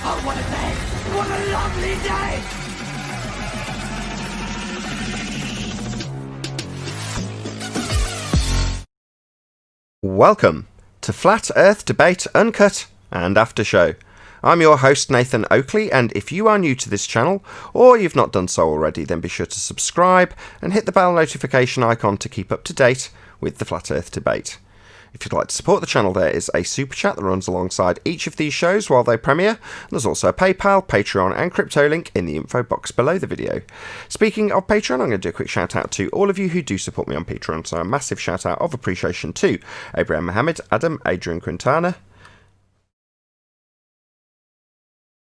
Oh, what a day! What a lovely day! Welcome to Flat Earth Debate Uncut and After Show. I'm your host Nathan Oakley, and if you are new to this channel, or you've not done so already, then be sure to subscribe and hit the bell notification icon to keep up to date with the Flat Earth Debate. If you'd like to support the channel, there is a super chat that runs alongside each of these shows while they premiere. There's also a PayPal, Patreon and crypto link in the info box below the video. Speaking of Patreon, I'm going to do a quick shout out to all of you who do support me on Patreon, so a massive shout out of appreciation to Abraham Mohammed, Adam, Adrian Quintana,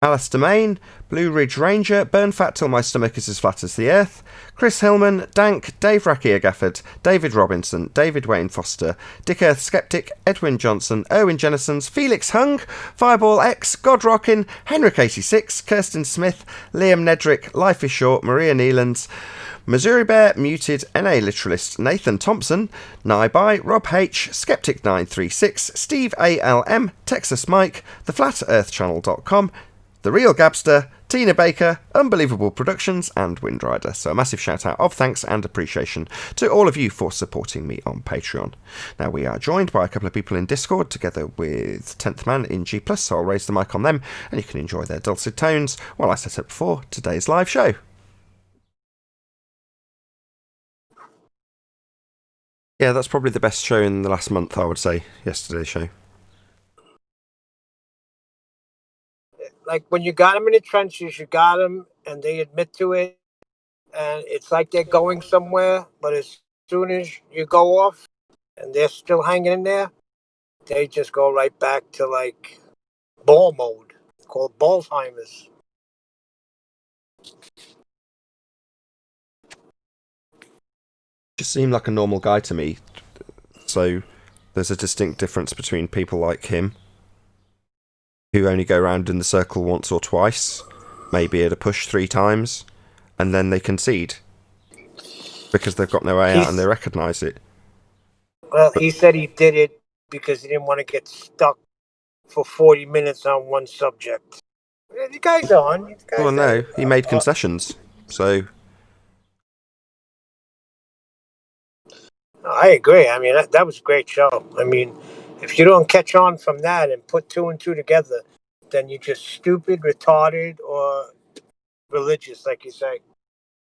Alistair Main, Blue Ridge Ranger, Burn Fat Till My Stomach Is As Flat As the Earth, Chris Hillman, Dank, Dave Rakia Gafford, David Robinson, David Wayne Foster, Dick Earth Skeptic, Edwin Johnson, Owen Jennisons, Felix Hung, Fireball X, God Rockin, Henrik86, Kirsten Smith, Liam Nedrick, Life is Short, Maria Neelands, Missouri Bear, Muted, NA Literalist, Nathan Thompson, Naibai, Rob H, Skeptic936, Steve ALM, Texas Mike, TheFlatEarthChannel.com, The Real Gabster, Tina Baker, Unbelievable Productions, and Windrider. So a massive shout out of thanks and appreciation to all of you for supporting me on Patreon. Now we are joined by a couple of people in Discord together with 10th Man in G+, so I'll raise the mic on them and you can enjoy their dulcet tones while I set up for today's live show. Yeah, that's probably the best show in the last month, I would say, yesterday's show. Like when you got them in the trenches, you got them and they admit to it. And it's like they're going somewhere. But as soon as you go off and they're still hanging in there, they just go right back to like ball mode, called Ballheimer's. Just seemed like a normal guy to me. So there's a distinct difference between people like him, who only go round in the circle once or twice, maybe at a push 3 times, and then they concede because they've got no way out and they recognise it. Well, he said he did it because he didn't want to get stuck for 40 minutes on one subject. The guy's on. Well, no, he made concessions, so... I agree. I mean, that was a great show. I mean, if you don't catch on from that and put 2 and 2 together, then you're just stupid, retarded, or religious, like you say.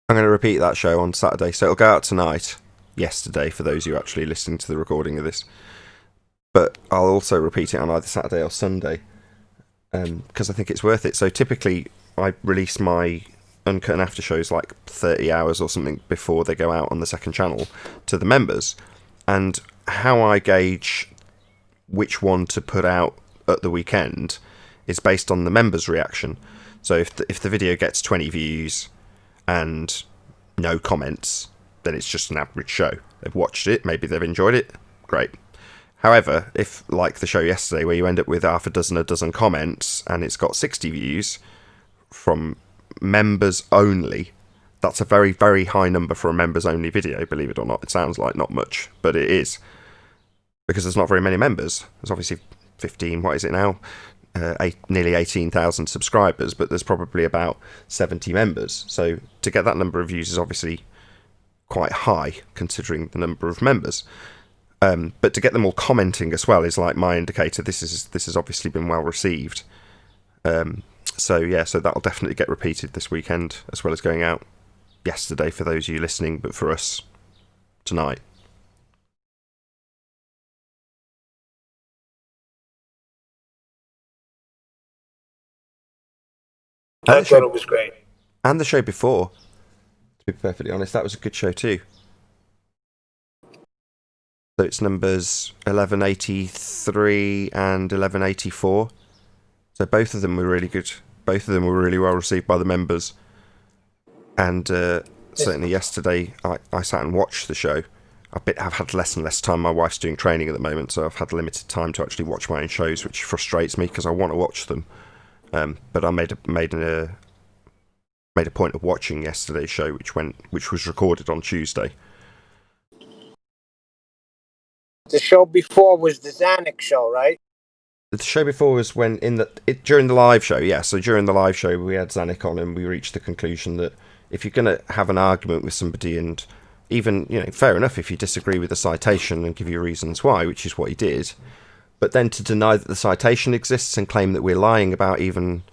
I'm going to repeat that show on Saturday, so it'll go out tonight, yesterday, for those who are actually listening to the recording of this. But I'll also repeat it on either Saturday or Sunday, because I think it's worth it. So typically, I release my Uncut and After shows like 30 hours or something before they go out on the second channel to the members, and how I gauge which one to put out at the weekend is based on the members' reaction. So if the video gets 20 views and no comments, then it's just an average show. They've watched it, maybe they've enjoyed it, great. However, if, like the show yesterday, where you end up with half a dozen comments and it's got 60 views from members only, that's a very, very high number for a members only video, believe it or not. It sounds like not much, but it is, because there's not very many members. There's obviously 15, what is it now, nearly 18,000 subscribers, but there's probably about 70 members, so to get that number of views is obviously quite high considering the number of members. But to get them all commenting as well is like my indicator this has obviously been well received. So that'll definitely get repeated this weekend, as well as going out yesterday for those of you listening, but for us, tonight. I thought it was great. And the show before, to be perfectly honest, that was a good show too. So it's numbers 1183 and 1184. So both of them were really good. Both of them were really well received by the members. And certainly yesterday, I sat and watched the show. I've had less and less time. My wife's doing training at the moment, so I've had limited time to actually watch my own shows, which frustrates me because I want to watch them. But I made a point of watching yesterday's show, which was recorded on Tuesday. The show before was the Zanuck show, right? The show before was when during the live show, yeah. So during the live show, we had Zanuck on, and we reached the conclusion that if you're going to have an argument with somebody, and even fair enough if you disagree with the citation and give your reasons why, which is what he did, but then to deny that the citation exists and claim that we're lying about even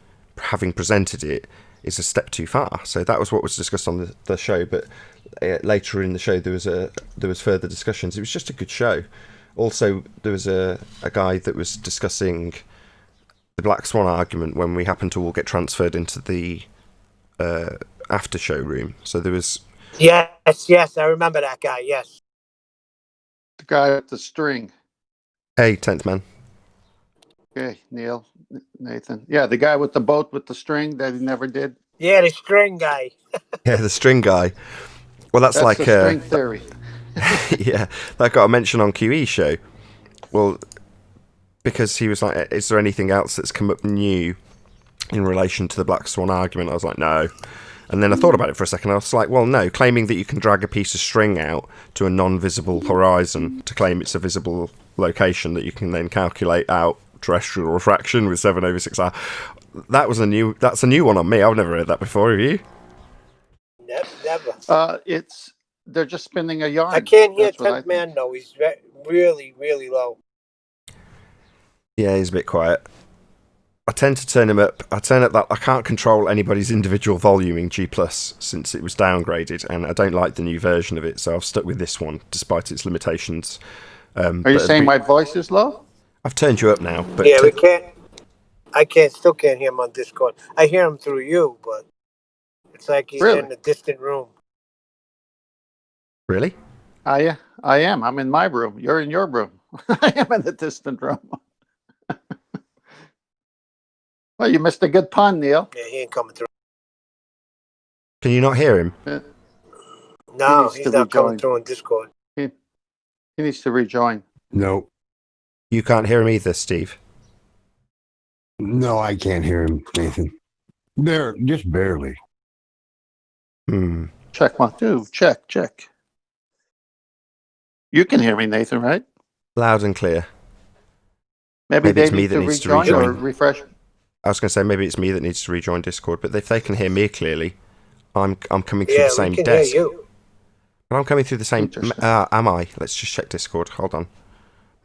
having presented it is a step too far. So that was what was discussed on the show. But later in the show, there was further discussions. It was just a good show. Also, there was a guy that was discussing the Black Swan argument when we happened to all get transferred into the after show room. So there was... Yes, I remember that guy, yes. The guy with the string. Hey, 10th man. Okay, Neil, Nathan. Yeah, the guy with the boat with the string that he never did. Yeah, the string guy. Yeah, the string guy. Well, that's like... the string theory. Yeah, that got a mention on QE show. Well, because he was like, is there anything else that's come up new in relation to the Black Swan argument? I was like, no. And then I thought about it for a second. I was like, well, no. Claiming that you can drag a piece of string out to a non-visible horizon to claim it's a visible location that you can then calculate out terrestrial refraction with 7/6R. That's a new one on me. I've never heard that before. Have you? Never. They're just spinning a yarn. I can't hear 10th man though. He's really, really low. Yeah, he's a bit quiet. I tend to turn him up. I turn up that I can't control anybody's individual volume in G+ since it was downgraded, and I don't like the new version of it, so I've stuck with this one despite its limitations. Are you saying my voice is low? I've turned you up now, but yeah, we can't. Still can't hear him on Discord. I hear him through you, but it's like he's in a distant room. Really? I am. I'm in my room. You're in your room. I am in a distant room. Well, you missed a good pun, Neil. Yeah, he ain't coming through. Can you not hear him? No, he's not coming through on Discord. He needs to rejoin. No. You can't hear him either, Steve? No, I can't hear him, Nathan. There, just barely. Check 1, 2. Check. You can hear me, Nathan, right? Loud and clear. Maybe it's they me need that to needs to rejoin or rejoin. refresh. I was going to say maybe it's me that needs to rejoin Discord, but if they can hear me clearly, I'm coming through the same desk. Hear you. But I'm coming through the same. Am I? Let's just check Discord. Hold on.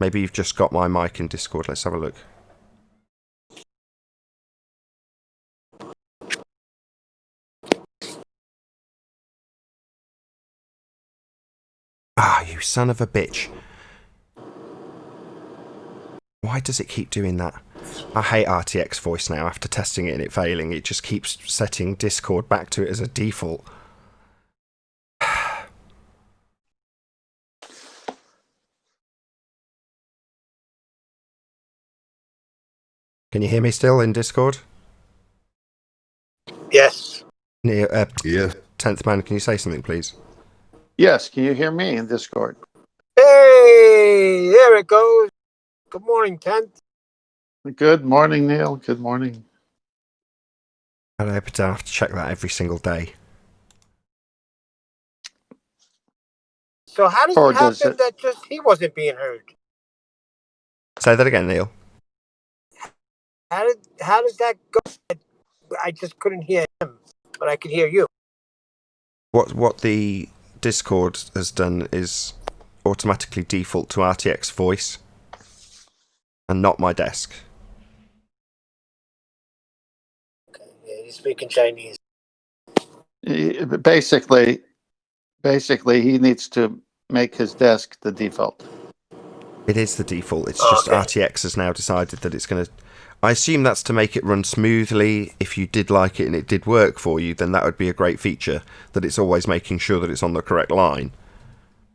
Maybe you've just got my mic in Discord. Let's have a look. Ah, you son of a bitch. Why does it keep doing that? I hate RTX voice now after testing it and it failing. It just keeps setting Discord back to it as a default. Can you hear me still in Discord? Yes. Yeah. 10th man, can you say something, please? Yes, can you hear me in Discord? Hey, there it goes. Good morning, 10th. Good morning, Neil. Good morning. I hope I don't have to check that every single day. So how does it happen that just he wasn't being heard? Say that again, Neil. How does that go? I just couldn't hear him, but I could hear you. What the Discord has done is automatically default to RTX voice and not my desk. Okay, yeah, he's speaking Chinese. Basically, he needs to make his desk the default. It is the default. It's just RTX has now decided that it's going to... I assume that's to make it run smoothly. If you did like it and it did work for you, then that would be a great feature, that it's always making sure that it's on the correct line.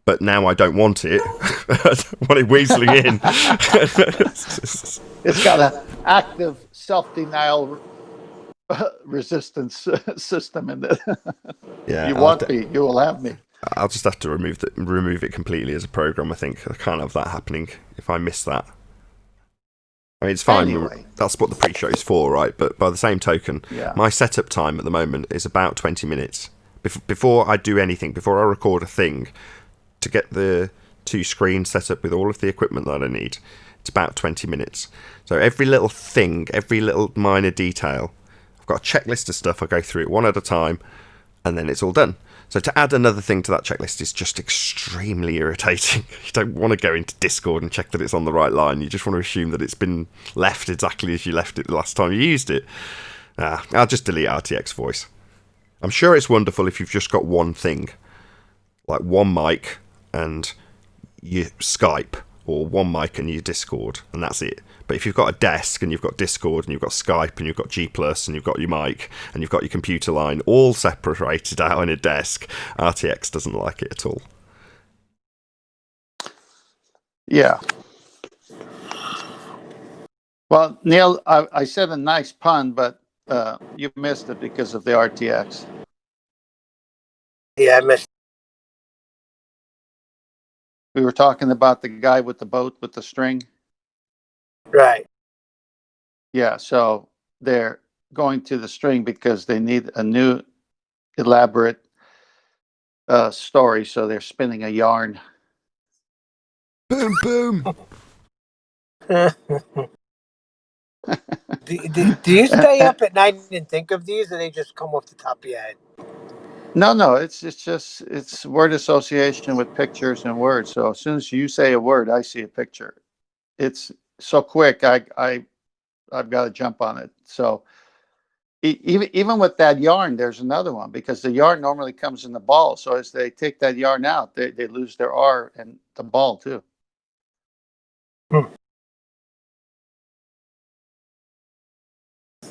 But now I don't want it. I don't want it weaseling in. It's got an active self-denial resistance system in it. Yeah, you want me, you will have me. I'll just have to remove it completely as a program, I think. I can't have that happening if I miss that. I mean, it's fine. Anyway. That's what the pre-show is for, right? But by the same token, Yeah. my setup time at the moment is about 20 minutes. Before I do anything, before I record a thing, to get the two screens set up with all of the equipment that I need, It's about 20 minutes. So every little thing, every little minor detail, I've got a checklist of stuff. I go through it one at a time, and then it's all done. So to add another thing to that checklist is just extremely irritating. You don't want to go into Discord and check that it's on the right line. You just want to assume that it's been left exactly as you left it the last time you used it. I'll just delete RTX voice. I'm sure it's wonderful if you've just got one thing, like one mic and your Skype, or one mic and your Discord, and that's it. But if you've got a desk and you've got Discord and you've got Skype and you've got G Plus and you've got your mic and you've got your computer line all separated out in a desk, RTX doesn't like it at all. Yeah. Well, Neil, I said a nice pun, but you missed it because of the RTX. Yeah, I missed. We were talking about the guy with the boat with the string. Right. Yeah, so they're going to the string because they need a new elaborate story, so they're spinning a yarn. Boom, boom. Do you stay up at night and think of these, or they just come off the top of your head? No, it's word association with pictures and words. So as soon as you say a word, I see a picture. It's so quick. I've got to jump on it. So even with that yarn, there's another one, because the yarn normally comes in the ball. So as they take that yarn out, they lose their R and the ball too.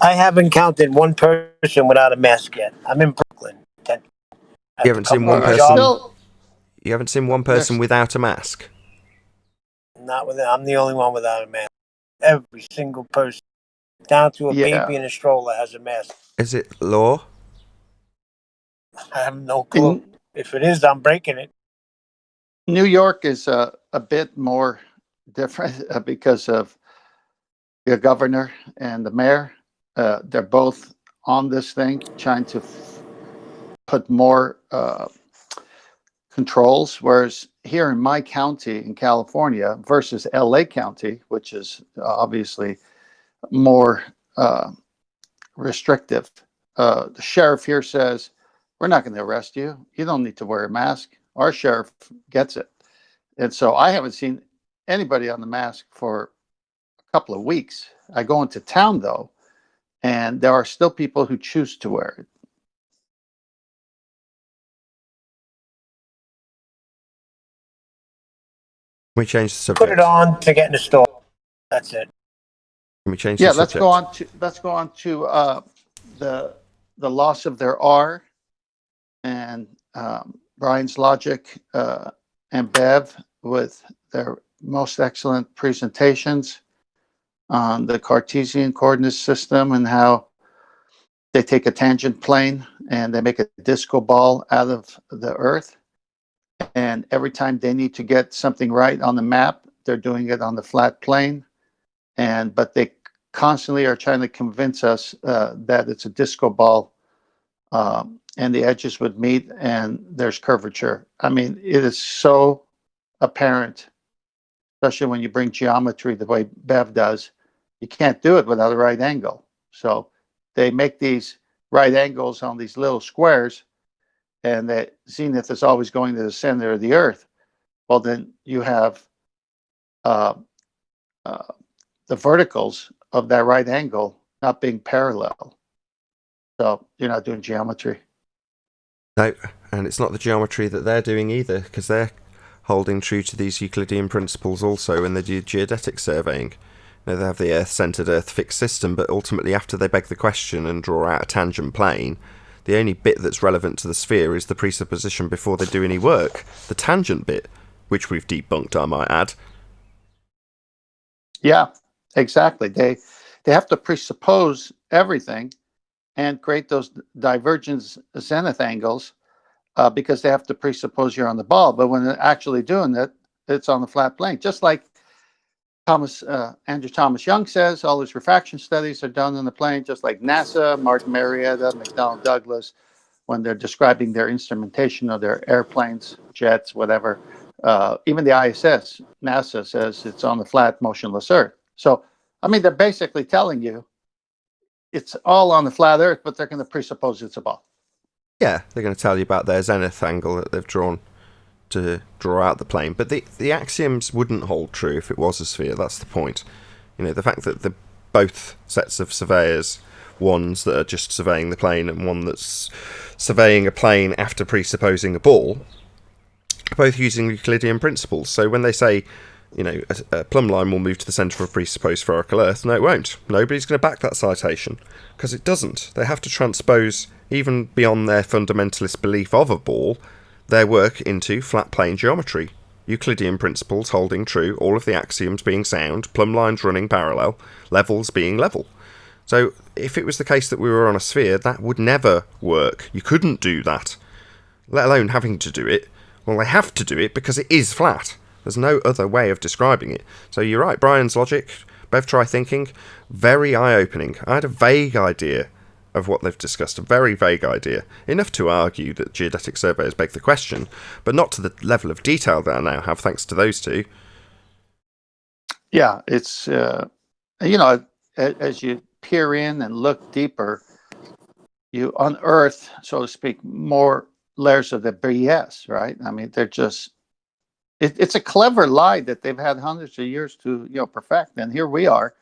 I haven't counted one person without a mask yet. I'm in Brooklyn. You haven't seen one person. Still, You haven't seen one person without a mask. Not with. I'm the only one without a mask. Every single person, down to a baby in a stroller, has a mask. Is it law? I have no clue. If it is, I'm breaking it. New York is a bit more different because of the governor and the mayor. They're both on this thing, trying to put more controls. Whereas here in my county in California versus LA County, which is obviously more restrictive, the sheriff here says, we're not going to arrest you. You don't need to wear a mask. Our sheriff gets it. And so I haven't seen anybody on the mask for a couple of weeks. I go into town, though, and there are still people who choose to wear it. Can we change the subject? Put it on to get in the store. That's it. Can we change Yeah, the subject? let's go on to the loss of their R and Brian's Logic and Bev with their most excellent presentations on the Cartesian coordinate system and how they take a tangent plane and they make a disco ball out of the Earth. And every time they need to get something right on the map, they're doing it on the flat plane. But they constantly are trying to convince us that it's a disco ball, and the edges would meet and there's curvature. I mean, it is so apparent, especially when you bring geometry the way Bev does. You can't do it without a right angle. So they make these right angles on these little squares, and the zenith is always going to the center of the Earth. Well, then you have the verticals of that right angle not being parallel. So you're not doing geometry. No, and it's not the geometry that they're doing either, because they're holding true to these Euclidean principles also when they do geodetic surveying. They have the Earth-centered, Earth-fixed system, but ultimately after they beg the question and draw out a tangent plane, the only bit that's relevant to the sphere is the presupposition before they do any work, the tangent bit, which we've debunked, I might add. Yeah, exactly. They have to presuppose everything and create those divergence zenith angles because they have to presuppose you're on the ball. But when they're actually doing it, it's on the flat plane. Just like Andrew Thomas Young says, all his refraction studies are done on the plane, just like NASA, Martin Marietta, McDonnell Douglas, when they're describing their instrumentation of their airplanes, jets, whatever, Even the ISS, NASA says it's on the flat, motionless Earth. So, I mean, they're basically telling you it's all on the flat Earth, but they're going to presuppose it's a ball. Yeah, they're going to tell you about their zenith angle that they've drawn to draw out the plane. But the axioms wouldn't hold true if it was a sphere. That's the point. You know, the fact that both sets of surveyors, ones that are just surveying the plane and one that's surveying a plane after presupposing a ball, are both using Euclidean principles. So when they say, you know, a plumb line will move to the centre of a presupposed spherical Earth, no, it won't. Nobody's going to back that citation, because it doesn't. They have to transpose, even beyond their fundamentalist belief of a ball, their work into flat plane geometry. Euclidean principles holding true, all of the axioms being sound, plumb lines running parallel, levels being level. So if it was the case that we were on a sphere, that would never work. You couldn't do that, let alone having to do it. Well, they have to do it because it is flat. There's no other way of describing it. So you're right, Brian's logic, Bev try thinking, very eye-opening. I had a vague idea of what they've discussed, a very vague idea, enough to argue that geodetic surveyors beg the question, but not to the level of detail that I now have, thanks to those two. Yeah, it's, you know, as you peer in and look deeper, you unearth, so to speak, more layers of the BS, right? I mean, they're just, it's a clever lie that they've had hundreds of years to, you know, perfect. And here we are,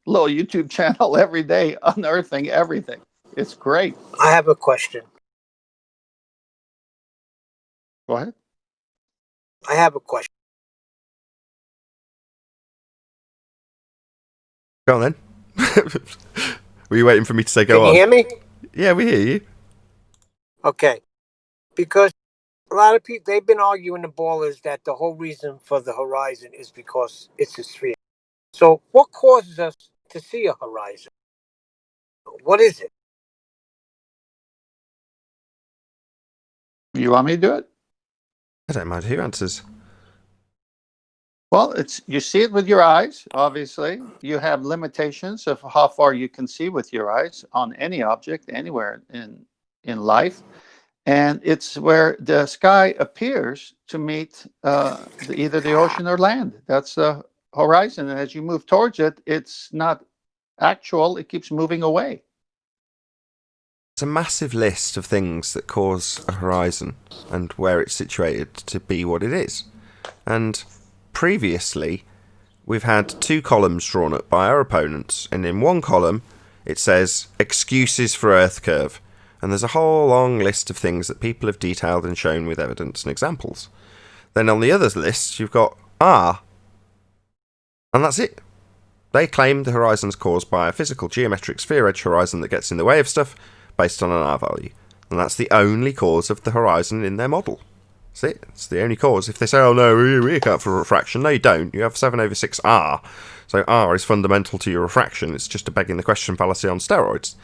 little YouTube channel every day, unearthing everything. It's great. I have a question. Go ahead. I have a question. Go on then. Were you waiting for me to say go on? Can you hear me? Yeah, we hear you. Okay. Because a lot of people, they've been arguing the ball is that the whole reason for the horizon is because it's a sphere. So what causes us to see a horizon? What is it? You want me to do it? I don't mind who answers. Well, it's, you see it with your eyes, obviously. You have limitations of how far you can see with your eyes on any object anywhere in life. And it's where the sky appears to meet either the ocean or land. That's the horizon. And as you move towards it, it's not actual. It keeps moving away. It's a massive list of things that cause a horizon and where it's situated to be what it is. And previously, we've had two columns drawn up by our opponents. And in one column, it says, excuses for Earth curve. And there's a whole long list of things that people have detailed and shown with evidence and examples. Then on the other list, you've got R. And that's it. They claim the horizon's caused by a physical geometric sphere edge horizon that gets in the way of stuff based on an R value. And that's the only cause of the horizon in their model. That's it. It's the only cause. If they say, oh no, we account for refraction. No, you don't. You have 7/6 R. So R is fundamental to your refraction. It's just a begging the question fallacy on steroids.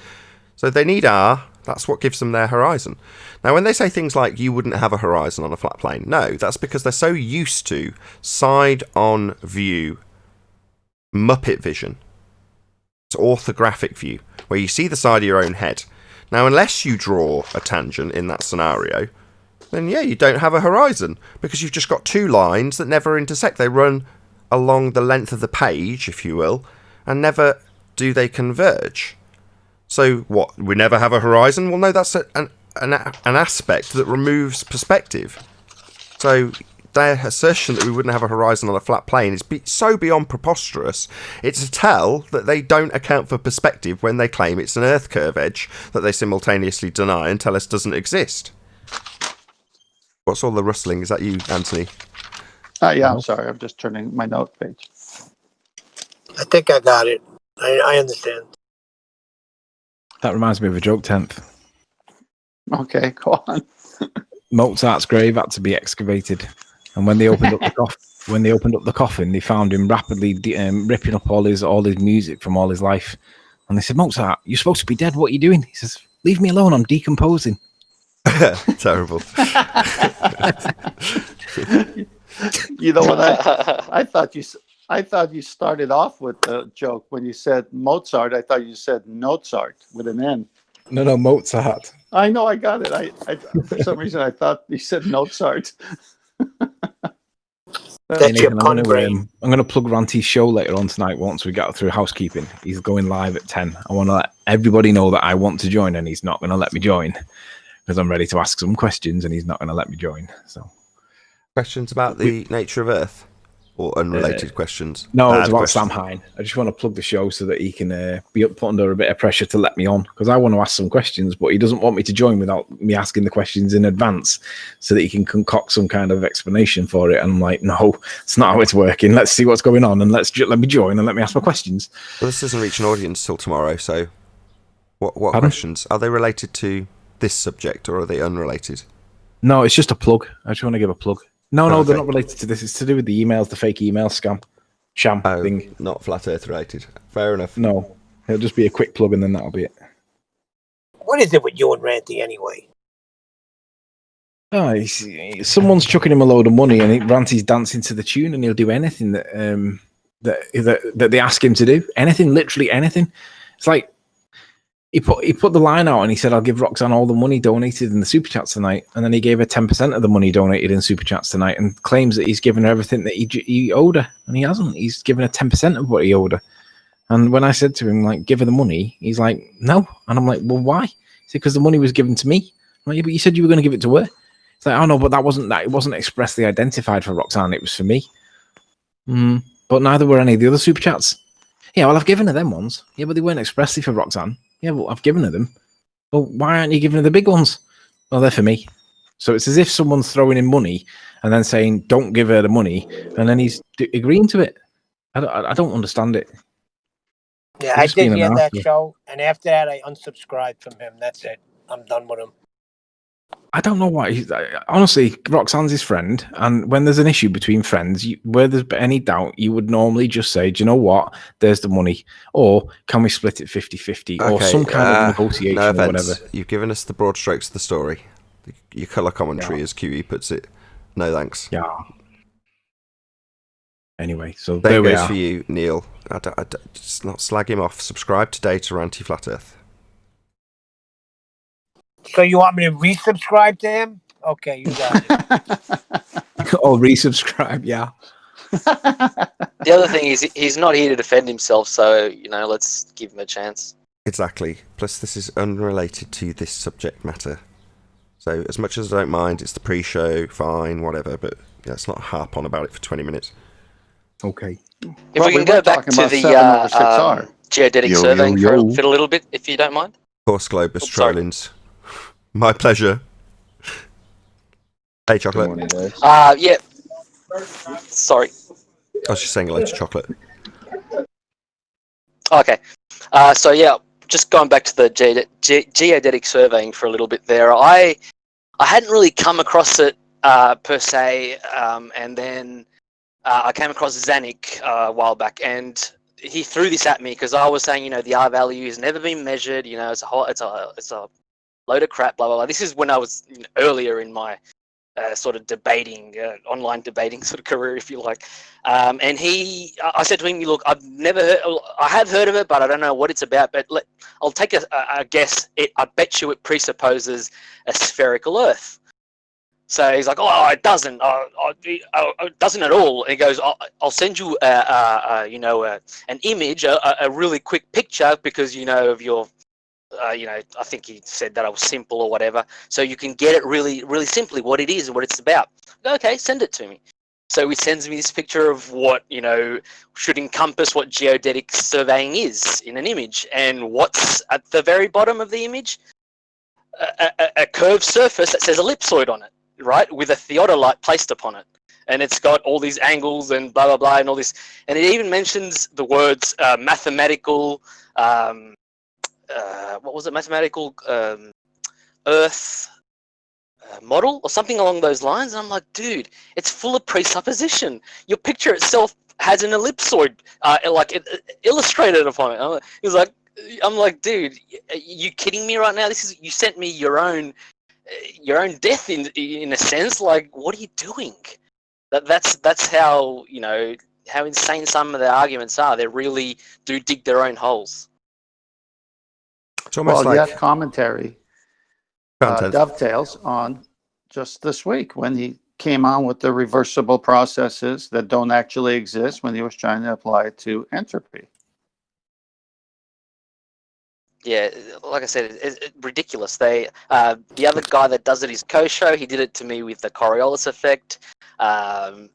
So they need R. That's what gives them their horizon. Now, when they say things like you wouldn't have a horizon on a flat plane, no, that's because they're so used to side-on view Muppet vision. It's orthographic view, where you see the side of your own head. Now, unless you draw a tangent in that scenario, then yeah, you don't have a horizon, because you've just got two lines that never intersect. They run along the length of the page, if you will, and never do they converge. So what, we never have a horizon? Well, no, that's an aspect that removes perspective. So their assertion that we wouldn't have a horizon on a flat plane is so beyond preposterous. It's a tell that they don't account for perspective when they claim it's an Earth curve edge that they simultaneously deny and tell us doesn't exist. What's all the rustling? Is that you, Anthony? Yeah, I'm sorry. I'm just turning my note page. I think I got it. I understand. That reminds me of a joke, 10th. Okay, go on. Mozart's grave had to be excavated, and when they opened up the coffin, they found him rapidly ripping up all his music from all his life. And they said, Mozart, you're supposed to be dead. What are you doing? He says, leave me alone. I'm decomposing. Terrible. You know what? I thought you started off with the joke when you said Mozart. I thought you said Nozart with an N. No, Mozart. I know, I got it. I for some reason I thought you said Mozart. That's Hey, your Nathan, pun brain. I'm gonna plug Ranty's show later on tonight. Once we get through housekeeping, he's going live at 10. I want to let everybody know that I want to join, and he's not going to let me join because I'm ready to ask some questions, and he's not going to let me join. So, Questions about the nature of Earth, or unrelated questions? no, Bad it's about questions. Sam Hine. I just want to plug the show so that he can be put under a bit of pressure to let me on, because I want to ask some questions, but he doesn't want me to join without me asking the questions in advance so that he can concoct some kind of explanation for it. And I'm like, no, it's not how it's working. Let's see what's going on, and let me join and let me ask my questions. Well, this doesn't reach an audience till tomorrow, so what Pardon? questions? Are they related to this subject, or are they unrelated? No, it's just a plug. I just want to give a plug. No, Okay. they're not related to this. It's to do with the emails, the fake email sham thing. Not flat Earth related. Fair enough. No, it'll just be a quick plug and then that'll be it. What is it with you and Ranty anyway? Oh, someone's chucking him a load of money and Ranty's dancing to the tune and he'll do anything that they ask him to do. Anything, literally anything. It's like he put the line out and he said, I'll give Roxanne all the money donated in the super chats tonight. And then he gave her 10% of the money donated in super chats tonight and claims that he's given her everything that he owed her. And he hasn't. He's given her 10% of what he owed her. And when I said to him, like, give her the money, he's like, no. And I'm like, well, why? He said, because the money was given to me. I'm like, yeah, but you said you were going to give it to her. It's like, oh no, but that wasn't that. It wasn't expressly identified for Roxanne. It was for me. But neither were any of the other super chats. Yeah, well, I've given her them ones. Yeah, but they weren't expressly for Roxanne. Yeah, well, I've given her them. Well, why aren't you giving her the big ones? Well, they're for me. So it's as if someone's throwing in money and then saying, don't give her the money. And then he's agreeing to it. I don't understand it. Yeah, I did hear that show. And after that, I unsubscribed from him. That's it. I'm done with him. I don't know why. Honestly, Roxanne's his friend, and when there's an issue between friends, where there's any doubt, you would normally just say, do you know what? There's the money. Or can we split it 50-50? Or some kind of negotiation or whatever. You've given us the broad strokes of the story. Your colour commentary, as QE puts it. No thanks. Yeah. Anyway, so there we goes are. for you, Neil. Just not slag him off. Subscribe today to Ranty Flat Earth. So you want me to resubscribe to him? Okay, you got it. Or resubscribe, yeah. The other thing is he's not here to defend himself, so, let's give him a chance. Exactly. Plus, this is unrelated to this subject matter. So, as much as I don't mind, it's the pre-show, fine, whatever, but let's not harp on about it for 20 minutes. Okay. If we can go back to the geodetic surveying for a little bit, if you don't mind. Horse Globus trollings. My pleasure. Hey, Chocolate. Morning, Yeah. Sorry. I was just saying hello to Chocolate. Okay. So, yeah, just going back to the geodetic surveying for a little bit there. I hadn't really come across it per se, and then I came across Zanuck a while back, and he threw this at me because I was saying, the R value has never been measured. It's a load of crap, blah, blah, blah. This is when I was earlier in my sort of debating, online debating sort of career, if you like. And I said to him, look, I have heard of it, but I don't know what it's about, but I'll take a guess. I bet you it presupposes a spherical Earth. So he's like, oh, it doesn't. It doesn't at all. And he goes, I'll send you, an image, a really quick picture, because of your, I think he said that I was simple or whatever. So you can get it really, really simply what it is and what it's about. Okay, send it to me. So he sends me this picture of what should encompass what geodetic surveying is in an image, and what's at the very bottom of the image, a curved surface that says ellipsoid on it. Right, with a theodolite placed upon it, and it's got all these angles and blah blah blah and all this, and it even mentions the words mathematical. What was it? Mathematical Earth model or something along those lines. And I'm like, dude, it's full of presupposition. Your picture itself has an ellipsoid, illustrated upon it. I'm like, dude, are you kidding me right now? You sent me your own death in a sense. Like, what are you doing? That's how how insane some of the arguments are. They really do dig their own holes. It's almost that commentary dovetails on just this week when he came on with the reversible processes that don't actually exist when he was trying to apply it to entropy. Yeah, like I said, it's ridiculous. The other guy that does it is Kosho. He did it to me with the Coriolis effect. And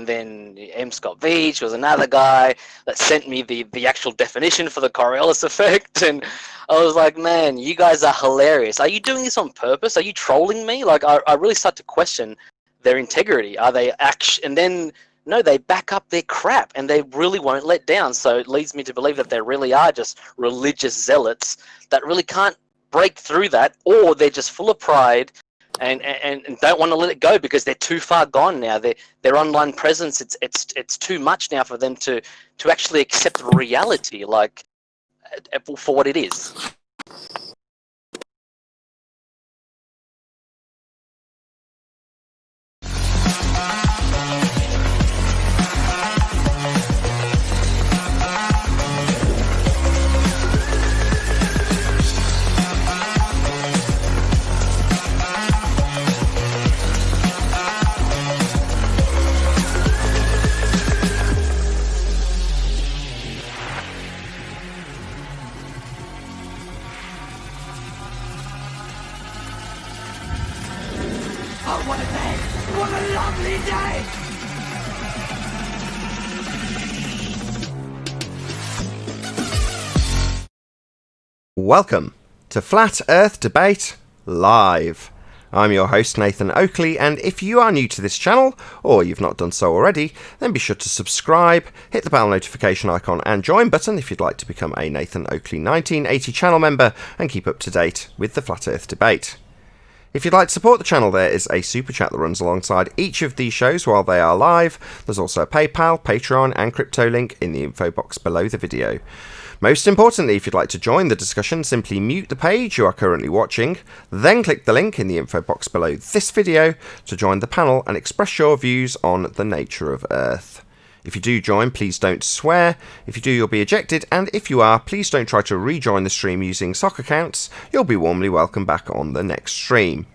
then M. Scott Veach was another guy that sent me the actual definition for the Coriolis effect, and I was like, man, you guys are hilarious. Are you doing this on purpose? Are you trolling me? Like, I really start to question their integrity. Are they and then no, they back up their crap and they really won't let down. So it leads me to believe that they really are just religious zealots that really can't break through that, or they're just full of pride and don't want to let it go because they're too far gone now. Their online presence, it's too much now for them to actually accept reality, like, for what it is. Oh, what a day! What a lovely day! Welcome to Flat Earth Debate Live. I'm your host, Nathan Oakley, and if you are new to this channel, or you've not done so already, then be sure to subscribe, hit the bell notification icon and join button if you'd like to become a Nathan Oakley 1980 channel member and keep up to date with the Flat Earth Debate. If you'd like to support the channel, there is a super chat that runs alongside each of these shows while they are live. There's also a PayPal, Patreon and crypto link in the info box below the video. Most importantly, if you'd like to join the discussion, simply mute the page you are currently watching, then click the link in the info box below this video to join the panel and express your views on the nature of Earth. If you do join, please don't swear. If you do, you'll be ejected, and if you are, please don't try to rejoin the stream using sock accounts. You'll be warmly welcomed back on the next stream.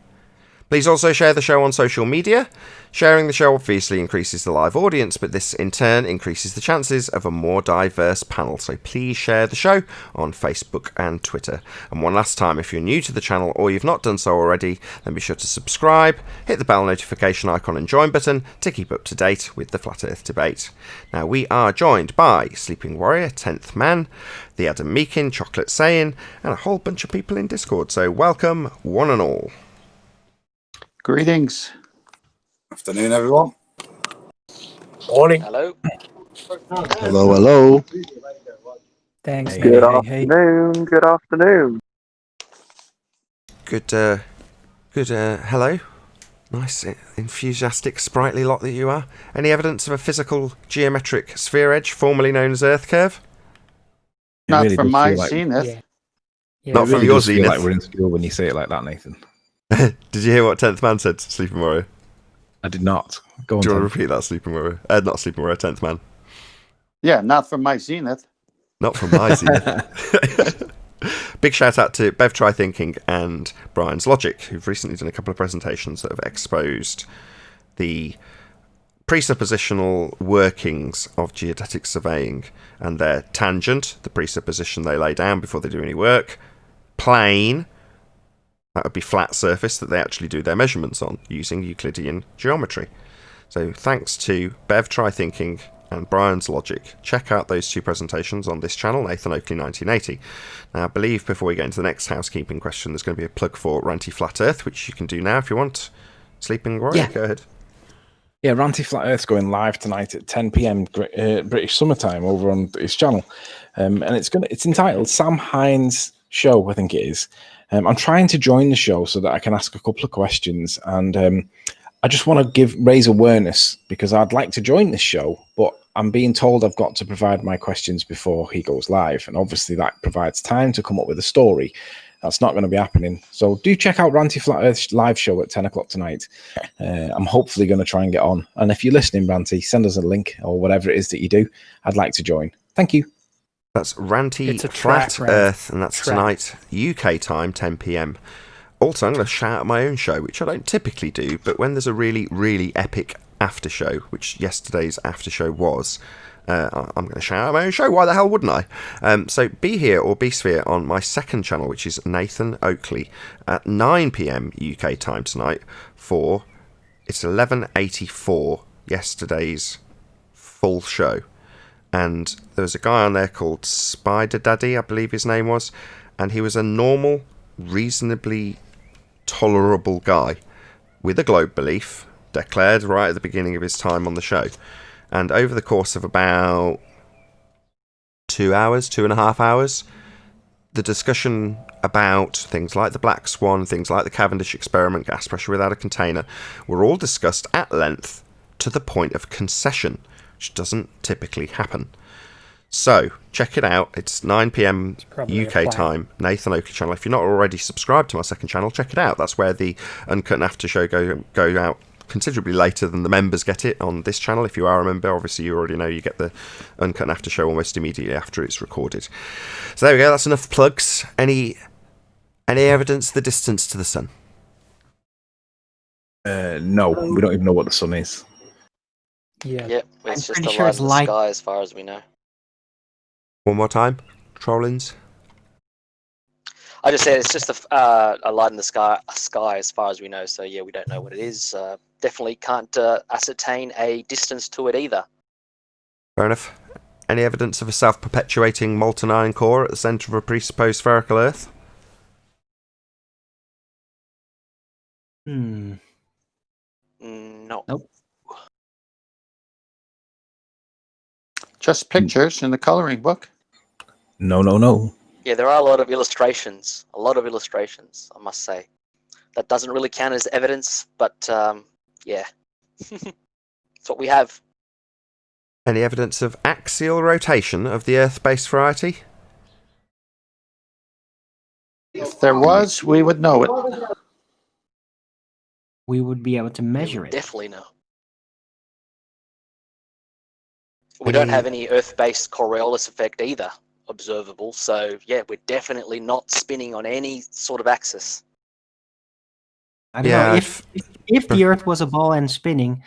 Please also share the show on social media. Sharing the show obviously increases the live audience, but this in turn increases the chances of a more diverse panel. So please share the show on Facebook and Twitter. And one last time, if you're new to the channel or you've not done so already, then be sure to subscribe, hit the bell notification icon and join button to keep up to date with the Flat Earth Debate. Now we are joined by Sleeping Warrior, 10th Man, the Adam Meakin, Chocolate Saiyan, and a whole bunch of people in Discord. So welcome one and all. Greetings. Afternoon, everyone. Morning. Hello. Hello, hello. Thanks. Hey, Good Afternoon. Good afternoon. Good, hello. Nice, enthusiastic, sprightly lot that you are. Any evidence of a physical geometric sphere edge, formerly known as Earth curve? It Not really from does my feel like- zenith. Yeah. Not It from really your does feel zenith. like we're in school when you say it like that, Nathan. Did you hear what 10th Man said, Sleeping Warrior? I did not. Go on. Do you want Tom. to repeat that, Sleeping Warrior? Not Sleeping Warrior, 10th Man. Yeah, not from my zenith. Not from my zenith. Big shout out to Bev Try Thinking and Brian's Logic, who've recently done a couple of presentations that have exposed the presuppositional workings of geodetic surveying and their tangent, the presupposition they lay down before they do any work, plane, that would be flat surface that they actually do their measurements on using Euclidean geometry. So thanks to Bev Try Thinking and Brian's Logic. Check out those two presentations on this channel, Nathan Oakley 1980. Now I believe before we get into the next housekeeping question, there's going to be a plug for Ranty Flat Earth, which you can do now if you want. Sleeping Warrior, Yeah. Go ahead. Yeah, Ranty Flat Earth's going live tonight at 10 p.m. British summertime over on his channel, and it's entitled Sam Hines Show, I think it is. I'm trying to join the show so that I can ask a couple of questions, and I just want to raise awareness because I'd like to join this show, but I'm being told I've got to provide my questions before he goes live, and obviously that provides time to come up with a story. That's not going to be happening. So do check out Ranty Flat Earth's live show at 10 o'clock tonight. I'm hopefully going to try and get on. And if you're listening, Ranty, send us a link or whatever it is that you do. I'd like to join. Thank you. That's Ranty It's a Flat track, Rant. Earth, and that's Track. tonight, UK time, 10 p.m. Also, I'm going to shout out my own show, which I don't typically do, but when there's a really, really epic after show, which yesterday's after show was, I'm going to shout out my own show. Why the hell wouldn't I? So be here or be sphere on my second channel, which is Nathan Oakley, at 9 p.m. UK time tonight for, it's 11:84, yesterday's full show. And there was a guy on there called Spider Daddy, I believe his name was, and he was a normal, reasonably tolerable guy with a globe belief, declared right at the beginning of his time on the show. And over the course of about 2.5 hours, the discussion about things like the Black Swan, things like the Cavendish experiment, gas pressure without a container, were all discussed at length to the point of concession, which doesn't typically happen. So, check it out. It's 9 p.m. UK time, Nathan Oakley channel. If you're not already subscribed to my second channel, check it out. That's where the Uncut and After show go out considerably later than the members get it on this channel. If you are a member, obviously you already know you get the Uncut and After show almost immediately after it's recorded. So there we go. That's enough plugs. Any evidence of the distance to the sun? No, we don't even know what the sun is. Yeah. Yep, it's just pretty a sure light it's in the light. sky as far as we know. One more time, Trollins. I just said it's just a light in the sky as far as we know. So yeah, we don't know what it is. Definitely can't ascertain a distance to it either. Fair enough. Any evidence of a self-perpetuating molten iron core at the centre of a presupposed spherical Earth? Hmm. No. Nope. Just pictures in the coloring book. No. Yeah, there are a lot of illustrations. I must say. That doesn't really count as evidence, but yeah. That's what we have. Any evidence of axial rotation of the Earth-based variety? If there was, we would know it. We would be able to measure it. Definitely no. We don't have any Earth-based Coriolis effect either observable, so yeah, we're definitely not spinning on any sort of axis. I don't know if the Earth was a ball and spinning,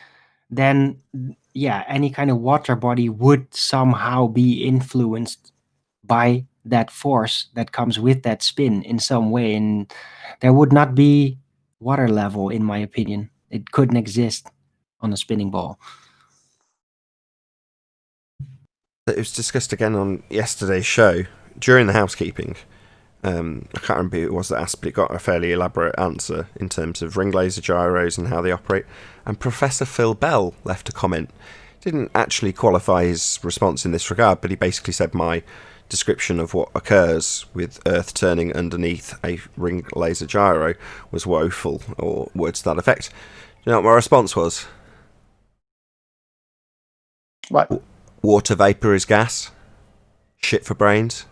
then yeah, any kind of water body would somehow be influenced by that force that comes with that spin in some way, and there would not be water level, in my opinion. It couldn't exist on a spinning ball. It was discussed again on yesterday's show during the housekeeping. I can't remember who it was that asked, but it got a fairly elaborate answer in terms of ring laser gyros and how they operate. And Professor Phil Bell left a comment. Didn't actually qualify his response in this regard, but he basically said my description of what occurs with Earth turning underneath a ring laser gyro was woeful, or words to that effect. Do you know what my response was? What? Water vapour is gas. Shit for brains.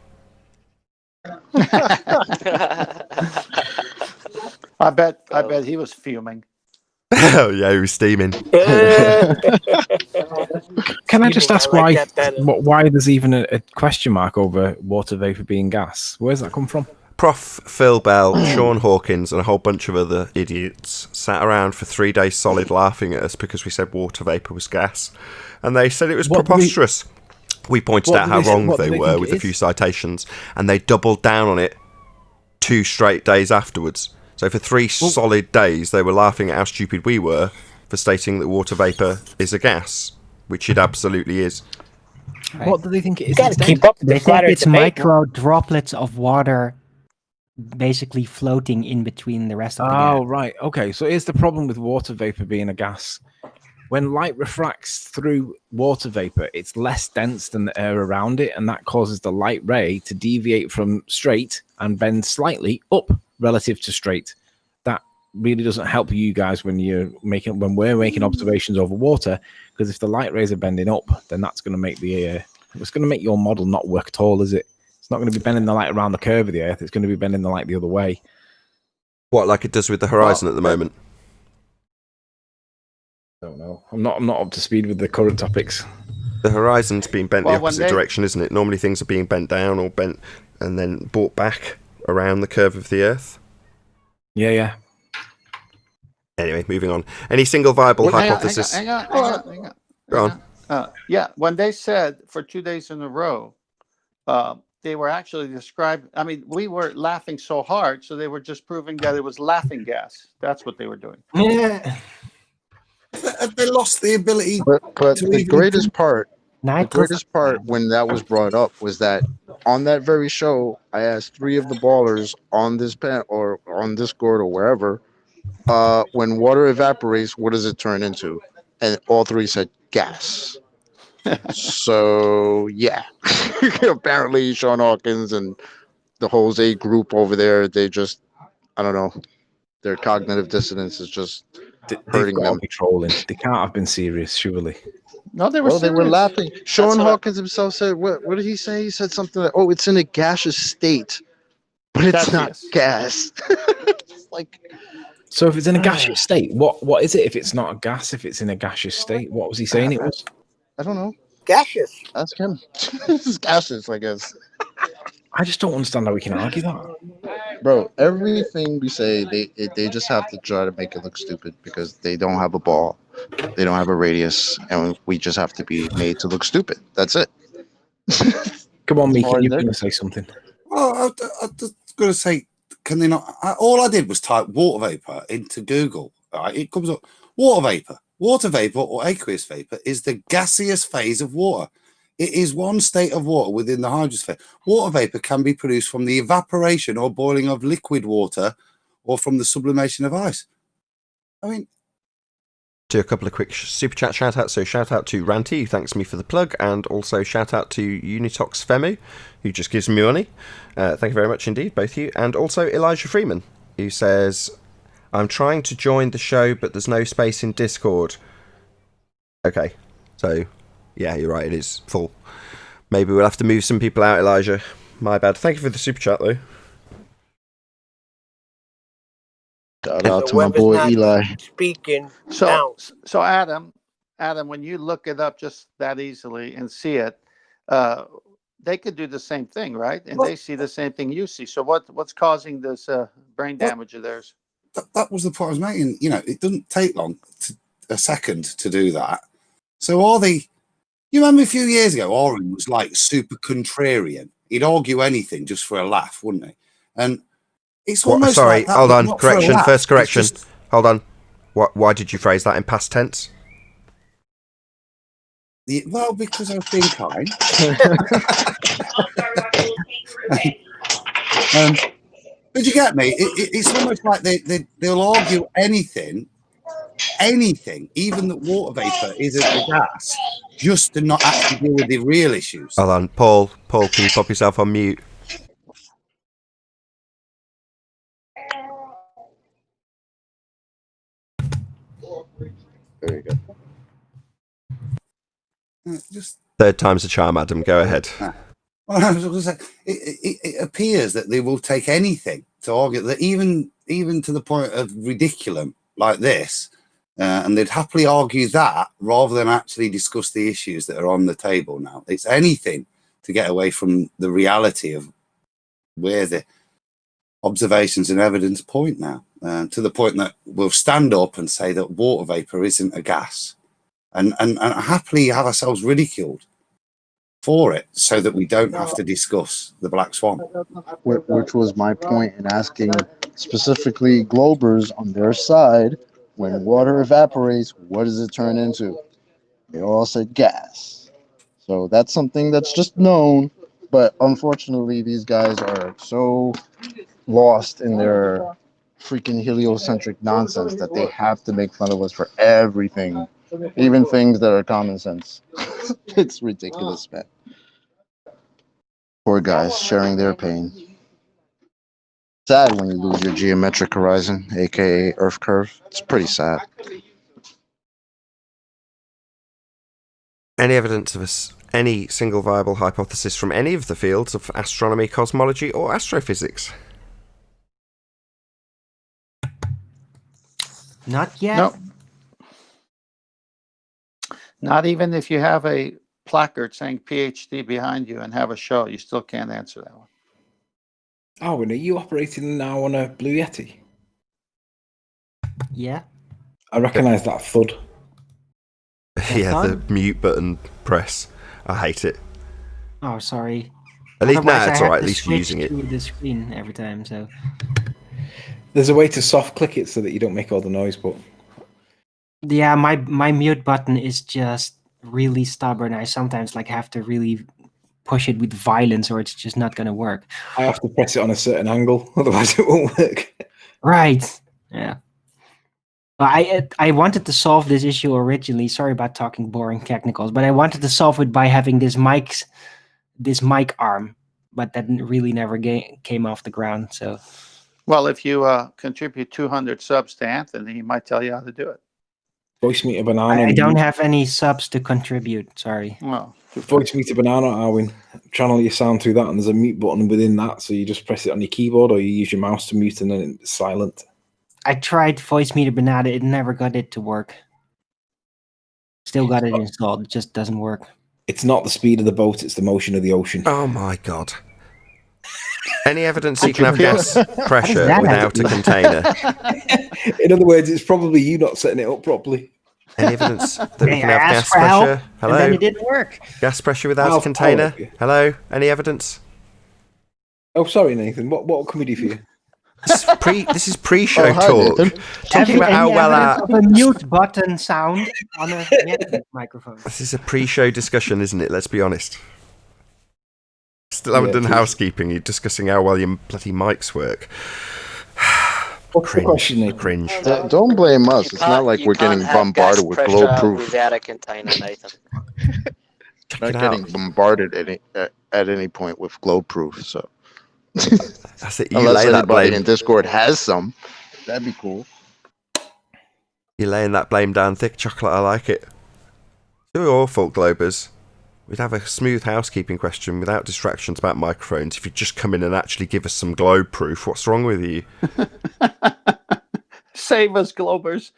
I bet he was fuming. Oh yeah, he was steaming. Can I just ask I like that better. why there's even a question mark over water vapor being gas? Where's that come from? Prof. Phil Bell, Sean Hawkins, and a whole bunch of other idiots sat around for 3 days solid laughing at us because we said water vapour was gas. And they said it was preposterous. We pointed out how wrong they were with a few citations, and they doubled down on it 2 straight days afterwards. So for 3 solid days, they were laughing at how stupid we were for stating that water vapour is a gas, which it absolutely is. Right. What do they think it is? You gotta instead? keep up with They the think flat it's Earth debate. micro droplets of water basically floating in between the rest of the gas. Oh, right. Okay. So here's the problem with water vapor being a gas. When light refracts through water vapor, it's less dense than the air around it, and that causes the light ray to deviate from straight and bend slightly up relative to straight. That really doesn't help you guys when we're making observations over water, because if the light rays are bending up, then that's going to make it's going to make your model not work at all, is it? It's not going to be bending the light around the curve of the Earth. It's going to be bending the light the other way. What, like it does with the horizon at the moment? Don't know. I'm not up to speed with the current topics. The horizon's being bent Well, the when opposite direction, isn't it? Normally things are being bent down or bent and then brought back around the curve of the Earth. Yeah. Anyway, moving on. Any single viable Well, hypothesis? Hang on. Go on. Yeah, when they said for 2 days in a row, they were actually described. I mean, we were laughing so hard, so they were just proving that it was laughing gas. That's what they were doing. Yeah. Have they lost the ability But to the even greatest part, Nitrous. when that was brought up was that on that very show, I asked 3 of the ballers on this pen or on Discord or wherever, when water evaporates, what does it turn into? And all 3 said gas. So yeah, apparently Sean Hawkins and the whole Z group over there, they just, I don't know, their cognitive dissonance is just They've hurting got to them. be trolling. They can't have been serious, surely. No, they were Well, they were serious. laughing. Sean what I- Hawkins himself said, what did he say? He said something like, oh, it's in a gaseous state, but it's not Gaseous. gas. Like, So if it's in a gaseous state, what is it if it's not a gas, if it's in a gaseous state? What was he saying it was? I don't know. Gaseous. Ask him. It's gaseous, I guess. I just don't understand how we can argue that. Bro, everything we say, they just have to try to make it look stupid because they don't have a ball, they don't have a radius, and we just have to be made to look stupid. That's it. Come on, Meek, Or you're Nick. going to say something. Well, I just got to say, can they not? All I did was type water vapor into Google. Right? It comes up water vapor. Water vapor or aqueous vapor is the gaseous phase of water. It is one state of water within the hydrosphere. Water vapor can be produced from the evaporation or boiling of liquid water or from the sublimation of ice. I mean, Do a couple of quick super chat shout outs. So shout out to Ranty, who thanks me for the plug, and also shout out to Unitox Femu, who just gives me money. Thank you very much indeed, both of you. And also Elijah Freeman, who says, I'm trying to join the show, but there's no space in Discord. Okay, so yeah, you're right, it is full. Maybe we'll have to move some people out, Elijah. My bad. Thank you for the super chat, though. Shout out to my whoever's boy not Eli. speaking, So, bounce. so Adam, when you look it up just that easily and see it, they could do the same thing, right? And they see the same thing you see. So what's causing this brain damage of theirs? that was the point I was making. You know, it doesn't take long, a second to do that. So are they? You remember a few years ago, Oren was like super contrarian. He'd argue anything just for a laugh, wouldn't he? And it's almost Sorry, like that, hold but on. not for a Correction. laugh. First It's correction. just- Hold on. Why did you phrase that in past tense? well, because I was being kind. But you get me? It's almost like they'll argue anything, even that water vapor isn't a gas, just to not actually deal with the real issues. Hold on. Paul, can you pop yourself on mute? There you go. Just Third time's a charm, Adam. Go ahead. well, I was going to say, it appears that they will take anything to argue that, even to the point of ridiculum like this, and they'd happily argue that rather than actually discuss the issues that are on the table now. It's anything to get away from the reality of where the observations and evidence point now, to the point that we'll stand up and say that water vapor isn't a gas, and happily have ourselves ridiculed for it, so that we don't have to discuss the black swan. Which was my point in asking specifically Globers on their side, when water evaporates, what does it turn into? They all said gas. So that's something that's just known, but unfortunately these guys are so lost in their freaking heliocentric nonsense that they have to make fun of us for everything, even things that are common sense. It's ridiculous, man. Poor guys sharing their pain. Sad when you lose your geometric horizon, aka Earth curve. It's pretty sad. Any evidence of any single viable hypothesis from any of the fields of astronomy, cosmology, or astrophysics? Not yet. No. Not even if you have a placard saying PhD behind you and have a show, you still can't answer that one. Oh, and are you operating now on a Blue Yeti? Yeah. I recognise that thud. Yeah, the thud? mute button press. I hate it. Oh, sorry. At least Otherwise, now it's I have alright. At to least you're switch using it. to the screen every time. So There's a way to soft click it so that you don't make all the noise, but yeah, my mute button is just really stubborn. I sometimes like have to really push it with violence, or it's just not gonna work. I have to press it on a certain angle, otherwise it won't work. Right. Yeah. Well, I wanted to solve this issue originally. Sorry about talking boring technicals, but I wanted to solve it by having this mic arm, but that really never came off the ground. So, Well, if you contribute 200 subs to Anthony, he might tell you how to do it. Voice meter banana. I don't have any subs to contribute. Sorry. Well, Voice meter banana, Arwin. Channel your sound through that, and there's a mute button within that, so you just press it on your keyboard, or you use your mouse to mute, and then it's silent. I tried voice meter banana. It never got it to work. Still got it installed. It just doesn't work. It's not the speed of the boat; it's the motion of the ocean. Oh my god! Any evidence you can have gas pressure without a container? In other words, it's probably you not setting it up properly. Any evidence that we can I have asked gas for help, pressure? Hello? and then it didn't work. Gas pressure without a I'll container? help you. Hello? Any evidence? Oh, sorry, Nathan. What can we do for you? This is pre-show Oh, hi, talk. Nathan. Talking about how well our... of a mute button sound on a microphone. This is a pre-show discussion, isn't it? Let's be honest. Still haven't done housekeeping. You're discussing how well your bloody mics work. What's the question, Nathan? Cringe. Don't blame us. It's not like You we're can't getting have bombarded gas with pressure globe proof. without a container, Nathan. Check Not it getting out. bombarded at any point with globe proof. So That's it. You unless lay that anybody blame. in Discord has some, that'd be cool. You're laying that blame down thick, chocolate. I like it. To all fault globers, we'd have a smooth housekeeping question without distractions about microphones. If you'd just come in and actually give us some globe proof, what's wrong with you? save us, Globers.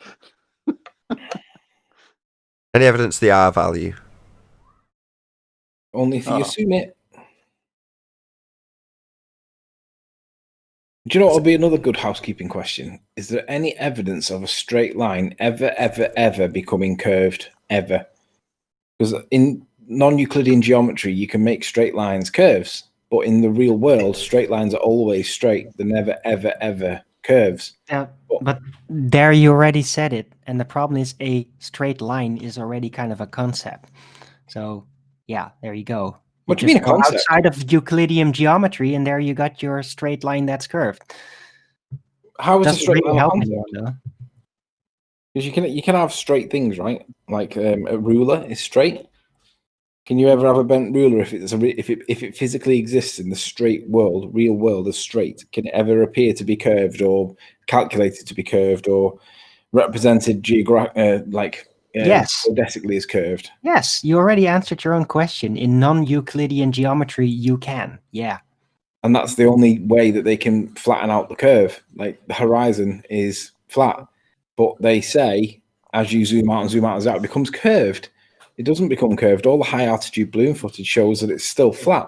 Any evidence of the R value? Only if you assume it. Do you know what will be another good housekeeping question? Is there any evidence of a straight line ever becoming curved? Ever? Because in non-Euclidean geometry, you can make straight lines curves, but in the real world, straight lines are always straight. They're never, ever curves. But there you already said it. And the problem is a straight line is already kind of a concept. So, yeah, there you go. What do you mean a concept? Outside of Euclidean geometry, and there you got your straight line that's curved. How is a Doesn't straight really line a help concept? anyone, though. Because you can have straight things, right? Like a ruler is straight. Can you ever have a bent ruler if it physically exists in the straight world, real world as straight? Can it ever appear to be curved or calculated to be curved or represented Yes. geodesically as curved? Yes, you already answered your own question. In non-Euclidean geometry, you can. Yeah. And that's the only way that they can flatten out the curve. Like the horizon is flat, but they say as you zoom out, it becomes curved. It doesn't become curved. All the high altitude balloon footage shows that it's still flat,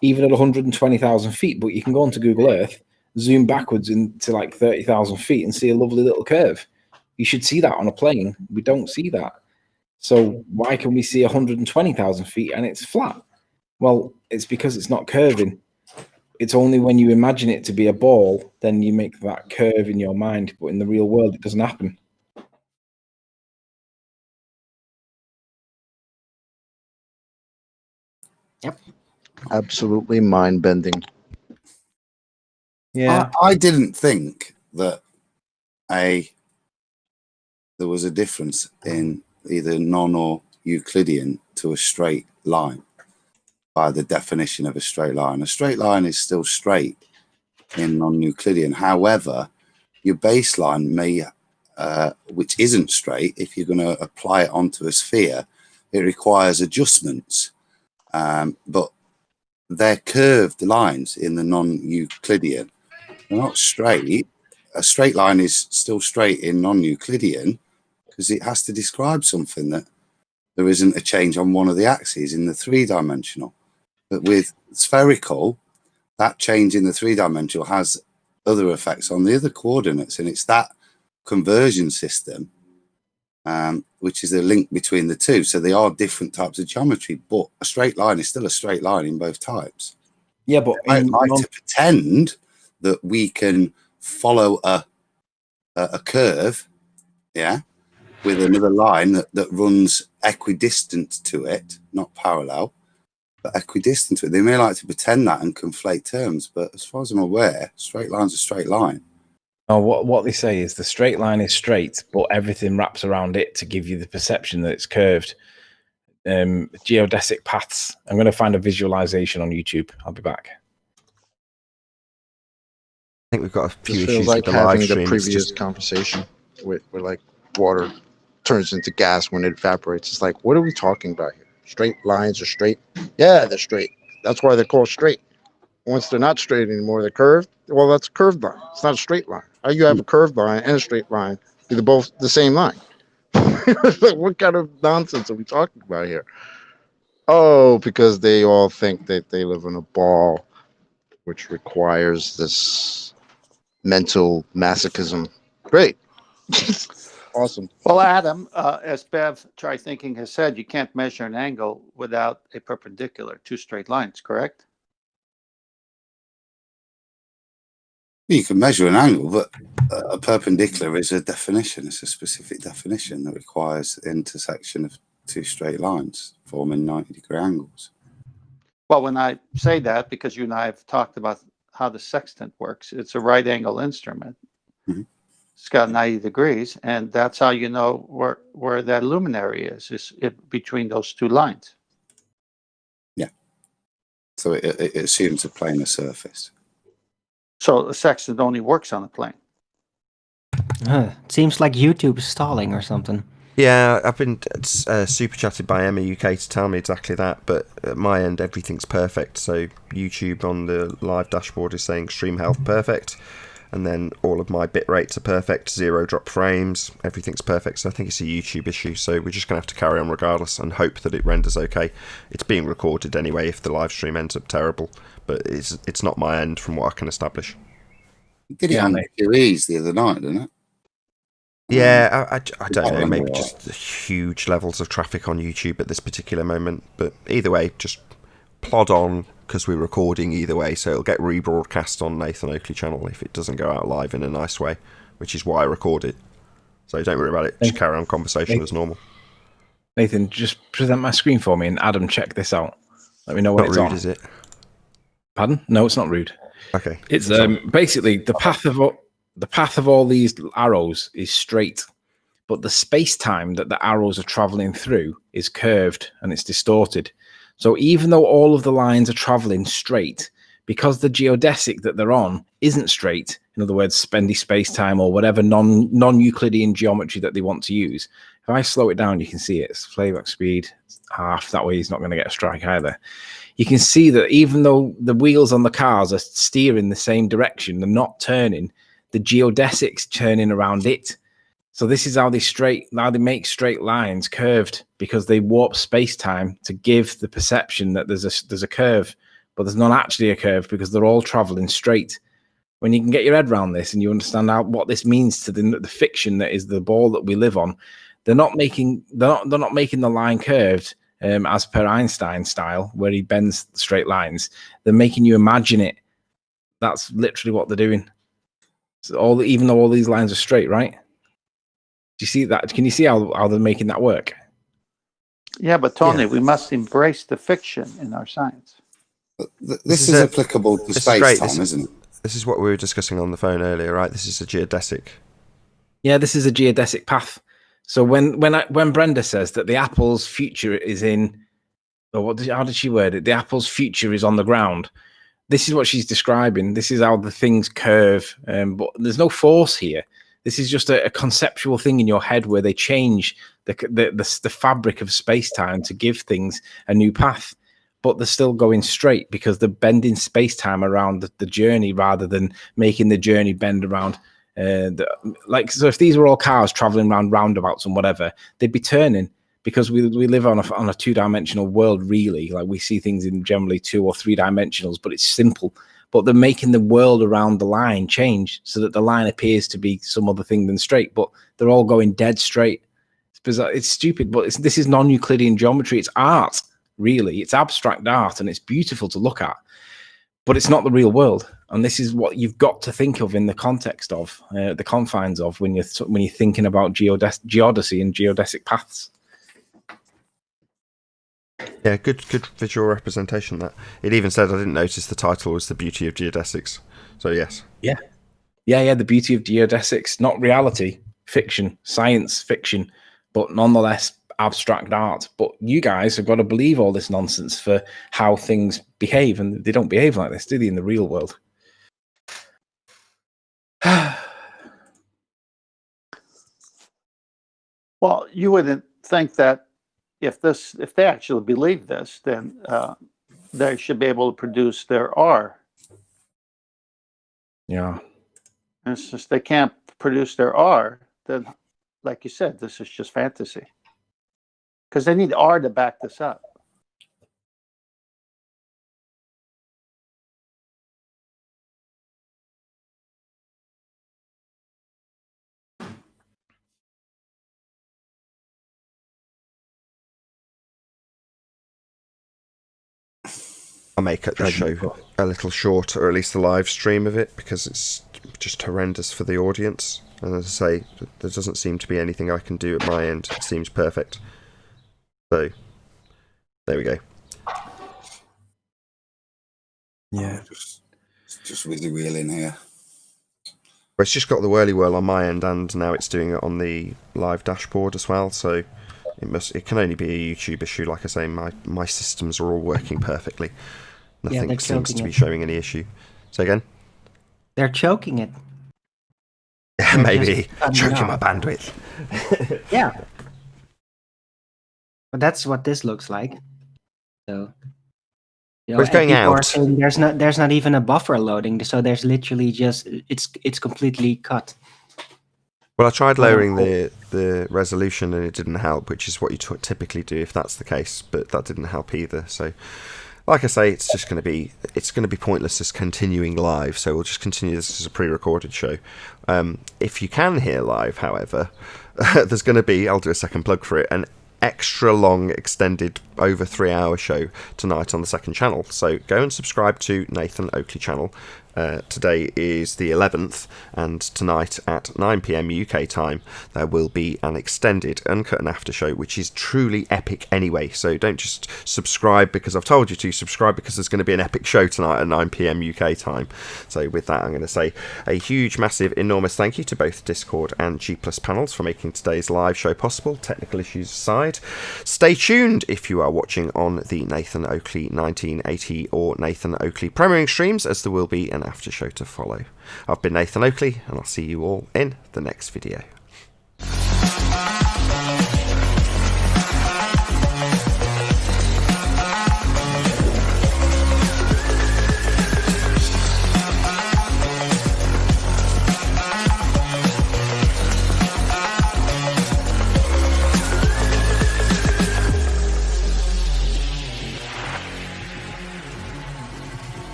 even at 120,000 feet. But you can go onto Google Earth, zoom backwards into like 30,000 feet and see a lovely little curve. You should see that on a plane. We don't see that. So why can we see 120,000 feet and it's flat? Well, it's because it's not curving. It's only when you imagine it to be a ball, then you make that curve in your mind. But in the real world, it doesn't happen. Yep. Absolutely mind-bending. Yeah. I didn't think that there was a difference in either non or Euclidean to a straight line by the definition of a straight line. A straight line is still straight in non-Euclidean. However, your baseline may, which isn't straight, if you're going to apply it onto a sphere, it requires adjustments. But they're curved lines in the non-Euclidean. They're not straight. A straight line is still straight in non-Euclidean because it has to describe something that there isn't a change on one of the axes in the three-dimensional. But with spherical, that change in the three-dimensional has other effects on the other coordinates, and it's that conversion system, which is a link between the two. So they are different types of geometry, but a straight line is still a straight line in both types. Yeah, but I like to pretend that we can follow a curve, yeah, with another line that runs equidistant to it, not parallel, but equidistant to it. They may like to pretend that and conflate terms, but as far as I'm aware, straight line's a straight line. Oh, what they say is the straight line is straight, but everything wraps around it to give you the perception that it's curved. Geodesic paths. I'm going to find a visualization on YouTube. I'll be back. I think we've got a few This issues feels like with the live having stream. the It's previous just- conversation where like water turns into gas when it evaporates. It's like, what are we talking about here? Straight lines are straight. Yeah, they're straight. That's why they're called straight. Once they're not straight anymore, they're curved. Well, that's a curved line. It's not a straight line. How you have a curved line and a straight line? They're both the same line. What kind of nonsense are we talking about here? Oh, because they all think that they live in a ball, which requires this mental masochism. Great. Awesome. Well, Adam, as Bev Try Thinking has said, you can't measure an angle without a perpendicular, two straight lines, correct? You can measure an angle, but a perpendicular is a definition. It's a specific definition that requires the intersection of two straight lines forming 90-degree angles. Well, when I say that, because you and I have talked about how the sextant works, it's a right angle instrument. Mhm. It's got 90 degrees, and that's how you know where that luminary is between those two lines. Yeah. So it assumes a planar surface. So a sextant only works on a plane. It seems like YouTube is stalling or something. Yeah, I've been super chatted by Emma UK to tell me exactly that, but at my end everything's perfect. So YouTube on the live dashboard is saying stream health perfect, and then all of my bit rates are perfect, 0 drop frames, everything's perfect. So I think it's a YouTube issue, so we're just going to have to carry on regardless and hope that it renders okay. It's being recorded anyway if the live stream ends up terrible, but it's not my end from what I can establish. You did it on QEs the other night, didn't it? Yeah, I don't know, maybe just huge levels of traffic on YouTube at this particular moment. But either way, just plod on, because we're recording either way, so it'll get rebroadcast on Nathan Oakley channel if it doesn't go out live in a nice way, which is why I record it. So don't worry about it, just carry on conversation as normal. Nathan, just present my screen for me, and Adam, check this out. Let me know when Not it's rude, on. is it? Pardon? No, it's not rude. Okay. It's basically the path of all these arrows is straight, but the space-time that the arrows are traveling through is curved and it's distorted. So even though all of the lines are traveling straight, because the geodesic that they're on isn't straight, in other words, spendy space-time or whatever non-Euclidean geometry that they want to use, if I slow it down, you can see it. It's playback speed half. That way he's not going to get a strike either. You can see that even though the wheels on the cars are steering the same direction, they're not turning, the geodesic's turning around it. So this is how they make straight lines curved, because they warp space-time to give the perception that there's a curve, but there's not actually a curve because they're all traveling straight. When you can get your head around this and you understand what this means to the fiction that is the ball that we live on, they're not making the line curved as per Einstein style, where he bends straight lines. They're making you imagine it. That's literally what they're doing. So even though all these lines are straight, right? Do you see that? Can you see how they're making that work? Yeah, but Tony, we must embrace the fiction in our science. This is applicable to space-time, isn't it? This is what we were discussing on the phone earlier, right? This is a geodesic. Yeah, this is a geodesic path. So when Brenda says that the apple's future is in, or how did she word it? The apple's future is on the ground. This is what she's describing. This is how the things curve, but there's no force here. This is just a conceptual thing in your head where they change the fabric of space-time to give things a new path, but they're still going straight because they're bending space-time around the journey rather than making the journey bend around. So if these were all cars traveling around roundabouts and whatever, they'd be turning, because we live on a 2-dimensional world, really. Like, we see things in generally 2 or 3 dimensionals, but it's simple. but they're making the world around the line change so that the line appears to be some other thing than straight, but they're all going dead straight. It's bizarre. It's stupid, but this is non-Euclidean geometry. It's art, really. It's abstract art, and it's beautiful to look at, but it's not the real world. And this is what you've got to think of in the context of, the confines of, when you're thinking about geodesy and geodesic paths. Yeah, good visual representation. That it even said, I didn't notice the title was The Beauty of Geodesics. So yes. Yeah. The beauty of geodesics, not reality, fiction, science fiction, but nonetheless abstract art. But you guys have got to believe all this nonsense for how things behave, and they don't behave like this, do they, in the real world? Well, you wouldn't think that if they actually believe this, then they should be able to produce their R. Yeah. And since they can't produce their R, then, like you said, this is just fantasy. Because they need R to back this up. I'll make the show a little short, or at least the live stream of it, because it's just horrendous for the audience. And as I say, there doesn't seem to be anything I can do at my end. It seems perfect. So, there we go. Yeah. Just really wheeling here. Well, it's just got the whirly whirl on my end, and now it's doing it on the live dashboard as well. So it can only be a YouTube issue. Like I say, my systems are all working perfectly. Nothing seems to be showing any issue. Say again? They're choking it. Maybe choking my bandwidth. Yeah. But that's what this looks like. So, you know, it's going out. There's not even a buffer loading, so there's literally just it's completely cut. Well, I tried lowering the resolution and it didn't help, which is what you typically do if that's the case, but that didn't help either. So, like I say, it's going to be pointless just continuing live. So we'll just continue this as a pre-recorded show. If you can hear live, however, there's going to be, I'll do a second plug for it, an extra long, extended, over 3-hour show tonight on the second channel. So go and subscribe to Nathan Oakley channel. Today is the 11th, and tonight at 9 PM UK time there will be an extended Uncut and After show, which is truly epic anyway. So don't just subscribe because I've told you to. Subscribe because there's going to be an epic show tonight at 9 PM UK time. So with that, I'm going to say a huge, massive, enormous thank you to both Discord and G+ panels for making today's live show possible. Technical issues aside, stay tuned if you are watching on the Nathan Oakley 1980 or Nathan Oakley premiering streams, as there will be an after show to follow. I've been Nathan Oakley, and I'll see you all in the next video.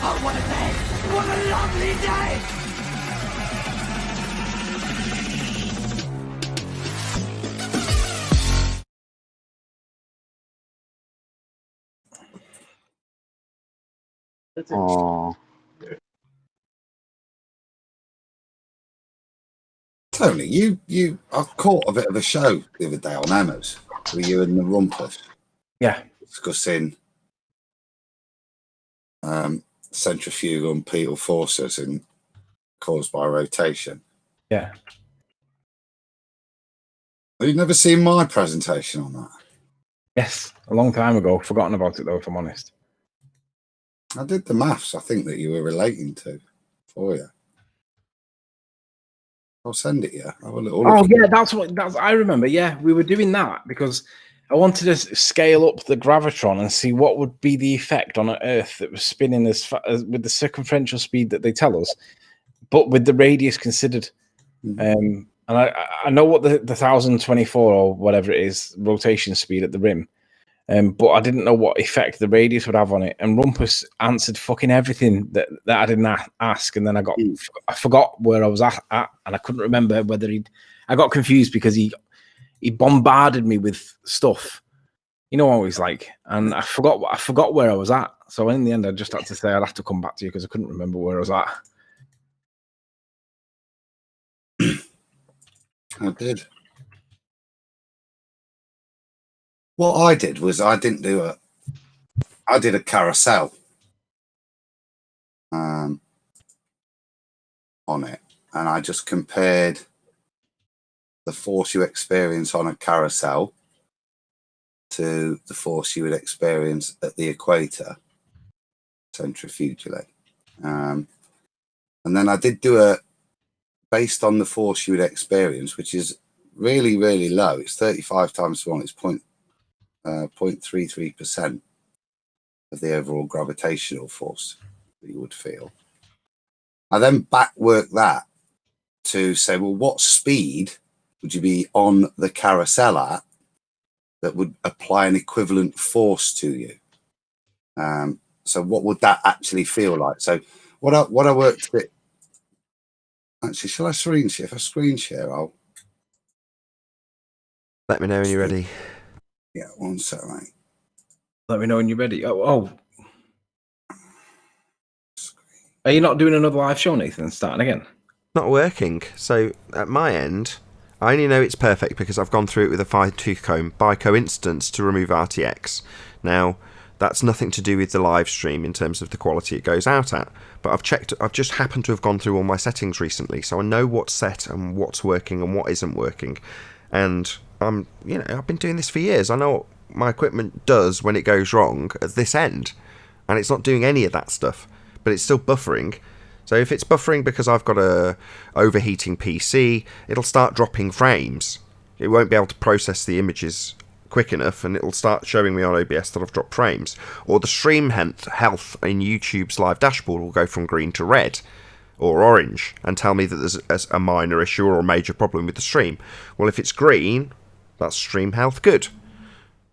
Oh, what a day! What a lovely day! Oh, Tony, I caught a bit of a show the other day on Emma's with you and the Rumpus. Yeah. Discussing centrifugal and pedal forces caused by rotation. Yeah. Have you never seen my presentation on that? Yes, a long time ago. Forgotten about it though, if I'm honest. I did the maths, I think, that you were relating to for you. I'll send it you. Have a little Oh look. yeah, that's I remember. Yeah, we were doing that because I wanted to scale up the gravitron and see what would be the effect on an Earth that was spinning with the circumferential speed that they tell us, but with the radius considered. And I know what the 1024 or whatever it is rotation speed at the rim. But I didn't know what effect the radius would have on it. And Rumpus answered fucking everything that I didn't ask. And then I forgot where I was at, and I couldn't remember whether I got confused because he bombarded me with stuff. You know what he's like, and I forgot where I was at. So in the end, I just had to say I'd have to come back to you because I couldn't remember where I was at. I did. What I did was I did a carousel on it, and I just compared the force you experience on a carousel to the force you would experience at the equator centrifugally. And then I did do based on the force you would experience, which is really, really low. It's 35 times 1. It's 0.33% of the overall gravitational force that you would feel. I then back work that to say, well, what speed would you be on the carousel at that would apply an equivalent force to you? So what would that actually feel like? So what I worked with, actually, shall I screen share? If I screen share, I'll let me know when you're ready. Yeah, 1 second, mate. Let me know when you're ready. Oh. Are you not doing another live show, Nathan? Starting again? Not working. So at my end, I only know it's perfect because I've gone through it with a fine-tooth comb by coincidence to remove RTX. Now, that's nothing to do with the live stream in terms of the quality it goes out at. But I've just happened to have gone through all my settings recently, so I know what's set and what's working and what isn't working. And I've been doing this for years. I know what my equipment does when it goes wrong at this end, and it's not doing any of that stuff, but it's still buffering. So if it's buffering because I've got a overheating PC, it'll start dropping frames. It won't be able to process the images quick enough, and it'll start showing me on OBS that I've dropped frames. Or the stream health in YouTube's live dashboard will go from green to red or orange and tell me that there's a minor issue or a major problem with the stream. Well, if it's green, that's stream health good.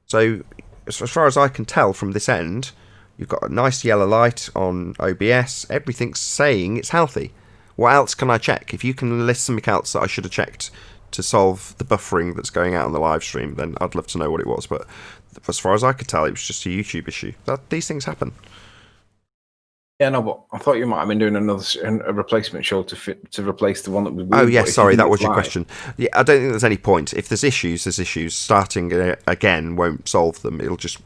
So as far as I can tell from this end, you've got a nice yellow light on OBS. Everything's saying it's healthy. What else can I check? If you can list something else that I should have checked to solve the buffering that's going out on the live stream, then I'd love to know what it was. But as far as I could tell, it was just a YouTube issue. These things happen. Yeah, no, but I thought you might have been doing a replacement show to replace the one that was. Oh yes, sorry, that was your question. Yeah, I don't think there's any point. If there's issues, there's issues. Starting again won't solve them.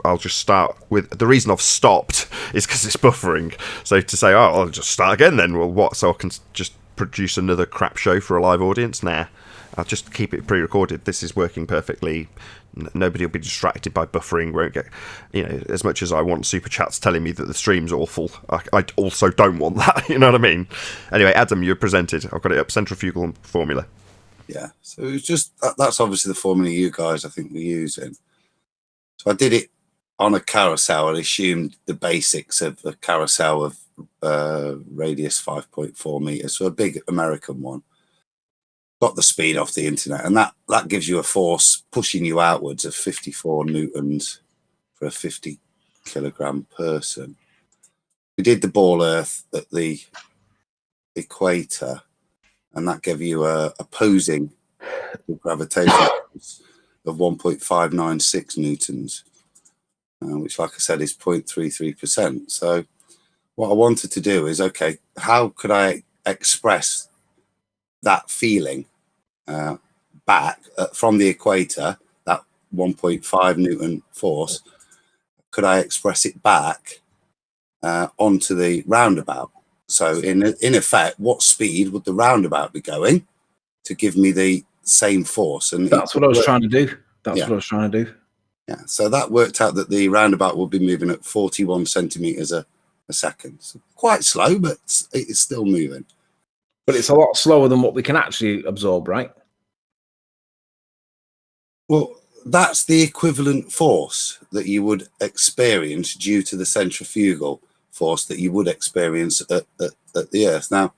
I'll just start with the reason I've stopped is because it's buffering. So to say, I'll just start again then. Well, what? So I can just produce another crap show for a live audience? Nah, I'll just keep it pre-recorded. This is working perfectly. Nobody will be distracted by buffering. Won't get, as much as I want super chats telling me that the stream's awful, I also don't want that. You know what I mean? Anyway, Adam, you're presented. I've got it up. Centrifugal formula. Yeah. So it's just that's obviously the formula you guys I think were using. So I did it on a carousel and assumed the basics of a carousel of radius 5.4 meters, so a big American one. Got the speed off the internet, and that gives you a force pushing you outwards of 54 newtons for a 50 kilogram person. We did the ball earth at the equator, and that gave you a opposing gravitation of 1.596 newtons, which, like I said, is 0.33%. So what I wanted to do is, okay, how could I express that feeling back from the equator, that 1.5 newton force? Could I express it back onto the roundabout? So in effect, what speed would the roundabout be going to give me the same force? And that's what I was trying to do. What I was trying to do. Yeah. So that worked out that the roundabout will be moving at 41 centimeters a second. So quite slow, but it's still moving. But it's a lot slower than what we can actually absorb, right? Well, that's the equivalent force that you would experience due to the centrifugal force that you would experience at the Earth. Now,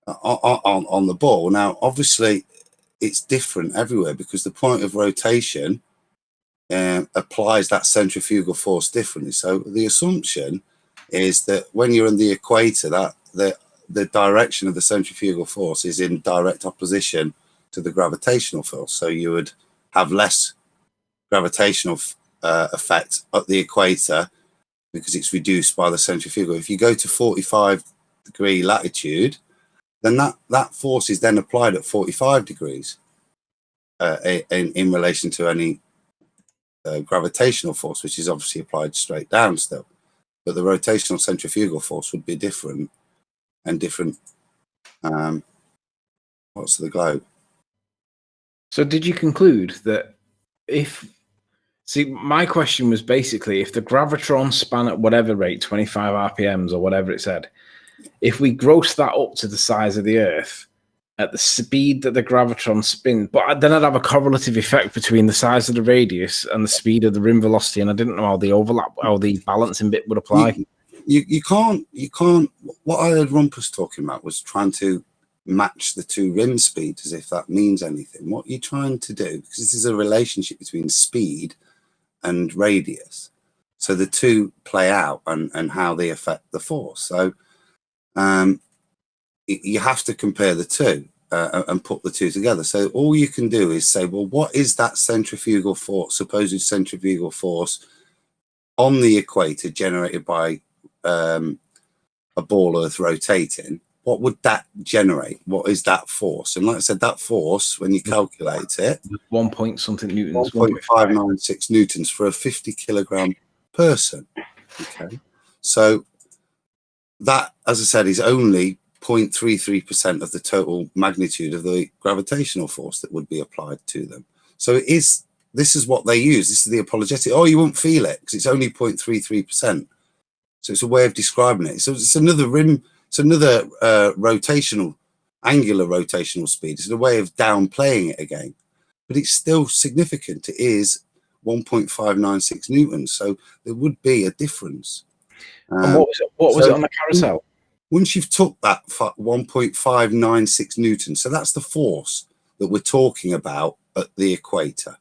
on the ball, now, obviously, it's different everywhere because the point of rotation applies that centrifugal force differently. So the assumption is that when you're in the equator, that the direction of the centrifugal force is in direct opposition to the gravitational force. So you would have less gravitational effect at the equator because it's reduced by the centrifugal. If you go to 45-degree latitude, then that force is then applied at 45 degrees in relation to any gravitational force, which is obviously applied straight down still. But the rotational centrifugal force would be different and different parts of the globe. So did you conclude that my question was basically if the gravitron span at whatever rate, 25 RPMs or whatever it said, if we gross that up to the size of the Earth at the speed that the gravitron spins, but then I'd have a correlative effect between the size of the radius and the speed of the rim velocity, and I didn't know how the overlap, how the balancing bit would apply. You can't. What I heard Rumpus talking about was trying to match the two rim speeds as if that means anything. What you're trying to do, because this is a relationship between speed and radius, so the two play out and how they affect the force. So you have to compare the two and put the two together. So all you can do is say, well, what is that centrifugal force, supposed centrifugal force on the equator generated by a ball Earth rotating? What would that generate? What is that force? And like I said, that force, when you calculate it, 1 point something newtons, 1.596 newtons for a 50 kilogram person. Okay, so that, as I said, is only 0.33% of the total magnitude of the gravitational force that would be applied to them. So it is. This is what they use. This is the apologetic. Oh, you won't feel it because it's only 0.33%. So it's a way of describing it. So it's another rim. It's another angular rotational speed. It's a way of downplaying it again, but it's still significant. It is 1.596 newtons. So there would be a difference. And what was it on the carousel? Once you've took that 1.596 newtons, so that's the force that we're talking about at the equator.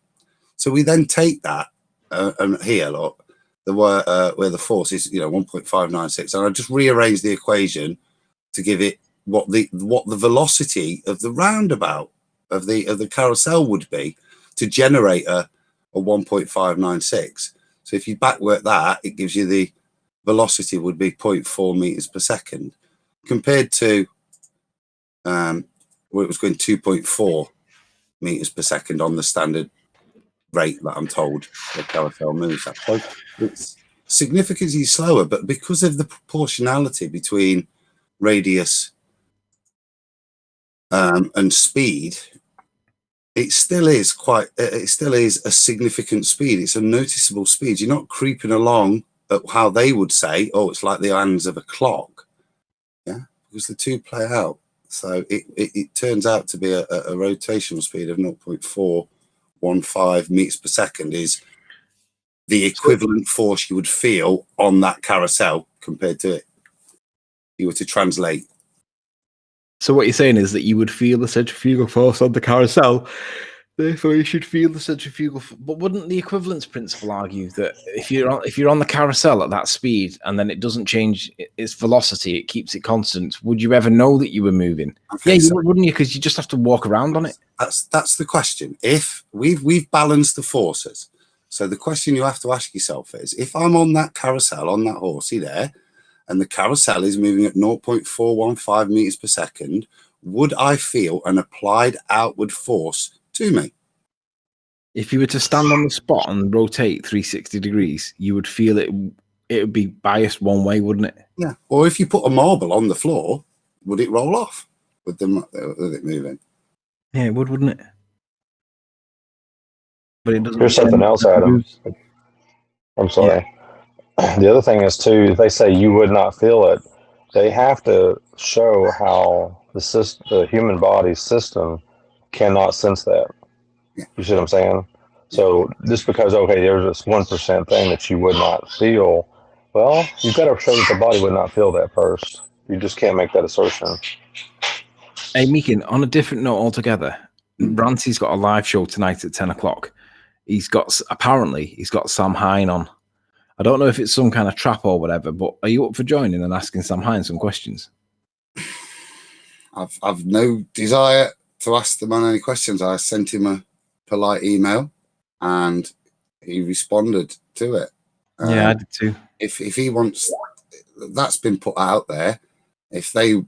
So we then take that and here, look, where the force is, 1.596, and I just rearrange the equation to give it what the velocity of the roundabout of the carousel would be to generate a 1.596. So if you backwork that, it gives you the velocity would be 0.4 meters per second, compared to where it was going 2.4 meters per second on the standard rate that I'm told the carousel moves at. So it's significantly slower, but because of the proportionality between radius and speed, it still is a significant speed. It's a noticeable speed. You're not creeping along at how they would say, oh, it's like the hands of a clock. Yeah, because the two play out. So it turns out to be a rotational speed of 0.415 meters per second is the equivalent force you would feel on that carousel compared to it. You were to translate. So what you're saying is that you would feel the centrifugal force on the carousel, therefore you should feel the centrifugal. But wouldn't the equivalence principle argue that if you're on the carousel at that speed and then it doesn't change its velocity, it keeps it constant, would you ever know that you were moving? Okay, yeah, wouldn't you? Because you just have to walk around on it. That's the question. If we've balanced the forces, so the question you have to ask yourself is: if I'm on that carousel, on that horsey there, and the carousel is moving at 0.415 meters per second, would I feel an applied outward force to me? If you were to stand on the spot and rotate 360 degrees, you would feel it would be biased one way, wouldn't it? Yeah. Or if you put a marble on the floor, would it roll off with it moving? Yeah, it would, wouldn't it? But it doesn't. Here's something else, Adam. I'm sorry. Yeah. The other thing is, too, they say you would not feel it. They have to show how the human body's system cannot sense that. Yeah. You see what I'm saying? So just because, okay, there's this 1% thing that you would not feel, well, you've got to show that the body would not feel that first. You just can't make that assertion. Hey, Meekin, on a different note altogether, Ranty's got a live show tonight at 10 o'clock. he's got Sam Hine on. I don't know if it's some kind of trap or whatever, but are you up for joining and asking Sam Hine some questions? I've no desire to ask the man any questions. I sent him a polite email, and he responded to it. Yeah, I did too. If he wants, that's been put out there. If they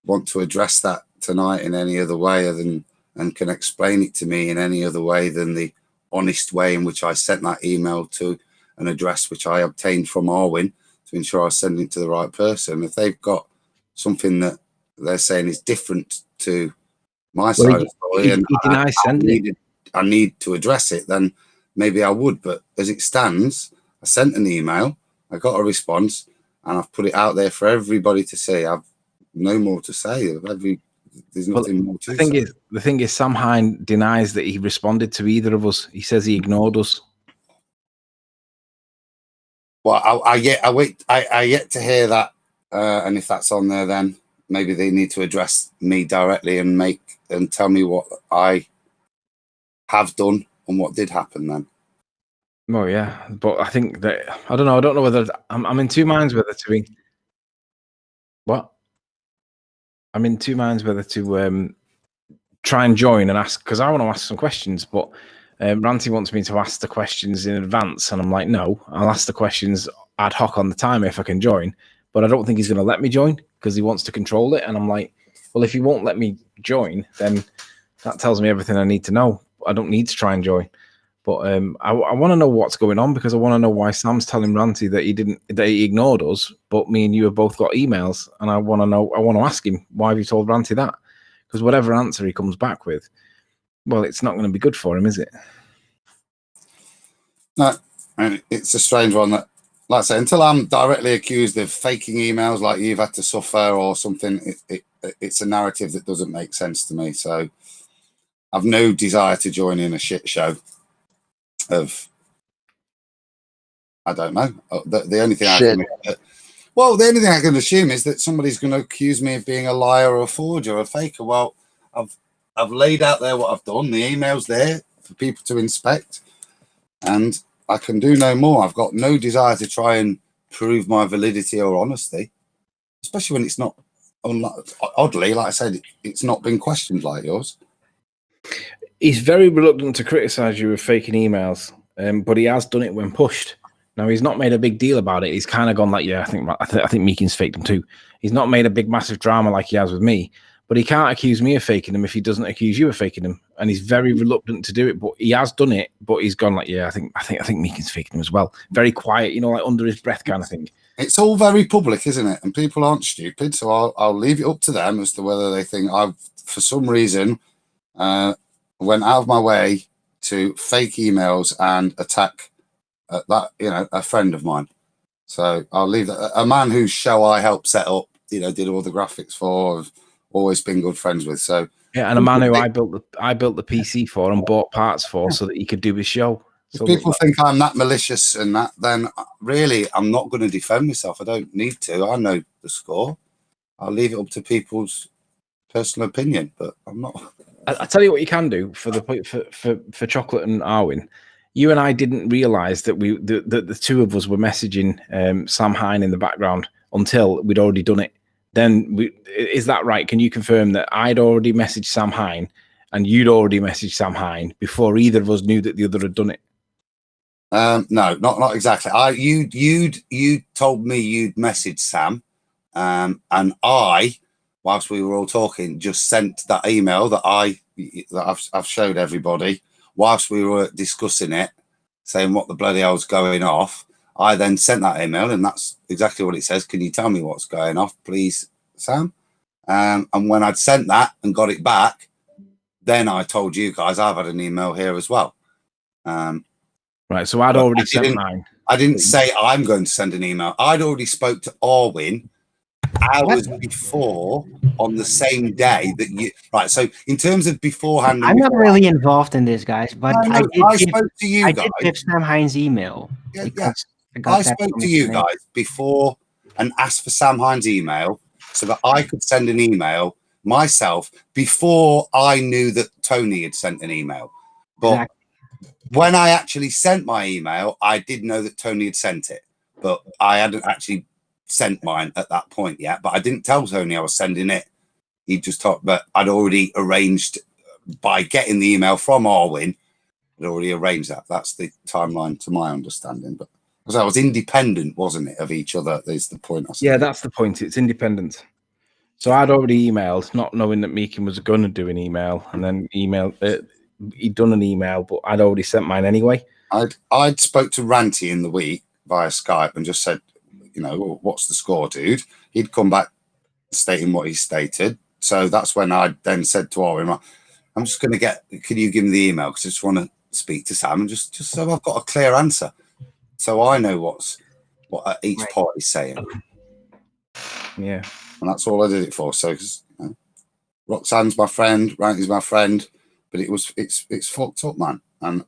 want to address that tonight in any other way and can explain it to me in any other way than the honest way in which I sent that email to an address which I obtained from Arwin to ensure I was sending it to the right person. If they've got something that they're saying is different to my side of the story, and I need to address it, then maybe I would. But as it stands, I sent an email, I got a response, and I've put it out there for everybody to see. I've no more to say. There's nothing more to say. The thing is, Sam Hine denies that he responded to either of us. He says he ignored us. Well, I yet to hear that, and if that's on there, then maybe they need to address me directly and tell me what I have done and what did happen then. Well, yeah, but I think that I don't know whether I'm in two minds whether to what. I'm in two minds whether to try and join and ask, because I want to ask some questions, but Ranty wants me to ask the questions in advance, and I'm like, no, I'll ask the questions ad hoc on the time if I can join, but I don't think he's going to let me join because he wants to control it, and I'm like, well, if he won't let me join, then that tells me everything I need to know. I don't need to try and join. But I want to know what's going on, because I want to know why Sam's telling Ranty that he ignored us, but me and you have both got emails, and I want to ask him, why have you told Ranty that? Because whatever answer he comes back with, well, it's not going to be good for him, is it? No, and it's a strange one that, like I say, until I'm directly accused of faking emails like you've had to suffer or something, it's a narrative that doesn't make sense to me. So I've no desire to join in a shit show of, I don't know. The only thing the only thing I can assume is that somebody's going to accuse me of being a liar or a forger or a faker. Well, I've laid out there what I've done. The email's there for people to inspect, and I can do no more. I've got no desire to try and prove my validity or honesty, especially when it's not, oddly, like I said, it's not been questioned like yours. He's very reluctant to criticize you with faking emails, but he has done it when pushed. Now, he's not made a big deal about it. He's kind of gone like, yeah, I think Meekins faked them too. He's not made a big, massive drama like he has with me, but he can't accuse me of faking them if he doesn't accuse you of faking them. And he's very reluctant to do it, but he has done it. But he's gone like, yeah, I think Meekins faked them as well. Very quiet, like under his breath kind of thing. It's all very public, isn't it? And people aren't stupid, so I'll leave it up to them as to whether they think I've, for some reason, went out of my way to fake emails and attack a friend of mine. So I'll leave that. A man whose show I helped set up, did all the graphics for, I've always been good friends with. So yeah, and a man who I built the PC for and bought parts for so that he could do his show. If people think I'm that malicious and that, then really I'm not going to defend myself. I don't need to. I know the score. I'll leave it up to people's personal opinion, but I'm not. I tell you what you can do for Chocolate and Arwin. You and I didn't realize that the two of us were messaging Sam Hine in the background until we'd already done it. Then is that right? Can you confirm that I'd already messaged Sam Hine and you'd already messaged Sam Hine before either of us knew that the other had done it? No, not exactly. You told me you'd messaged Sam, and I, whilst we were all talking, just sent that email that I've showed everybody whilst we were discussing it, saying what the bloody hell's going off. I then sent that email, and that's exactly what it says. Can you tell me what's going off, please, Sam? And when I'd sent that and got it back, then I told you guys I've had an email here as well. Right, so I'd already sent mine. I didn't say I'm going to send an email. I'd already spoke to Arwin hours before on the same day that you. Right, so in terms of beforehand, I'm not really involved in this, guys, but I spoke to you guys. I did give Sam Hine's email. Yeah. I spoke to you guys before and asked for Sam Hine's email so that I could send an email myself before I knew that Tony had sent an email. But when I actually sent my email, I did know that Tony had sent it, but I hadn't actually sent mine at that point yet. But I didn't tell Tony I was sending it. He just thought, but I'd already arranged by getting the email from Arwin. I'd already arranged that. That's the timeline to my understanding. But because I was independent, wasn't it, of each other? Is the point I said. Yeah, that's the point. It's independent. So I'd already emailed, not knowing that Meekin was going to do an email, and then he'd done an email, but I'd already sent mine anyway. I'd spoke to Ranty in the week via Skype and just said, you know, what's the score, dude? He'd come back stating what he stated. So that's when I then said to Owen, I'm just going to can you give me the email? Because I just want to speak to Sam and just so I've got a clear answer. So I know what each party's saying. Yeah. And that's all I did it for. So, cause, you know, Roxanne's my friend, Ranty's my friend, but it's fucked up, man. And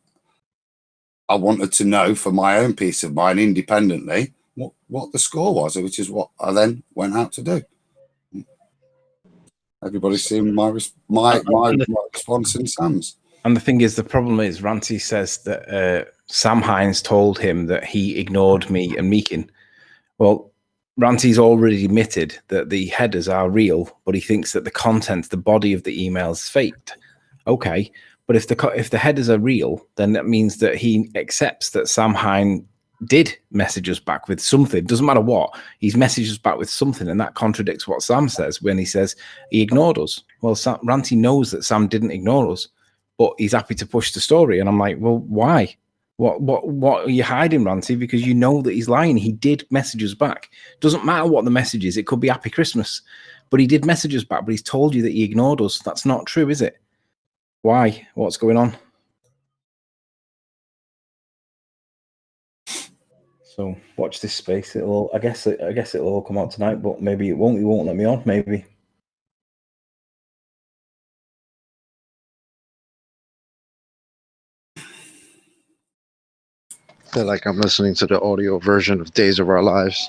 I wanted to know for my own peace of mind, independently, what the score was, which is what I then went out to do. Everybody's seen my response in Sam's. And the thing is, the problem is, Ranty says that Sam Hines told him that he ignored me and Meekin. Well, Ranty's already admitted that the headers are real, but he thinks that the content, the body of the email is faked. Okay, but if the headers are real, then that means that he accepts that Sam Hines did message us back with something. Doesn't matter what, he's messaged us back with something, and that contradicts what Sam says when he says he ignored us. Well, Ranty knows that Sam didn't ignore us, but he's happy to push the story. And I'm like, well, why? What are you hiding, Ranty? Because you know that he's lying. He did message us back. Doesn't matter what the message is. It could be Happy Christmas, but he did message us back. But he's told you that he ignored us. That's not true, is it? Why? What's going on? So watch this space. I guess it'll all come out tonight, but maybe it won't. He won't let me on. Maybe. I feel like I'm listening to the audio version of Days of Our Lives.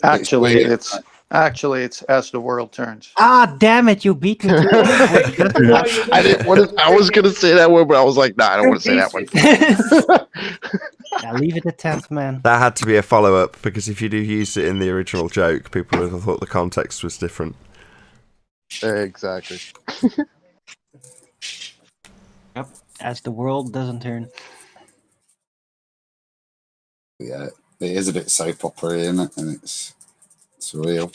Actually, it's As the World Turns. Ah, damn it! You beat me to it. I didn't want to. I was gonna say that one, but I was like, nah, I don't want to say that one. Yeah, leave it at 10th man. That had to be a follow-up, because if you'd have used it in the original joke, people would have thought the context was different. Exactly. Yep. As the world doesn't turn. Yeah, it is a bit soap opera, isn't it? And it's real.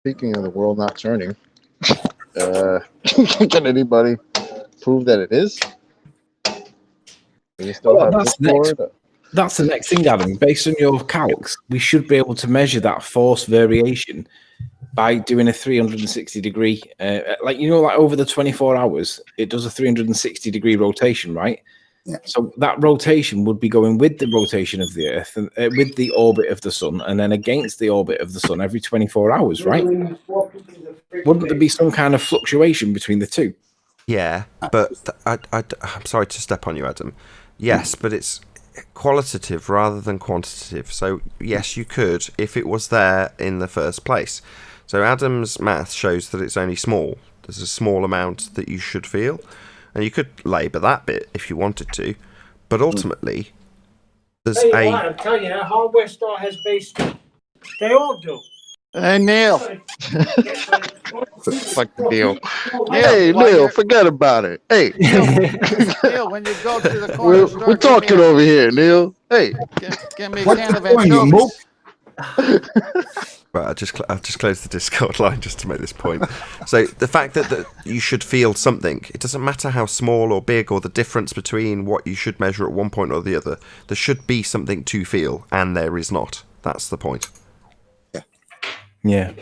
Speaking of the world not turning, can anybody prove that it is? That's the next thing, Adam. Based on your calcs, we should be able to measure that force variation by doing a 360 degree, like over the 24 hours, it does a 360 degree rotation, right? Yeah. So that rotation would be going with the rotation of the Earth, and with the orbit of the Sun, and then against the orbit of the Sun every 24 hours, right? Wouldn't there be some kind of fluctuation between the two? Yeah, but I'm sorry to step on you, Adam. Yes, but it's qualitative rather than quantitative. So yes, you could if it was there in the first place. So Adam's math shows that it's only small. There's a small amount that you should feel, and you could labour that bit if you wanted to, but ultimately there's I'm telling you, hardware store has base. They all do. Hey, Neil. Fuck the deal. Hey, Neil, forget about it. Hey, Neil, when you go to the corner store, we're talking over here, Neil. Hey, give me a can of anchovies. Right, I've just closed the Discord line just to make this point. So the fact that you should feel something, it doesn't matter how small or big or the difference between what you should measure at one point or the other. There should be something to feel, and there is not. That's the point. Yeah.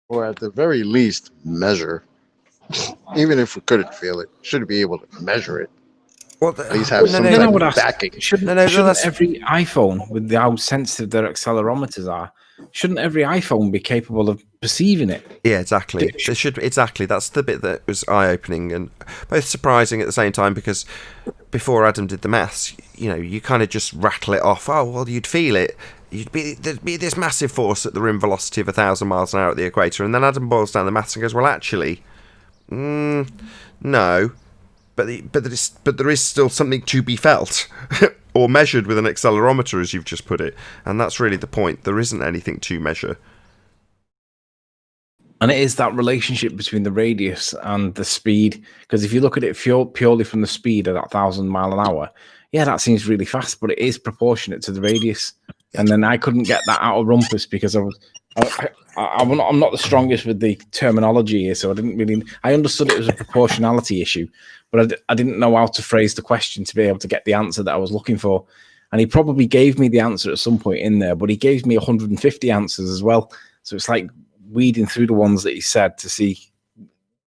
Or at the very least, measure. Even if we couldn't feel it, should be able to measure it. Well, At least have some Then I type would of ask, backing. shouldn't every iPhone, with how sensitive their accelerometers are, shouldn't every iPhone be capable of perceiving it? Yeah, exactly. There should exactly. That's the bit that was eye-opening and both surprising at the same time, because before Adam did the maths, you kind of just rattle it off. Oh, well, you'd feel it. There'd be this massive force at the rim velocity of 1,000 miles an hour at the equator, and then Adam boils down the maths and goes, well, actually, no, but there is still something to be felt or measured with an accelerometer, as you've just put it, and that's really the point. There isn't anything to measure. And it is that relationship between the radius and the speed. Because if you look at it purely from the speed of that 1,000 mile an hour, yeah, that seems really fast, but it is proportionate to the radius. And then I couldn't get that out of Rumpus because I'm not the strongest with the terminology here, so I understood it was a proportionality issue, but I didn't know how to phrase the question to be able to get the answer that I was looking for. And he probably gave me the answer at some point in there, but he gave me 150 answers as well. So it's like weeding through the ones that he said to see,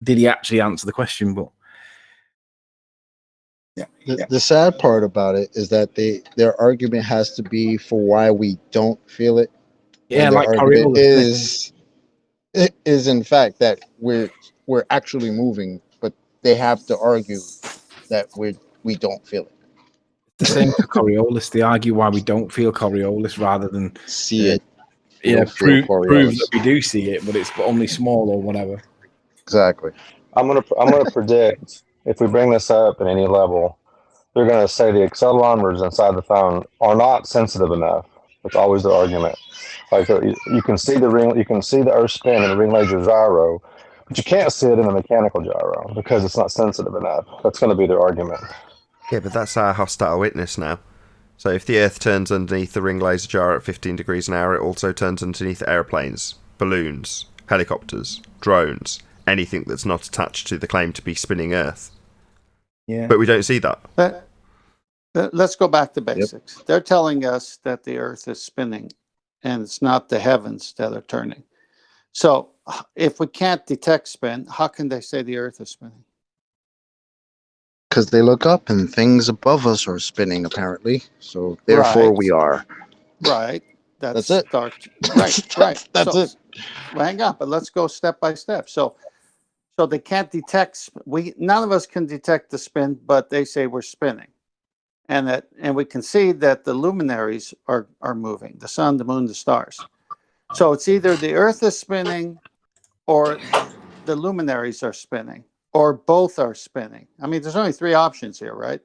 did he actually answer the question? But the sad part about it is that their argument has to be for why we don't feel it. Yeah, and their like argument Coriolis is in fact that we're actually moving, but they have to argue that we don't feel it. the same for Coriolis. They argue why we don't feel Coriolis rather than see it. Yeah, feel prove that we do see it, but it's only small or whatever. Exactly. I'm gonna predict if we bring this up at any level, they're gonna say the accelerometers inside the phone are not sensitive enough. That's always their argument. Like you can see the ring, you can see the Earth spin in the ring laser gyro, but you can't see it in the mechanical gyro because it's not sensitive enough. That's going to be their argument. Yeah, but that's our hostile witness now. So if the Earth turns underneath the ring laser gyro at 15 degrees an hour, it also turns underneath aeroplanes, balloons, helicopters, drones, anything that's not attached to the claim to be spinning Earth. Yeah. But we don't see that. Let's go back to basics. They're telling us that the Earth is spinning and it's not the heavens that are turning. So if we can't detect spin, how can they say the Earth is spinning? Because they look up and things above us are spinning, apparently. So therefore we are. Right. That's it. Right. That's it. Well, hang on, but let's go step by step. So they can't detect. None of us can detect the spin, but they say we're spinning, and we can see that the luminaries are moving: the sun, the moon, the stars. So it's either the Earth is spinning, or the luminaries are spinning, or both are spinning. I mean, there's only three options here, right?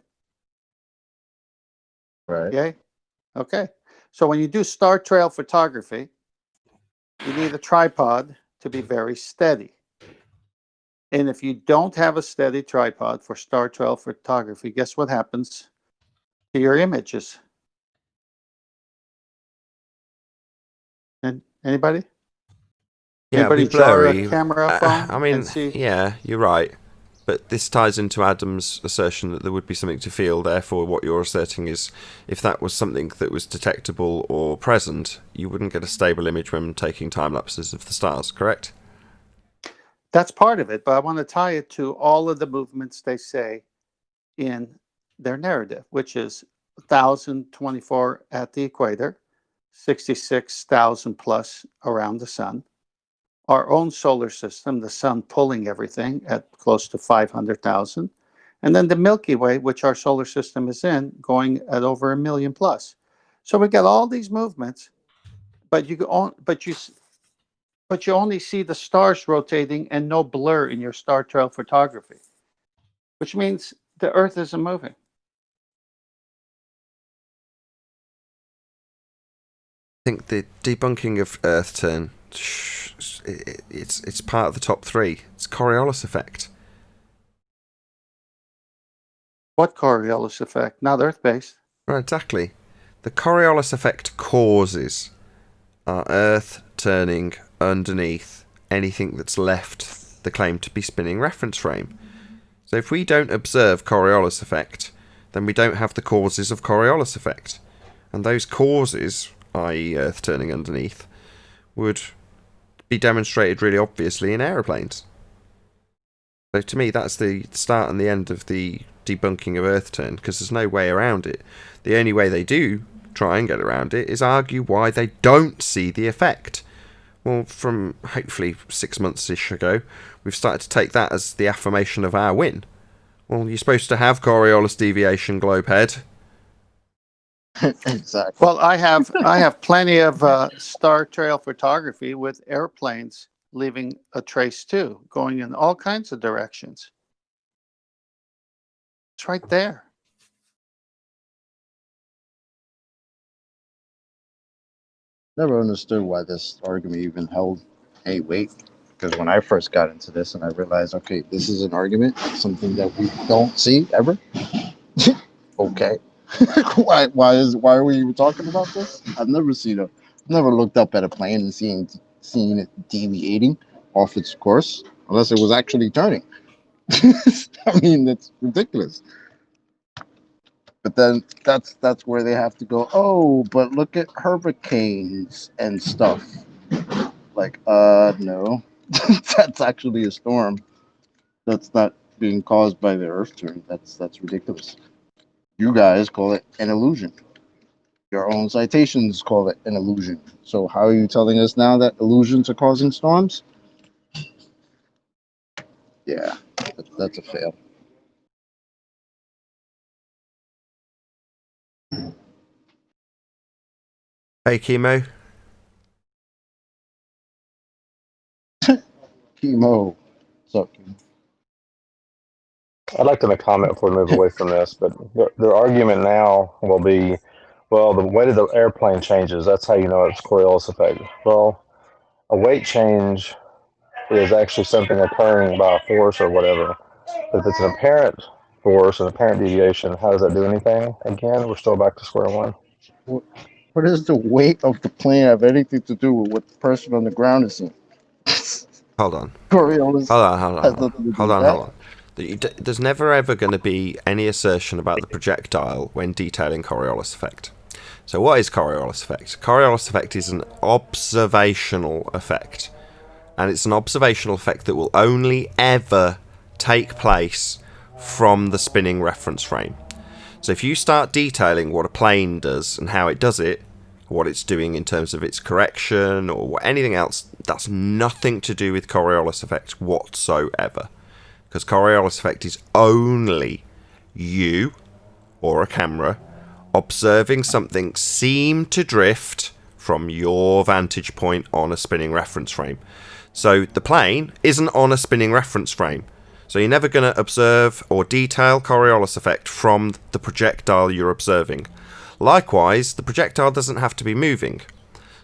Right. Okay. Okay. So when you do star trail photography, you need a tripod to be very steady. And if you don't have a steady tripod for star trail photography, guess what happens to your images? And anybody? Yeah, Anybody it'll be blurry. jar a camera phone? I mean, and see? yeah, you're right. But this ties into Adam's assertion that there would be something to feel. Therefore, what you're asserting is if that was something that was detectable or present, you wouldn't get a stable image when taking time lapses of the stars, correct? That's part of it, but I want to tie it to all of the movements they say in their narrative, which is 1,024 at the equator, 66,000 plus around the sun. Our own solar system, the sun pulling everything at close to 500,000. And then the Milky Way, which our solar system is in, going at over 1 million plus. So we got all these movements, but you only see the stars rotating and no blur in your star trail photography, which means the Earth isn't moving. I think the debunking of Earth turn, it's part of the top three. It's Coriolis effect. What Coriolis effect? Not Earth-based. Right, exactly. The Coriolis effect causes our Earth turning underneath anything that's left the claim to be spinning reference frame. So if we don't observe Coriolis effect, then we don't have the causes of Coriolis effect. And those causes, i.e. Earth turning underneath, would be demonstrated really obviously in aeroplanes. So to me, that's the start and the end of the debunking of Earth turn, because there's no way around it. The only way they do try and get around it is argue why they don't see the effect. Well, from hopefully 6 months-ish ago, we've started to take that as the affirmation of our win. Well, you're supposed to have Coriolis deviation, Globehead. Exactly. Well, I have plenty of star trail photography with airplanes leaving a trace too, going in all kinds of directions. It's right there. Never understood why this argument even held any weight. Because when I first got into this and I realized, okay, this is an argument, something that we don't see ever. Okay. why are we even talking about this? I've never looked up at a plane and seeing it deviating off its course unless it was actually turning. I mean, that's ridiculous. But then that's where they have to go, oh, but look at hurricanes and stuff. Like, no. That's actually a storm. That's not being caused by the earth turn. That's ridiculous. You guys call it an illusion. Your own citations call it an illusion. So how are you telling us now that illusions are causing storms? Yeah, that's a fail. Hey, Chemo. Chemo. What's up, Chemo? I'd like to make a comment before we move away from this, but their argument now will be, well, the weight of the airplane changes. That's how you know it's Coriolis effect. Well, a weight change is actually something occurring by a force or whatever. But if it's an apparent force, an apparent deviation, how does that do anything? Again, we're still back to square one. What does the weight of the plane have anything to do with what the person on the ground is seeing? Hold on. Coriolis. Hold on. There's never ever going to be any assertion about the projectile when detailing Coriolis effect. So what is Coriolis effect? Coriolis effect is an observational effect. And it's an observational effect that will only ever take place from the spinning reference frame. So if you start detailing what a plane does and how it does it, what it's doing in terms of its correction or anything else, that's nothing to do with Coriolis effect whatsoever. Because Coriolis effect is only you or a camera observing something seem to drift from your vantage point on a spinning reference frame. So the plane isn't on a spinning reference frame. So you're never going to observe or detail Coriolis effect from the projectile you're observing. Likewise, the projectile doesn't have to be moving.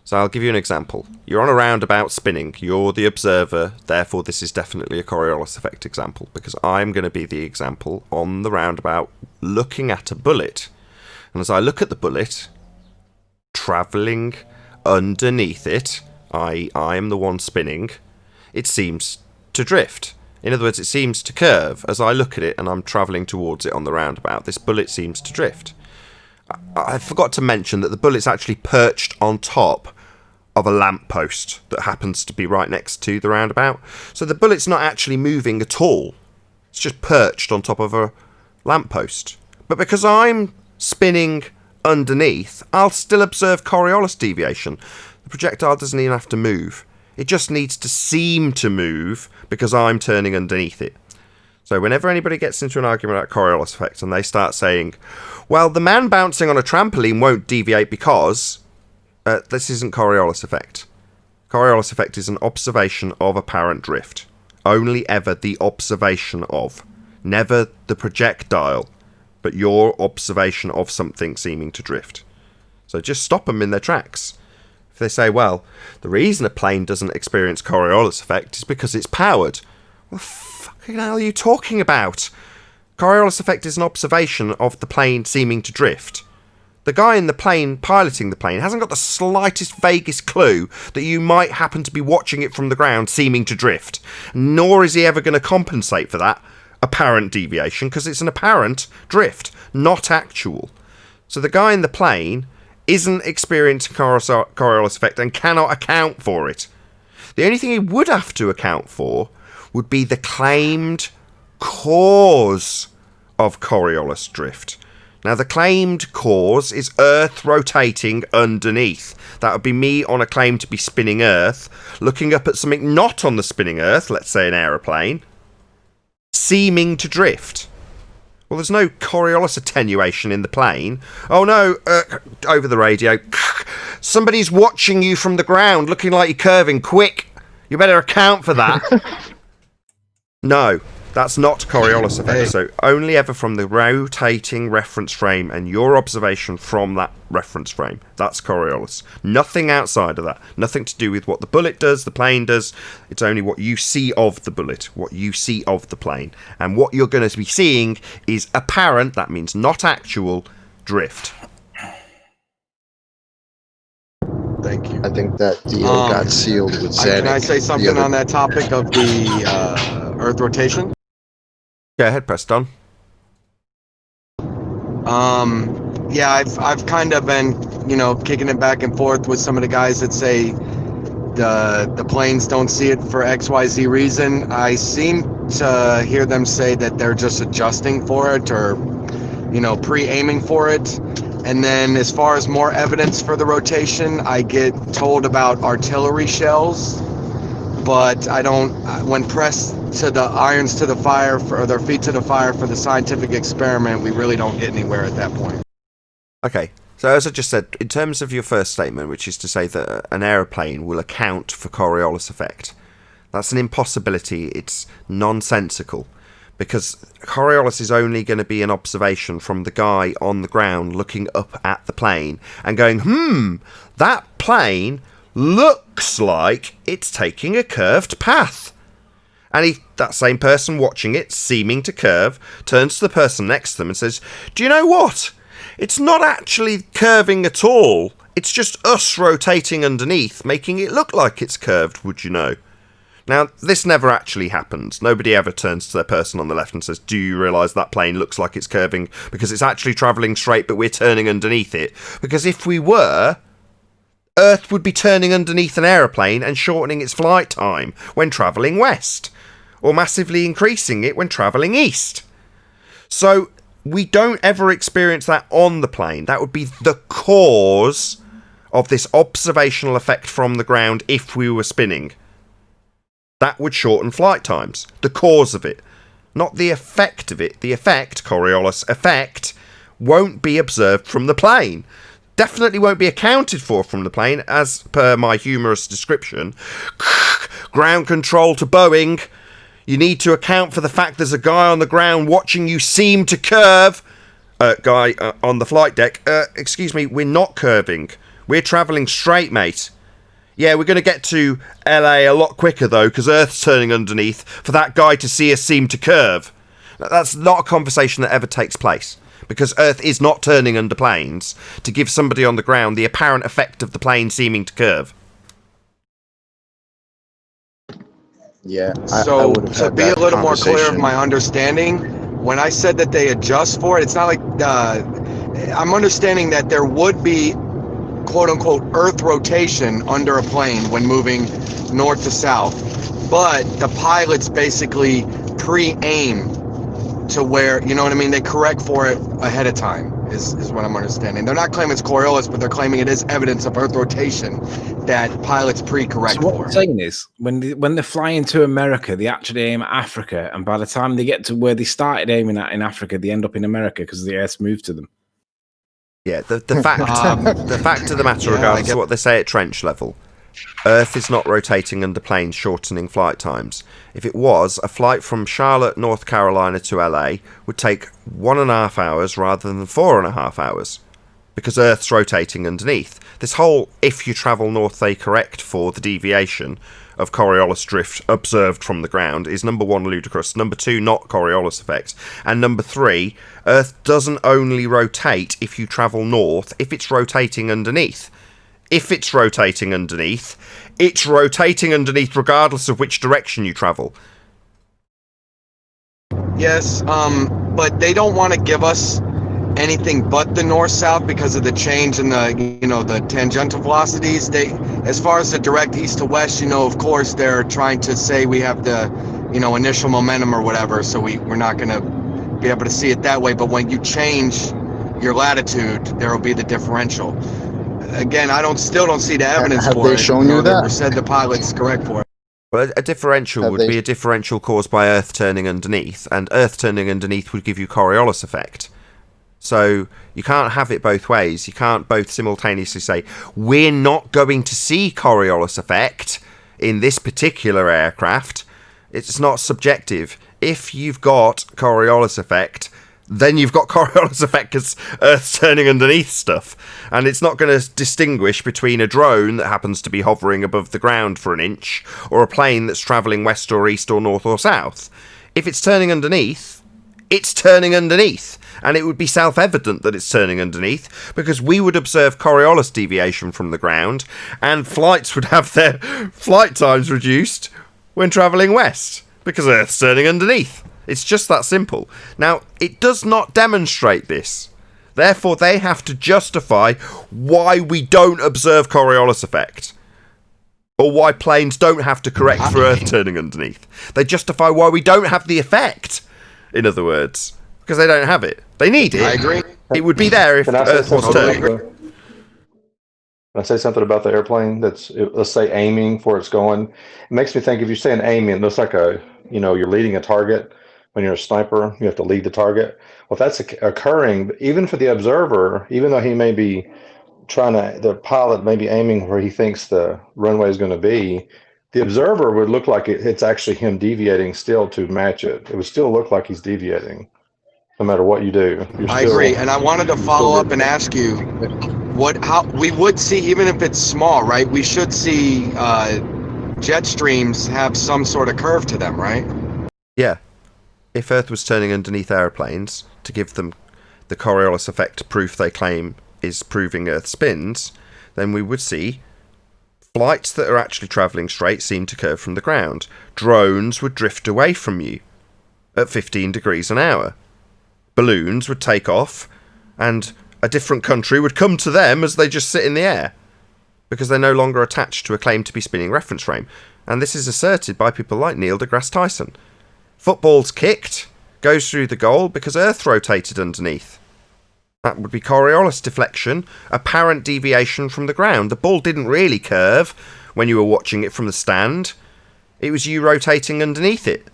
So I'll give you an example. You're on a roundabout spinning. You're the observer. Therefore, this is definitely a Coriolis effect example, because I'm going to be the example on the roundabout looking at a bullet. And as I look at the bullet, travelling underneath it, I am the one spinning, it seems to drift. In other words, it seems to curve. As I look at it and I'm travelling towards it on the roundabout, this bullet seems to drift. I forgot to mention that the bullet's actually perched on top of a lamppost that happens to be right next to the roundabout. So the bullet's not actually moving at all. It's just perched on top of a lamppost. But because I'm spinning underneath, I'll still observe Coriolis deviation. The projectile doesn't even have to move. It just needs to seem to move because I'm turning underneath it. So whenever anybody gets into an argument about Coriolis effect and they start saying, well, the man bouncing on a trampoline won't deviate because this isn't Coriolis effect. Coriolis effect is an observation of apparent drift. Only ever the observation of. Never the projectile, but your observation of something seeming to drift. So just stop them in their tracks. If they say, well, the reason a plane doesn't experience Coriolis effect is because it's powered. What the fucking hell are you talking about? Coriolis effect is an observation of the plane seeming to drift. The guy in the plane piloting the plane hasn't got the slightest vaguest clue that you might happen to be watching it from the ground seeming to drift. Nor is he ever going to compensate for that apparent deviation, because it's an apparent drift, not actual. So the guy in the plane isn't experiencing Coriolis effect and cannot account for it. The only thing he would have to account for would be the claimed cause of Coriolis drift. Now, the claimed cause is Earth rotating underneath. That would be me on a claim to be spinning Earth, looking up at something not on the spinning Earth, let's say an aeroplane, seeming to drift. Well, there's no Coriolis attenuation in the plane. Oh no, over the radio, somebody's watching you from the ground, looking like you're curving. Quick, you better account for that. No, that's not Coriolis effect. So only ever from the rotating reference frame and your observation from that reference frame. That's Coriolis. Nothing outside of that. Nothing to do with what the bullet does, the plane does. It's only what you see of the bullet, what you see of the plane. And what you're going to be seeing is apparent, that means not actual, drift. Thank you. I think that deal got sealed with Zanuck. Can I say something on that topic of the Earth rotation? Go ahead, Preston. Yeah, I've kind of been, kicking it back and forth with some of the guys that say the planes don't see it for XYZ reason. I seem to hear them say that they're just adjusting for it or, pre-aiming for it. And then as far as more evidence for the rotation, I get told about artillery shells, but I don't, when pressed to the irons to the fire, or their feet to the fire for the scientific experiment, we really don't get anywhere at that point. Okay, so as I just said, in terms of your first statement, which is to say that an aeroplane will account for Coriolis effect, that's an impossibility. It's nonsensical. Because Coriolis is only going to be an observation from the guy on the ground looking up at the plane and going, that plane looks like it's taking a curved path. And that same person watching it, seeming to curve, turns to the person next to them and says, do you know what? It's not actually curving at all. It's just us rotating underneath, making it look like it's curved, would you know? Now, this never actually happens. Nobody ever turns to their person on the left and says, do you realise that plane looks like it's curving because it's actually travelling straight but we're turning underneath it? Because if we were, Earth would be turning underneath an aeroplane and shortening its flight time when travelling west, or massively increasing it when travelling east. So we don't ever experience that on the plane. That would be the cause of this observational effect from the ground if we were spinning. That would shorten flight times. The cause of it. Not the effect of it. The effect, Coriolis effect, won't be observed from the plane. Definitely won't be accounted for from the plane, as per my humorous description. Ground control to Boeing. You need to account for the fact there's a guy on the ground watching you seem to curve. Guy on the flight deck. Excuse me, we're not curving. We're travelling straight, mate. Yeah, we're going to get to LA a lot quicker, though, because Earth's turning underneath for that guy to see us seem to curve. That's not a conversation that ever takes place, because Earth is not turning under planes to give somebody on the ground the apparent effect of the plane seeming to curve. Yeah. So to be a little more clear of my understanding, when I said that they adjust for it, it's not like I'm understanding that there would be quote-unquote Earth rotation under a plane when moving north to south, but the pilots basically pre-aim to where, you know what I mean, they correct for it ahead of time, is what I'm understanding. They're not claiming it's Coriolis, but they're claiming it is evidence of Earth rotation that pilots pre-correct so for. what I'm saying is, when they're flying to America, they actually aim at Africa, and by the time they get to where they started aiming at in Africa, they end up in America because the Earth's moved to them. Yeah, the fact of the matter, regardless of what they say at trench level, Earth is not rotating under planes, shortening flight times. If it was, a flight from Charlotte, North Carolina to LA would take 1.5 hours rather than 4.5 hours, because Earth's rotating underneath. This whole, if you travel north, they correct for the deviation of Coriolis drift observed from the ground, is number one, ludicrous. Number two, not Coriolis effect. And number three, Earth doesn't only rotate if you travel north, if it's rotating underneath. If it's rotating underneath, it's rotating underneath regardless of which direction you travel. Yes, but they don't want to give us anything but the north-south because of the change in the, the tangential velocities. As far as the direct east to west, of course, they're trying to say we have to initial momentum or whatever. So we're not going to be able to see it that way. But when you change your latitude, there will be the differential. Again, still don't see the evidence Have for they it. shown you Or that? said the pilot's correct for it. Well, a differential Have would they- be a differential caused by Earth turning underneath, and Earth turning underneath would give you Coriolis effect. So you can't have it both ways. You can't both simultaneously say, we're not going to see Coriolis effect in this particular aircraft. It's not subjective. If you've got Coriolis effect, then you've got Coriolis effect because Earth's turning underneath stuff. And it's not going to distinguish between a drone that happens to be hovering above the ground for an inch or a plane that's travelling west or east or north or south. If it's turning underneath, it's turning underneath. And it would be self-evident that it's turning underneath because we would observe Coriolis deviation from the ground and flights would have their flight times reduced when travelling west because Earth's turning underneath. It's just that simple. Now, it does not demonstrate this. Therefore, they have to justify why we don't observe Coriolis effect. Or why planes don't have to correct for Earth turning underneath. They justify why we don't have the effect, in other words. Because they don't have it. They need it. I agree. It would be there if Can I say Earth was something turning. about Can I say something about the airplane that's, let's say, aiming for it's going? It makes me think, if you're saying aiming, it looks like you're leading a target. When you're a sniper, you have to lead the target. Well, if that's occurring, even for the observer, even though he may be the pilot may be aiming where he thinks the runway is going to be, the observer would look like it's actually him deviating still to match it. It would still look like he's deviating, no matter what you do. I agree, and I wanted to follow up and ask you how we would see, even if it's small, right? We should see jet streams have some sort of curve to them, right? Yeah. If Earth was turning underneath aeroplanes to give them the Coriolis effect proof they claim is proving Earth spins, then we would see flights that are actually travelling straight seem to curve from the ground. Drones would drift away from you at 15 degrees an hour. Balloons would take off and a different country would come to them as they just sit in the air because they're no longer attached to a claim to be spinning reference frame. And this is asserted by people like Neil deGrasse Tyson. Football's kicked, goes through the goal because Earth rotated underneath. That would be Coriolis deflection, apparent deviation from the ground. The ball didn't really curve when you were watching it from the stand. It was you rotating underneath it.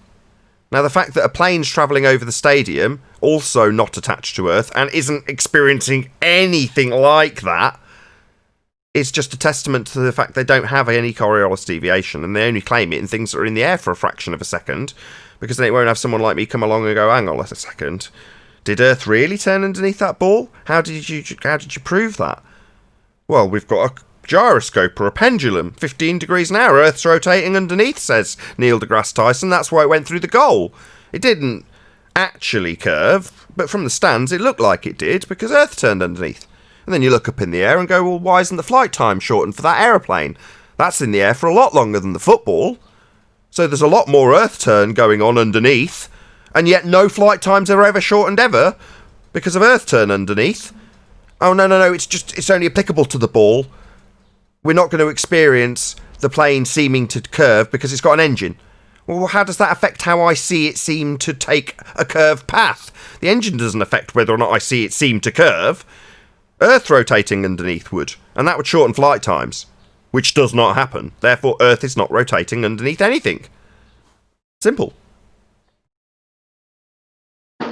Now, the fact that a plane's travelling over the stadium, also not attached to Earth, and isn't experiencing anything like that, is just a testament to the fact they don't have any Coriolis deviation, and they only claim it in things that are in the air for a fraction of a second, because then it won't have someone like me come along and go, hang on a second, did Earth really turn underneath that ball? How did you prove that? Well, we've got a gyroscope or a pendulum, 15 degrees an hour, Earth's rotating underneath, says Neil deGrasse Tyson. That's why it went through the goal. It didn't actually curve, but from the stands it looked like it did because Earth turned underneath. And then you look up in the air and go, well, why isn't the flight time shortened for that aeroplane? That's in the air for a lot longer than the football. So there's a lot more Earth turn going on underneath, and yet no flight times are ever shortened ever because of Earth turn underneath. Oh, no, it's only applicable to the ball. We're not going to experience the plane seeming to curve because it's got an engine. Well, how does that affect how I see it seem to take a curved path? The engine doesn't affect whether or not I see it seem to curve. Earth rotating underneath would, and that would shorten flight times, which does not happen. Therefore, Earth is not rotating underneath anything. Simple.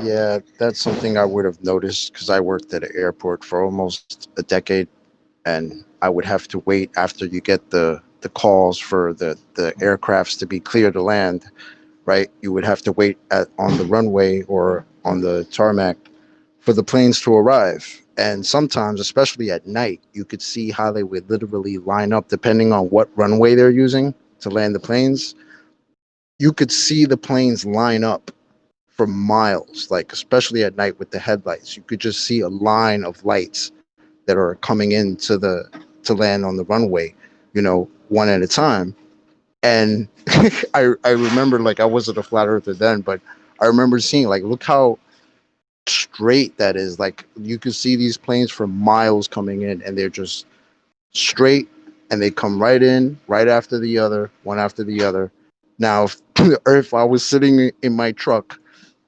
Yeah, that's something I would have noticed because I worked at an airport for almost a decade, and I would have to wait after you get the calls for the aircrafts to be clear to land, right? You would have to wait on the runway or on the tarmac for the planes to arrive. And sometimes, especially at night, you could see how they would literally line up depending on what runway they're using to land the planes. You could see the planes line up for miles, like especially at night with the headlights. You could just see a line of lights that are coming in to land on the runway, one at a time. And I remember, like, I wasn't a flat earther then, but I remember seeing, like, look how straight that is. Like, you could see these planes for miles coming in, and they're just straight, and they come right in, right after the other, one after the other. Now, the Earth, I was sitting in my truck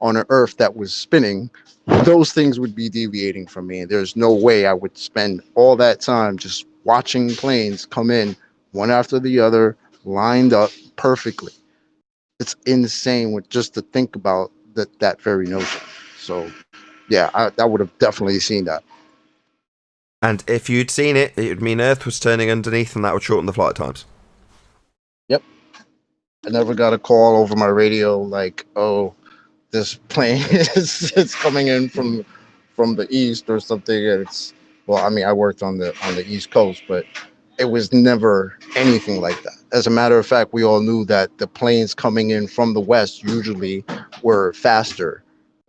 on an Earth that was spinning, those things would be deviating from me. There's no way I would spend all that time just watching planes come in one after the other, lined up perfectly. It's insane with just to think about that very notion. So, yeah, I would have definitely seen that. And if you'd seen it, it would mean Earth was turning underneath, and that would shorten the flight times. Yep. I never got a call over my radio like, "Oh, this plane is coming in from the east or something." And it's, well, I mean, I worked on the East Coast, but it was never anything like that. As a matter of fact, we all knew that the planes coming in from the west usually were faster.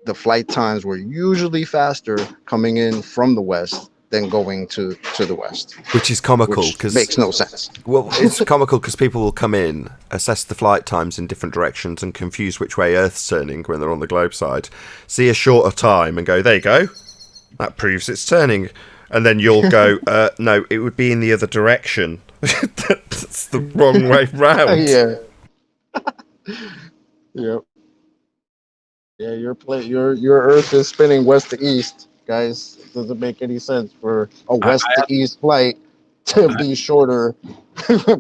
The flight times were usually faster coming in from the west than going to the west. Which is comical, because makes no sense. Well, it's comical because people will come in, assess the flight times in different directions, and confuse which way Earth's turning when they're on the globe side. See a shorter time and go, there you go, that proves it's turning. And then you'll go, no, it would be in the other direction. That's the wrong way round. Yeah. Yep. Yeah, your Earth is spinning west to east, guys. It doesn't make any sense for a west to east flight to be shorter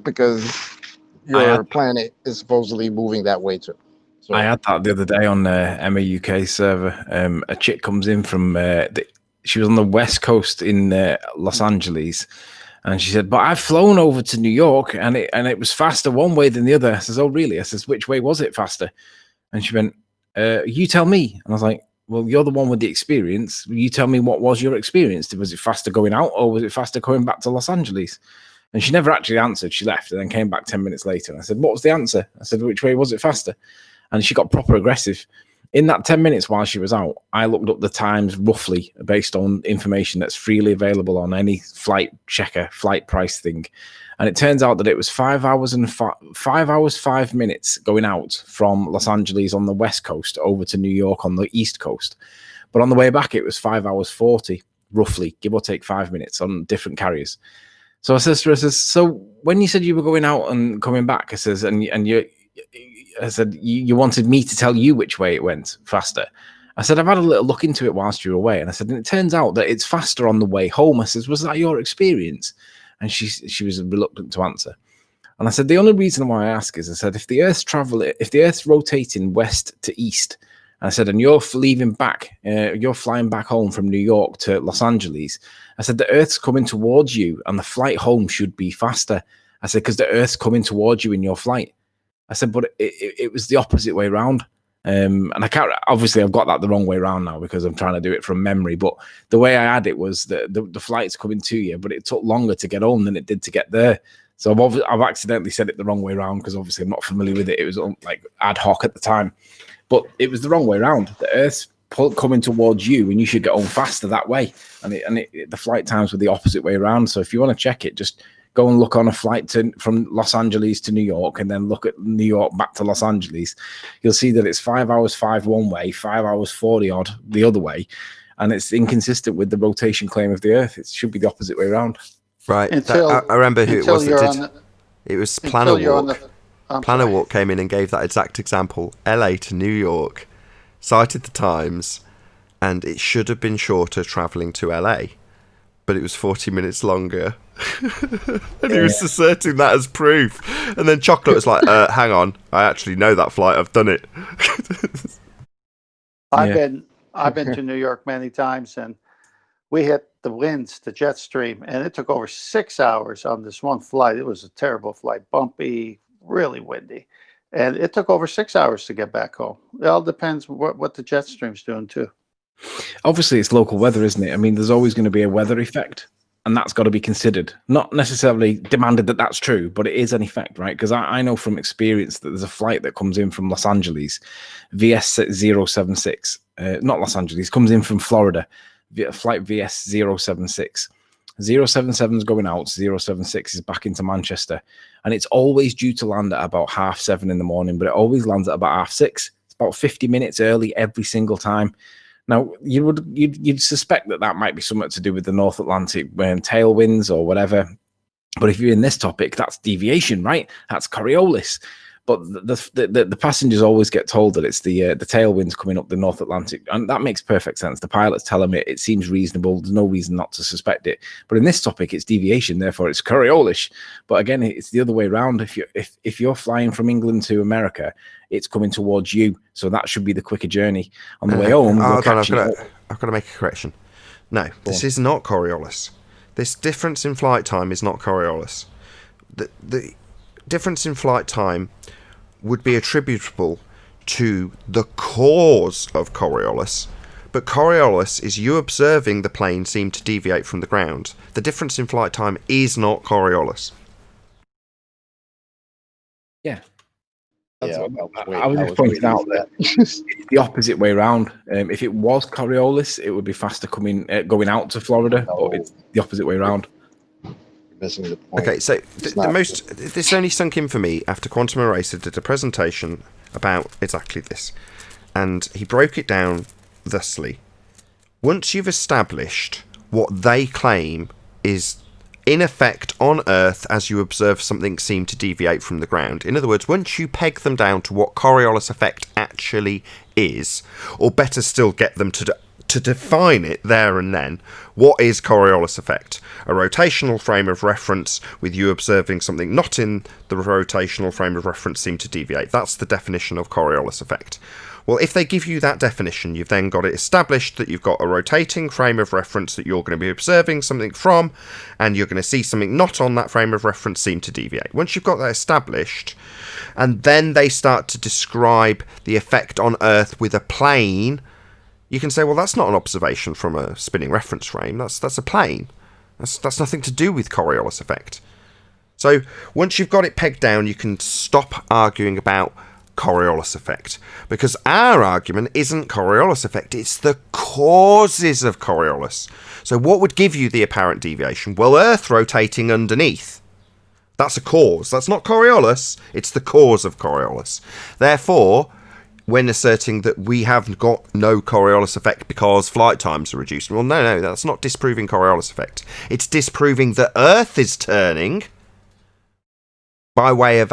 because your planet is supposedly moving that way too. So I had that the other day on Emma UK server. A chick comes in from she was on the west coast in Los Angeles, and she said, "But I've flown over to New York, and it was faster one way than the other." I says, "Oh, really?" I says, "Which way was it faster?" And she went, "You tell me." And I was like, "Well, you're the one with the experience. You tell me what was your experience. Was it faster going out, or was it faster going back to Los Angeles?" And she never actually answered. She left and then came back 10 minutes later. And I said, "What was the answer?" I said, "Which way was it faster?" And she got proper aggressive. In that 10 minutes while she was out, I looked up the times roughly based on information that's freely available on any flight checker, flight price thing. And it turns out that it was 5 hours 5 minutes going out from Los Angeles on the west coast over to New York on the east coast. But on the way back, it was 5 hours 40, roughly, give or take 5 minutes on different carriers. So I says to her, so when you said you were going out and coming back, I says, I said, you wanted me to tell you which way it went faster. I said, I've had a little look into it whilst you were away. And I said, and it turns out that it's faster on the way home. I says, was that your experience? And she was reluctant to answer. And I said, the only reason why I ask is, I said, if the Earth's rotating west to east, and I said, and you're you're flying back home from New York to Los Angeles. I said, the Earth's coming towards you and the flight home should be faster. I said, because the Earth's coming towards you in your flight. I said, but it was the opposite way around. And I can't, obviously I've got that the wrong way around now because I'm trying to do it from memory. But the way I had it was that the flight's coming to you, but it took longer to get home than it did to get there. So I've accidentally said it the wrong way around because obviously I'm not familiar with it. It was like ad hoc at the time, but it was the wrong way around. The Earth's coming towards you and you should get home faster that way. And the flight times were the opposite way around. So if you want to check it, just go and look on a flight from Los Angeles to New York and then look at New York back to Los Angeles. You'll see that it's 5 hours 5 one way, 5 hours 40 odd the other way. And it's inconsistent with the rotation claim of the Earth. It should be the opposite way around. Right. I remember who it was that did. It was Planner Walk. Planner Walk came in and gave that exact example. LA to New York, cited the times, and it should have been shorter travelling to LA, but it was 40 minutes longer. And he was asserting that as proof. And then Chocolate was like, hang on, I actually know that flight, I've done it. I've been to New York many times, and we hit the winds, the jet stream, and it took over 6 hours on this one flight. It was a terrible flight, bumpy, really windy, and it took over 6 hours to get back home. It all depends what the jet stream's doing too. Obviously it's local weather, isn't it? I mean, there's always going to be a weather effect, and that's got to be considered. Not necessarily demanded that that's true, but it is an effect, right? Because I know from experience that there's a flight that comes in from Los Angeles, VS076, not Los Angeles, comes in from Florida, flight VS076. 077 is going out, 076 is back into Manchester, and it's always due to land at about 7:30 in the morning, but it always lands at about 6:30. It's about 50 minutes early every single time. Now, you'd suspect that might be something to do with the North Atlantic tailwinds or whatever. But if you're in this topic, that's deviation, right? That's Coriolis. But the passengers always get told that it's the tailwinds coming up the North Atlantic, and that makes perfect sense. The pilots tell them it seems reasonable. There's no reason not to suspect it. But in this topic, it's deviation, therefore it's Coriolis. But again, it's the other way around. If you're flying from England to America, it's coming towards you, so that should be the quicker journey. On the way home, I've got to make a correction. No, this is not Coriolis. This difference in flight time is not Coriolis. The difference in flight time would be attributable to the cause of Coriolis, but Coriolis is you observing the plane seem to deviate from the ground. The difference in flight time is not Coriolis. Yeah. Yeah, I was just pointing out that it's the opposite way around. If it was Coriolis, it would be faster going out to Florida, but it's the opposite way around. Missing the point. Okay, so this only sunk in for me after Quantum Eraser did a presentation about exactly this, and he broke it down thusly. Once you've established what they claim is in effect on Earth as you observe something seem to deviate from the ground, in other words, once you peg them down to what Coriolis effect actually is, or better still get them to define it there and then, what is Coriolis effect? A rotational frame of reference with you observing something not in the rotational frame of reference seem to deviate. That's the definition of Coriolis effect. Well, if they give you that definition, you've then got it established that you've got a rotating frame of reference that you're going to be observing something from, and you're going to see something not on that frame of reference seem to deviate. Once you've got that established, and then they start to describe the effect on Earth with a plane, you can say, well, that's not an observation from a spinning reference frame. That's a plane. That's nothing to do with Coriolis effect. So once you've got it pegged down, you can stop arguing about Coriolis effect, because our argument isn't Coriolis effect, it's the causes of Coriolis. So what would give you the apparent deviation? Well, Earth rotating underneath. That's a cause. That's not Coriolis, it's the cause of Coriolis. Therefore, when asserting that we have got no Coriolis effect because flight times are reduced, well, no, that's not disproving Coriolis effect. It's disproving that Earth is turning by way of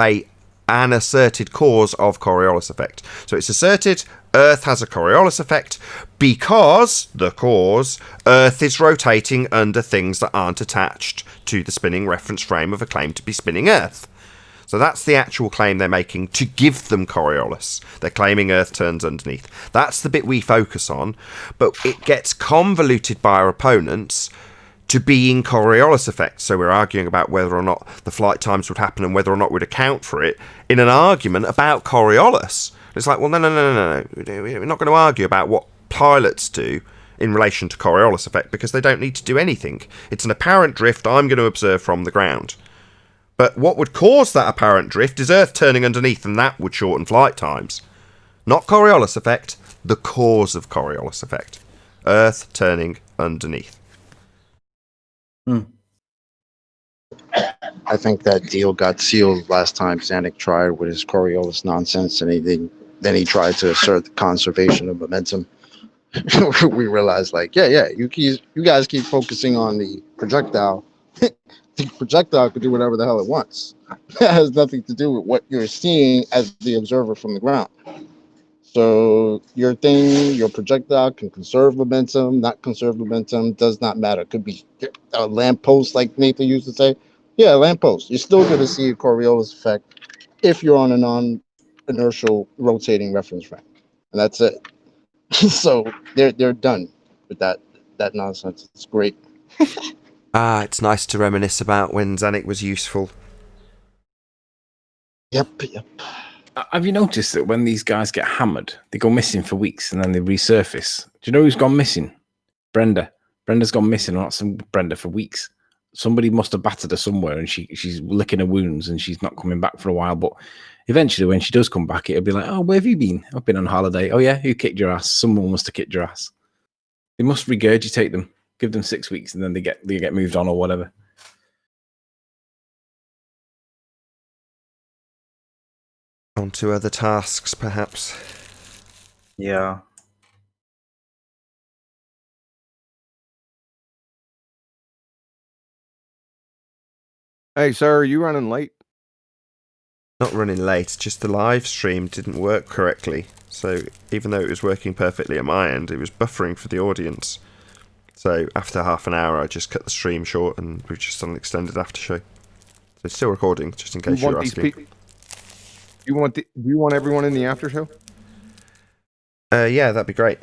an asserted cause of Coriolis effect. So it's asserted Earth has a Coriolis effect because the cause, Earth is rotating under things that aren't attached to the spinning reference frame of a claim to be spinning Earth. So that's the actual claim they're making to give them Coriolis. They're claiming Earth turns underneath. That's the bit we focus on, but it gets convoluted by our opponents to being Coriolis effect. So we're arguing about whether or not the flight times would happen and whether or not we'd account for it in an argument about Coriolis. It's like, well, no. We're not going to argue about what pilots do in relation to Coriolis effect because they don't need to do anything. It's an apparent drift I'm going to observe from the ground. But what would cause that apparent drift is Earth turning underneath, and that would shorten flight times. Not Coriolis effect, the cause of Coriolis effect. Earth turning underneath. I think that deal got sealed last time Zanuck tried with his Coriolis nonsense, and then he tried to assert the conservation of momentum. We realized, like, you guys keep focusing on the projectile. The projectile could do whatever the hell it wants. That has nothing to do with what you're seeing as the observer from the ground. So your projectile can conserve momentum, not conserve momentum, does not matter. It could be a lamppost, like Nathan used to say. Yeah, a lamppost. You're still going to see a Coriolis effect if you're on a non-inertial rotating reference frame. And that's it. So they're done with that nonsense. It's great. It's nice to reminisce about when Zanuck was useful. Yep. Have you noticed that when these guys get hammered, they go missing for weeks and then they resurface? Do you know who's gone missing? Brenda. Brenda's gone missing, or not some Brenda, for weeks. Somebody must have battered her somewhere and she's licking her wounds and she's not coming back for a while. But eventually, when she does come back, it'll be like, oh, where have you been? I've been on holiday. Oh, yeah, who kicked your ass? Someone must have kicked your ass. They must regurgitate them. Give them 6 weeks and then they get moved on or whatever. On to other tasks, perhaps. Yeah. Hey, sir, are you running late? Not running late, just the live stream didn't work correctly. So even though it was working perfectly at my end, it was buffering for the audience. So after half an hour, I just cut the stream short and we've just done an extended after show. So it's still recording, just in case you're asking. Do you want everyone in the after show? Yeah, that'd be great.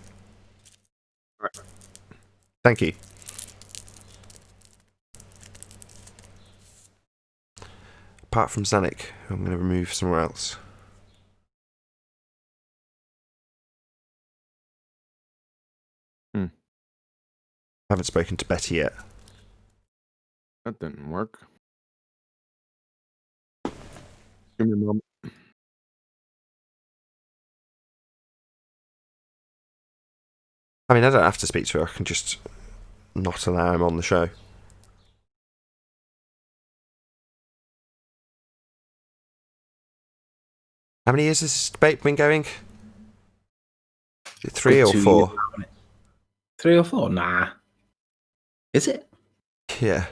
All right. Thank you. Apart from Zanuck, who I'm going to remove somewhere else. I haven't spoken to Betty yet. That didn't work. Give me a moment. I mean, I don't have to speak to her. I can just not allow him on the show. How many years has this debate been going? 3 or 4? 3 or 4? Nah. Is it? Yeah.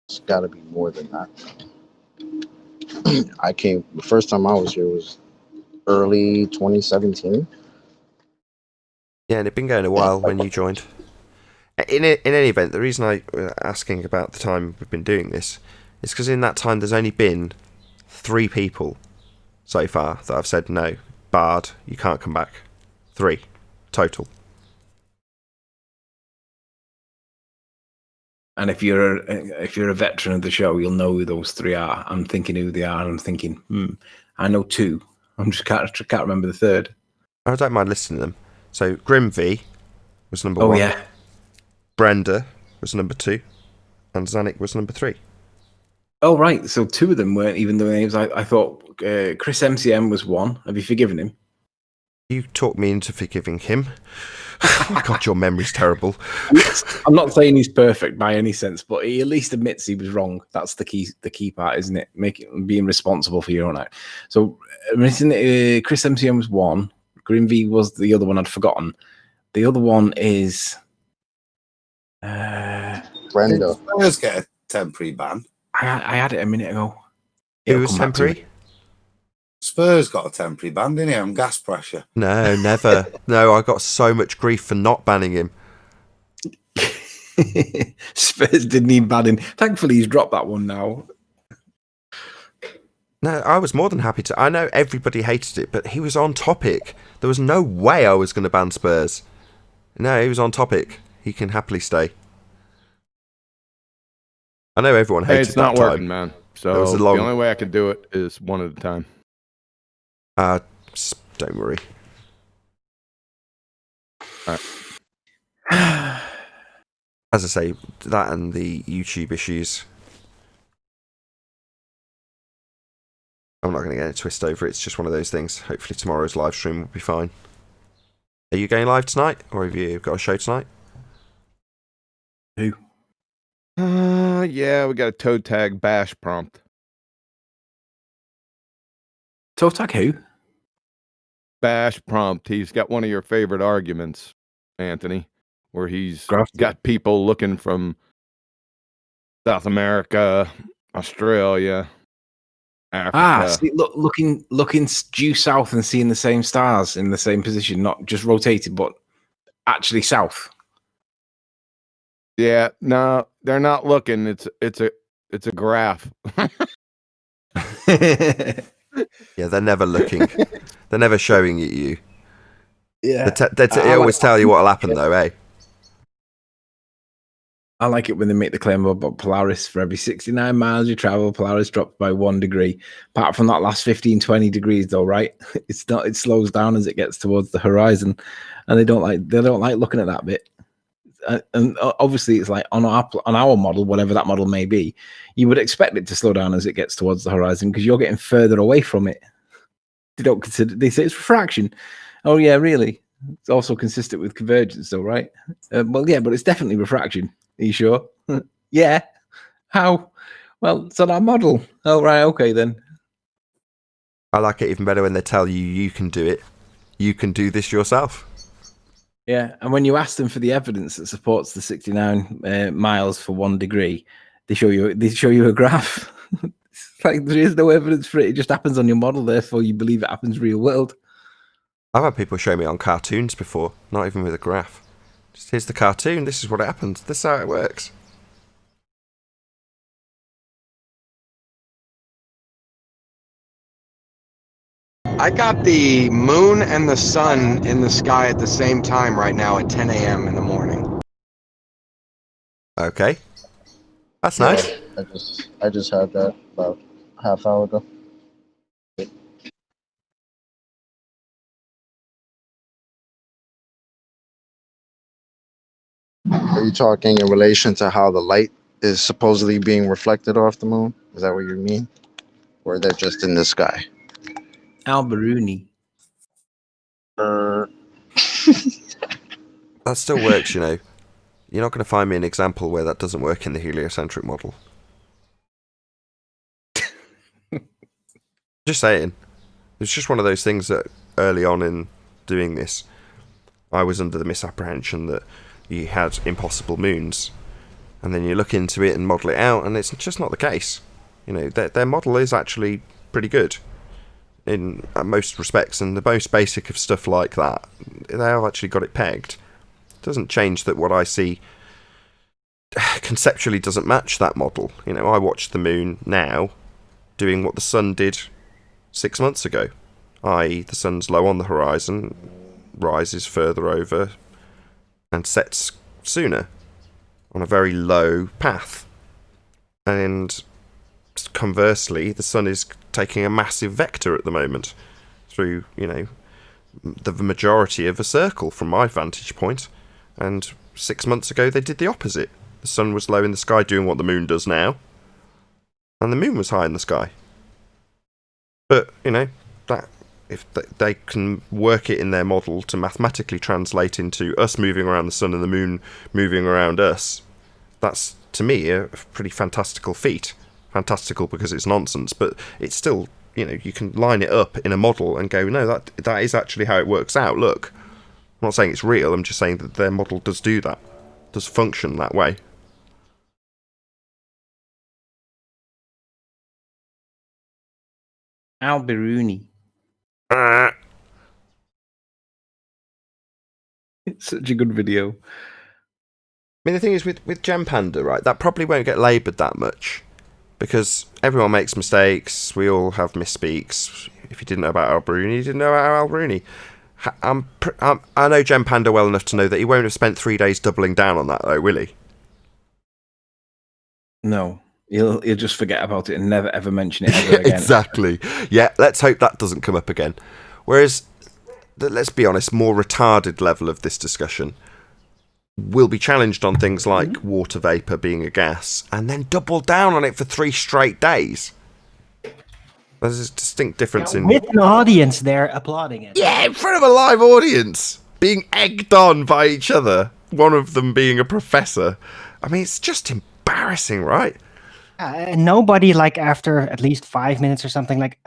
It's got to be more than that. The first time I was here was early 2017. Yeah, and it'd been going a while when you joined. In any event, the reason I was asking about the time we've been doing this is because in that time there's only been 3 people so far that I've said no, barred, you can't come back. 3 total. And if you're a veteran of the show, you'll know who those 3 are. I'm thinking who they are, and I'm thinking, I know 2. I'm just can't remember the third. I don't mind listening to them. So Grim V was number 1. Oh yeah. Brenda was number 2, and Zanuck was number 3. Oh right, so 2 of them weren't even the names. I thought Chris MCM was 1. Have you forgiven him? You talked me into forgiving him. God, your memory's terrible. I'm not saying he's perfect by any sense, but he at least admits he was wrong. That's the key part, isn't it? Being responsible for your own act. So, Chris MCM was 1. Green V was the other one I'd forgotten. The other one is Brenda. Spurs get a temporary ban. I had it a minute ago. Who was temporary? Spurs got a temporary ban, didn't he, on gas pressure? No, never. No, I got so much grief for not banning him. Spurs didn't need banning. Thankfully, he's dropped that one now. No, I was more than happy to. I know everybody hated it, but he was on topic. There was no way I was going to ban Spurs. No, he was on topic. He can happily stay. I know everyone hated it's not that time. working, man. So the only way I could do it is one at a time. Don't worry. All right. As I say, that and the YouTube issues. I'm not going to get a twist over it. It's just one of those things. Hopefully tomorrow's live stream will be fine. Are you going live tonight, or have you got a show tonight? Who? Yeah, we got a toe tag bash prompt. Toe tag who? Bash prompt. He's got one of your favorite arguments, Anthony, where he's got people looking from South America, Australia, Africa. See, looking due south and seeing the same stars in the same position, not just rotated, but actually south. Yeah, no, they're not looking. It's a graph. Yeah, they're never looking. They're never showing it you. Yeah, they always tell you what'll happen, though, eh? I like it when they make the claim about Polaris. For every 69 miles you travel, Polaris drops by 1 degree. Apart from that last 15, 20 degrees, though, right? It's not. It slows down as it gets towards the horizon, and they don't like looking at that bit. And obviously, it's like on our model, whatever that model may be, you would expect it to slow down as it gets towards the horizon because you're getting further away from it. They don't consider. They say it's refraction. Oh yeah, really? It's also consistent with convergence, though, right? Well, yeah, but it's definitely refraction. Are you sure? Yeah. How? Well, it's on our model. Oh right, okay then. I like it even better when they tell you can do it. You can do this yourself. Yeah, and when you ask them for the evidence that supports the 69 miles for 1 degree, they show you a graph. It's like there is no evidence for it. It just happens on your model, therefore you believe it happens real world. I've had people show me on cartoons before, not even with a graph. Just here's the cartoon, this is what happens, this is how it works. I got the moon and the sun in the sky at the same time right now at 10 a.m. in the morning. Okay. That's nice. I just had that about a half hour ago. Are you talking in relation to how the light is supposedly being reflected off the moon? Is that what you mean? Or they're just in the sky? Alberuni. That still works, you know. You're not going to find me an example where that doesn't work in the heliocentric model. Just saying. It's just one of those things that early on in doing this, I was under the misapprehension that you had impossible moons. And then you look into it and model it out, and it's just not the case. You know, their model is actually pretty good in most respects, and the most basic of stuff like that, they have actually got it pegged. It doesn't change that what I see conceptually doesn't match that model. You know, I watch the moon now doing what the sun did 6 months ago, i.e. the sun's low on the horizon, rises further over, and sets sooner on a very low path. And conversely, the sun is taking a massive vector at the moment through, you know, the majority of a circle from my vantage point. And 6 months ago, they did the opposite. The sun was low in the sky doing what the moon does now, and the moon was high in the sky. But, you know, that if they can work it in their model to mathematically translate into us moving around the sun and the moon moving around us, that's, to me, a pretty fantastical feat. Fantastical because it's nonsense, but it's still, you know, you can line it up in a model and go, no, that is actually how it works out. Look, I'm not saying it's real, I'm just saying that their model does do that, does function that way. Alberuni. It's such a good video. I mean, the thing is, with Gem Panda, right, that probably won't get laboured that much, because everyone makes mistakes, we all have misspeaks. If you didn't know about Alberuni, you didn't know about Alberuni. I know Gem Panda well enough to know that he won't have spent 3 days doubling down on that, though, will he? No. He'll just forget about it and never ever mention it ever again. Exactly. Yeah, let's hope that doesn't come up again. Whereas, let's be honest, more retarded level of this discussion will be challenged on things like water vapour being a gas, and then double down on it for 3 straight days. There's a distinct difference in... With an audience there applauding it. Yeah, in front of a live audience, being egged on by each other, one of them being a professor. I mean, it's just embarrassing, right? Nobody, like, after at least 5 minutes or something, like,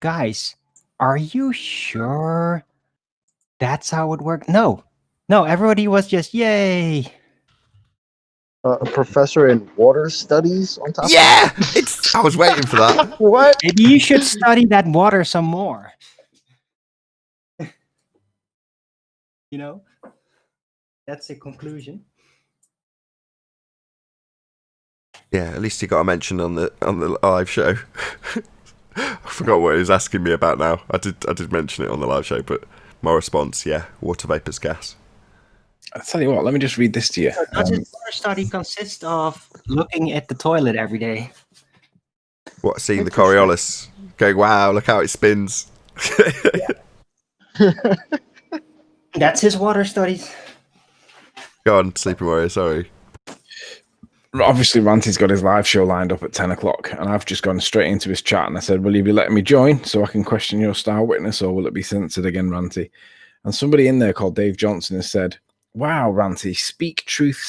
guys, are you sure that's how it worked? No, everybody was just, yay. A professor in water studies on top. Yeah, I was waiting for that. What? Maybe you should study that water some more. You know, that's the conclusion. Yeah, at least he got a mention on the live show. I forgot what he was asking me about now. I did mention it on the live show, but my response, yeah, water vapour's gas. I'll tell you what, let me just read this to you. Does this water study consist of looking at the toilet every day? What, seeing the Coriolis, going, wow, look how it spins. That's his water studies. Go on, Sleeping Warrior, sorry. Obviously, Ranty's got his live show lined up at 10 o'clock, and I've just gone straight into his chat, and I said, will you be letting me join so I can question your star witness, or will it be censored again, Ranty? And somebody in there called Dave Johnson has said, wow, Ranty, speak truth,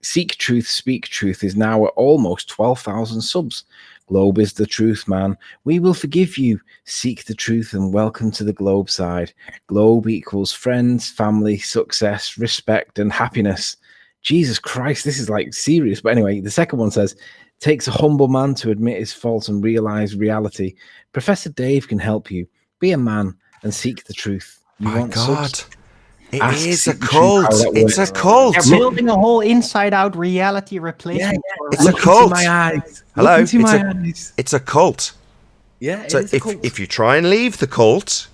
seek truth, speak truth is now at almost 12,000 subs. Globe is the truth, man. We will forgive you. Seek the truth and welcome to the Globe side. Globe equals friends, family, success, respect, and happiness. Jesus Christ, this is like serious. But anyway, the second one says, Takes a humble man to admit his fault and realize reality. Professor Dave can help you. Be a man and seek the truth. You My want God. subs? It Ask is a Seek the Truth how cult. that It's a works. cult. They're building a whole inside-out reality replacement. For It's a Look cult. into my eyes. Hello. Look into my eyes. It's a cult. Yeah, it So is a cult. if you try and leave the cult,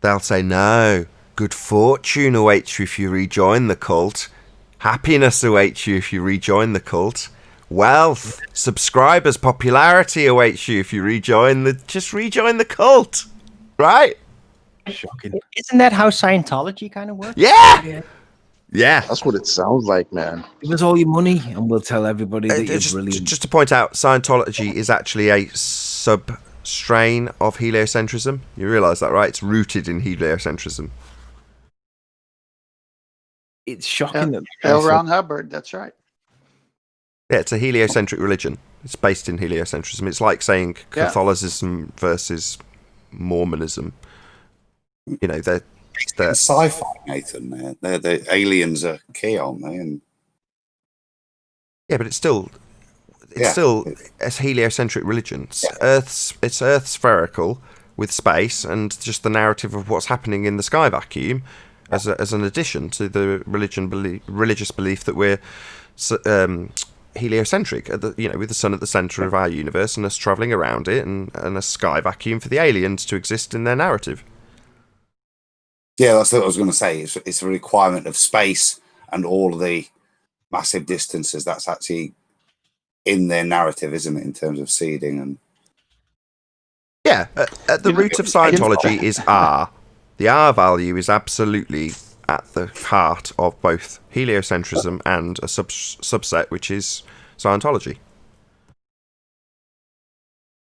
they'll say no. Good fortune awaits you if you rejoin the cult. Happiness awaits you if you rejoin the cult. Wealth, subscribers, popularity awaits you if you rejoin the cult. Right? Shocking. Isn't that how Scientology kind of works? Yeah. Yeah. That's what it sounds like, man. Give us all your money and we'll tell everybody that you're Just, brilliant. just to point out, Scientology is actually a sub-strain of heliocentrism. You realise that, right? It's rooted in heliocentrism. It's shocking that L. Ron Hubbard, that's right. Yeah, it's a heliocentric religion. It's based in heliocentrism. It's like saying Catholicism versus Mormonism. You know, they're sci-fi, Nathan. The aliens are key, aren't they? And yeah, but it's still a heliocentric religion. It's Earth spherical with space and just the narrative of what's happening in the sky vacuum as an addition to the religious belief that we're heliocentric, with the sun at the centre of our universe and us travelling around it, and a sky vacuum for the aliens to exist in their narrative. Yeah, that's what I was going to say. It's a requirement of space and all the massive distances. That's actually in their narrative, isn't it, in terms of seeding and... Yeah, at the root of Scientology is R. The R value is absolutely at the heart of both heliocentrism and a subset, which is Scientology.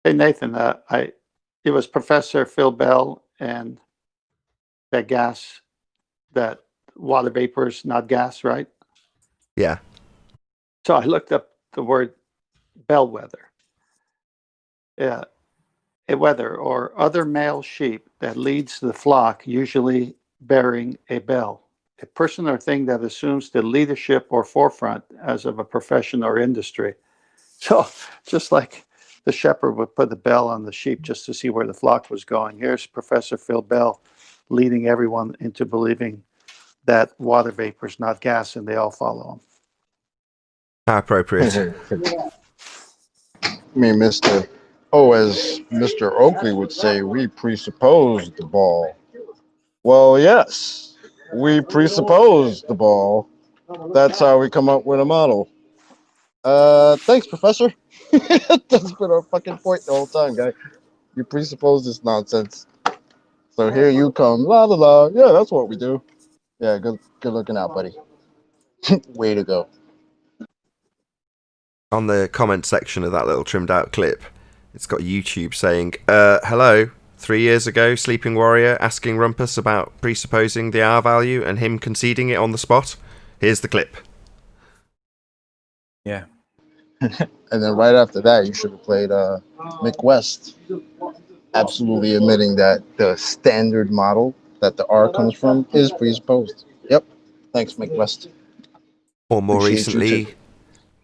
Hey, Nathan, it was Professor Phil Bell and that gas, that water vapor is not gas, right? Yeah. So I looked up the word bellwether. Yeah. A wether or other male sheep that leads the flock, usually bearing a bell. A person or thing that assumes the leadership or forefront as of a profession or industry. So just like the shepherd would put the bell on the sheep just to see where the flock was going, here's Professor Phil Bell leading everyone into believing that water vapor is not gas, and they all follow him. How appropriate. I mean, as Mr. Oakley would say, we presuppose the ball. Well, yes, we presuppose the ball. That's how we come up with a model. Thanks, Professor. That's been our fucking point the whole time, guy. You presuppose this nonsense. So here you come, la la la. Yeah, that's what we do. Yeah, good looking out, buddy. Way to go. On the comment section of that little trimmed out clip, it's got YouTube saying, hello, 3 years ago, Sleeping Warrior asking Rumpus about presupposing the R value and him conceding it on the spot. Here's the clip. Yeah. And then right after that, you should have played Mick West, absolutely admitting that the standard model that the R comes from is presupposed. Yep. Thanks, Mick West. Or more Appreciate you recently, too.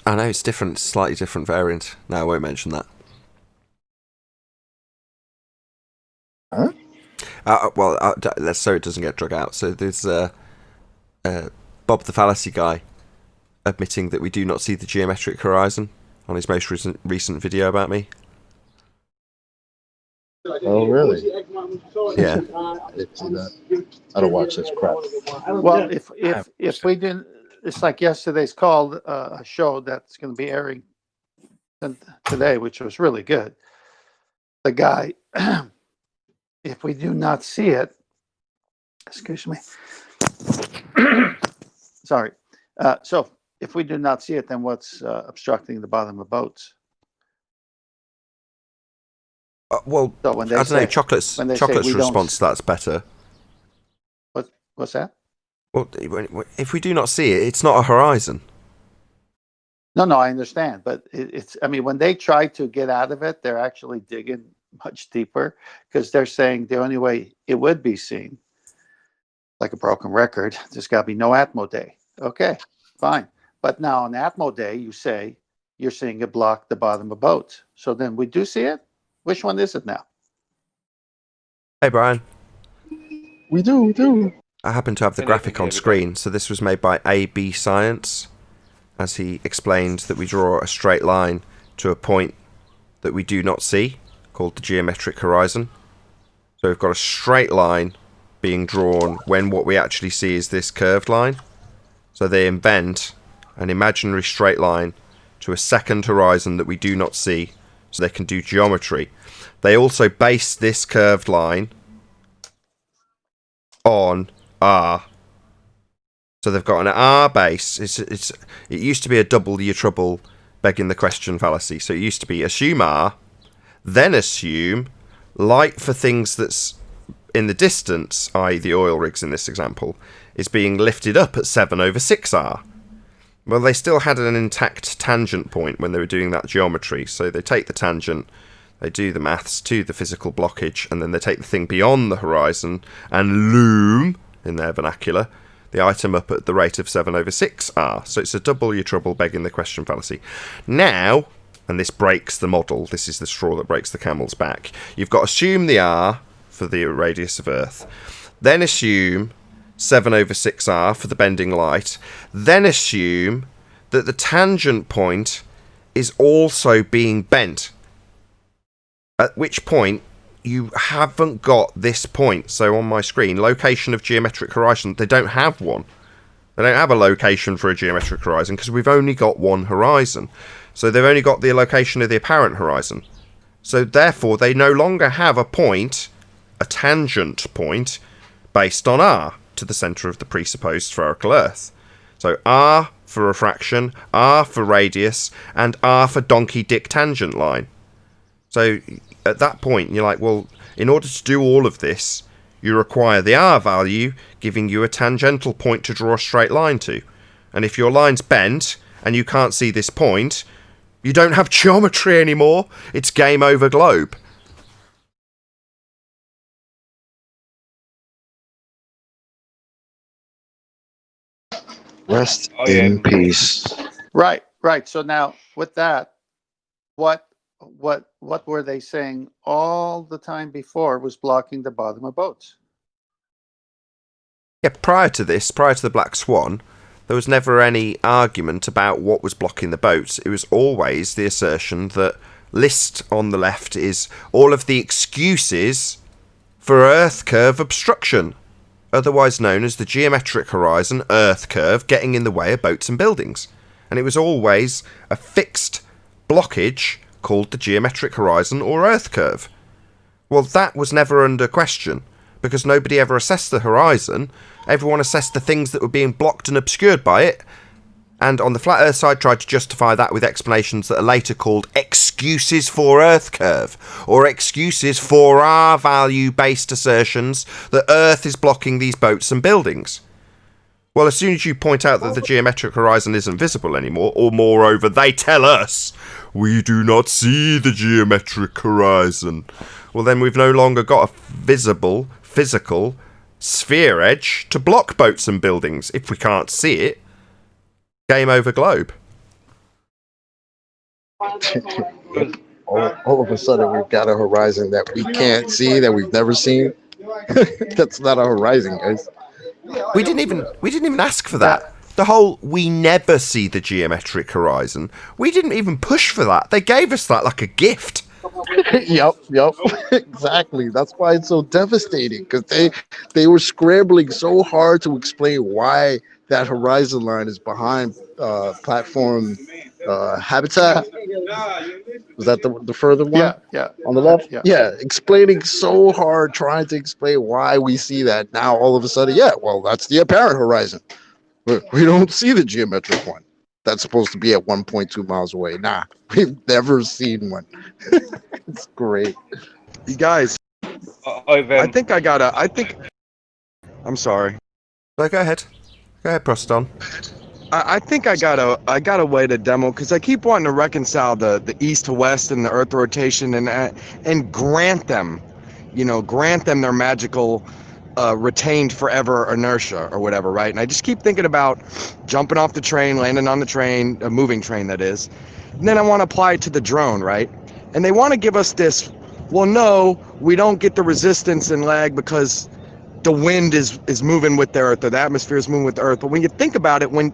I know it's different, slightly different variant. No, I won't mention that. Huh? Let's so it doesn't get drug out. So there's Bob the Fallacy guy admitting that we do not see the geometric horizon on his most recent video about me. Oh, really? Yeah. I didn't see that. I don't watch this crap. Well, if we didn't, it's like yesterday's call, a show that's going to be airing today, which was really good. The guy, if we do not see it, excuse me. Sorry. So if we do not see it, then what's obstructing the bottom of boats? Well, So when they I don't know. say- Chocolate's when they say we don't- response to that's better. What's that? Well, if we do not see it, it's not a horizon. No, I understand, but it's. I mean, when they try to get out of it, they're actually digging much deeper because they're saying the only way it would be seen, like a broken record, there's got to be no Atmo day. Okay, fine, but now on Atmo day, you say you're seeing it block the bottom of boats. So then we do see it. Which one is it now? Hey, Brian. We do. I happen to have the graphic on screen. So this was made by AB Science, as he explained that we draw a straight line to a point that we do not see, called the geometric horizon. So we've got a straight line being drawn when what we actually see is this curved line. So they invent an imaginary straight line to a second horizon that we do not see, so they can do geometry. They also base this curved line on R. So they've got an R base. It used to be a double your trouble begging the question fallacy. So it used to be assume R, then assume light for things that's in the distance, i.e. the oil rigs in this example, is being lifted up at 7 over 6R. Well, they still had an intact tangent point when they were doing that geometry. So they take the tangent, they do the maths to the physical blockage, and then they take the thing beyond the horizon and loom, in their vernacular, the item up at the rate of 7 over 6R. So it's a double your trouble begging the question fallacy. Now, and this breaks the model, this is the straw that breaks the camel's back, you've got to assume the R for the radius of Earth, then assume 7 over 6R for the bending light, then assume that the tangent point is also being bent. At which point, you haven't got this point. So on my screen, location of geometric horizon, they don't have one. They don't have a location for a geometric horizon because we've only got one horizon. So they've only got the location of the apparent horizon. So therefore, they no longer have a point, a tangent point, based on R to the centre of the presupposed spherical Earth. So R for refraction, R for radius, and R for donkey dick tangent line. So at that point, you're like, well, in order to do all of this, you require the R value giving you a tangential point to draw a straight line to. And if your line's bent and you can't see this point, you don't have geometry anymore. It's game over globe. Rest in peace. Right. So now with that, what were they saying all the time before was blocking the bottom of boats? Yeah, prior to the Black Swan, there was never any argument about what was blocking the boats. It was always the assertion that list on the left is all of the excuses for Earth curve obstruction, otherwise known as the geometric horizon Earth curve getting in the way of boats and buildings. And it was always a fixed blockage called the geometric horizon or Earth curve. Well, that was never under question, because nobody ever assessed the horizon. Everyone assessed the things that were being blocked and obscured by it, and on the flat Earth side tried to justify that with explanations that are later called excuses for Earth curve, or excuses for R value based assertions that Earth is blocking these boats and buildings. Well, as soon as you point out that the geometric horizon isn't visible anymore, or moreover, they tell us, we do not see the geometric horizon, well then we've no longer got a visible, physical sphere edge to block boats and buildings. If we can't see it, game over globe. all of a sudden, we've got a horizon that we can't see, that we've never seen. That's not a horizon, guys. We didn't even ask for that. The whole we never see the geometric horizon. We didn't even push for that. They gave us that like a gift. Yep, exactly. That's why it's so devastating, because they were scrambling so hard to explain why that horizon line is behind platform habitat. Was that the further one? Yeah. On the left? Yeah. Explaining so hard, trying to explain why we see that. Now all of a sudden, well, that's the apparent horizon. We don't see the geometric one. That's supposed to be at 1.2 miles away. Nah, we've never seen one. It's great. You guys, I think I'm sorry. No, go ahead. Go ahead, Proston. I think I got a way to demo, because I keep wanting to reconcile the east to west and the Earth rotation and grant them their magical retained forever inertia or whatever, right? And I just keep thinking about jumping off the train, landing on the train, a moving train that is, And then I want to apply it to the drone, right? And they want to give us this, well, no, we don't get the resistance and lag because the wind is moving with the earth, or the atmosphere is moving with the earth. But when you think about it, when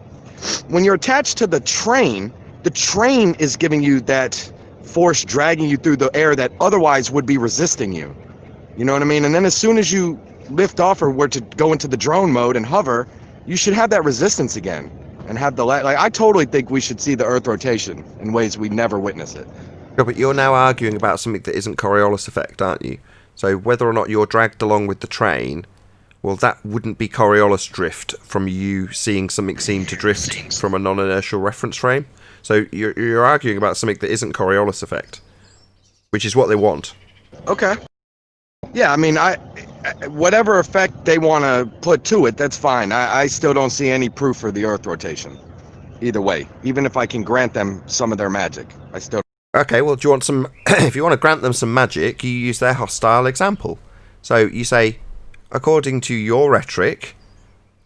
you're attached to the train is giving you that force dragging you through the air that otherwise would be resisting you. You know what I mean? And then as soon as you lift off or were to go into the drone mode and hover, you should have that resistance again and have the like. I totally think we should see the Earth rotation in ways we never witness it. Yeah, but you're now arguing about something that isn't Coriolis effect, aren't you? So whether or not you're dragged along with the train, well, that wouldn't be Coriolis drift from you seeing something seem to drift from a non-inertial reference frame. So you're arguing about something that isn't Coriolis effect, which is what they want. Okay. Yeah, I mean, whatever effect they want to put to it, that's fine. I still don't see any proof for the Earth rotation. Either way, even if I can grant them some of their magic, I still. Okay, well, do you want some? If you want to grant them some magic, you use their hostile example. So you say, according to your rhetoric,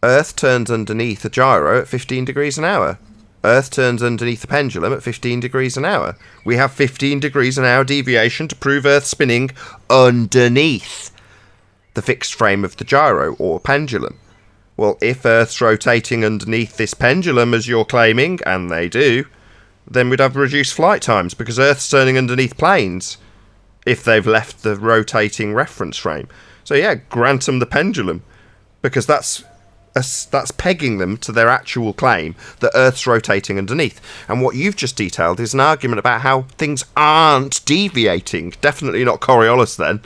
Earth turns underneath a gyro at 15 degrees an hour. Earth turns underneath a pendulum at 15 degrees an hour. We have 15 degrees an hour deviation to prove Earth spinning underneath the fixed frame of the gyro or pendulum. Well, if Earth's rotating underneath this pendulum, as you're claiming, and they do, then we'd have reduced flight times because Earth's turning underneath planes if they've left the rotating reference frame. So yeah, grant them the pendulum, because that's pegging them to their actual claim that Earth's rotating underneath. And what you've just detailed is an argument about how things aren't deviating. Definitely not Coriolis then.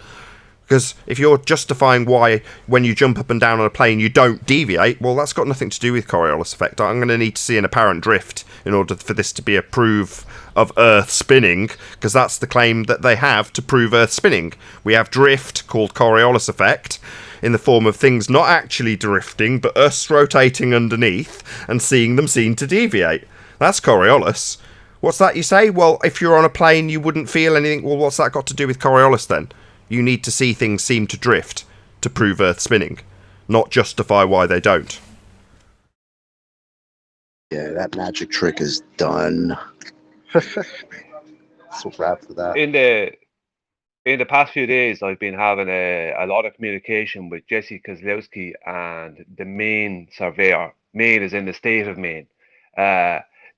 Because if you're justifying why when you jump up and down on a plane you don't deviate, well, that's got nothing to do with Coriolis effect. I'm going to need to see an apparent drift in order for this to be a proof of Earth spinning, because that's the claim that they have to prove Earth spinning. We have drift, called Coriolis effect, in the form of things not actually drifting, but us rotating underneath and seeing them seem to deviate. That's Coriolis. What's that you say? Well, if you're on a plane you wouldn't feel anything. Well, what's that got to do with Coriolis then? You need to see things seem to drift to prove Earth spinning, not justify why they don't. Yeah, that magic trick is done. So wrap for that. In the past few days, I've been having a lot of communication with Jesse Kozlowski and the Maine surveyor. Maine is in the state of Maine.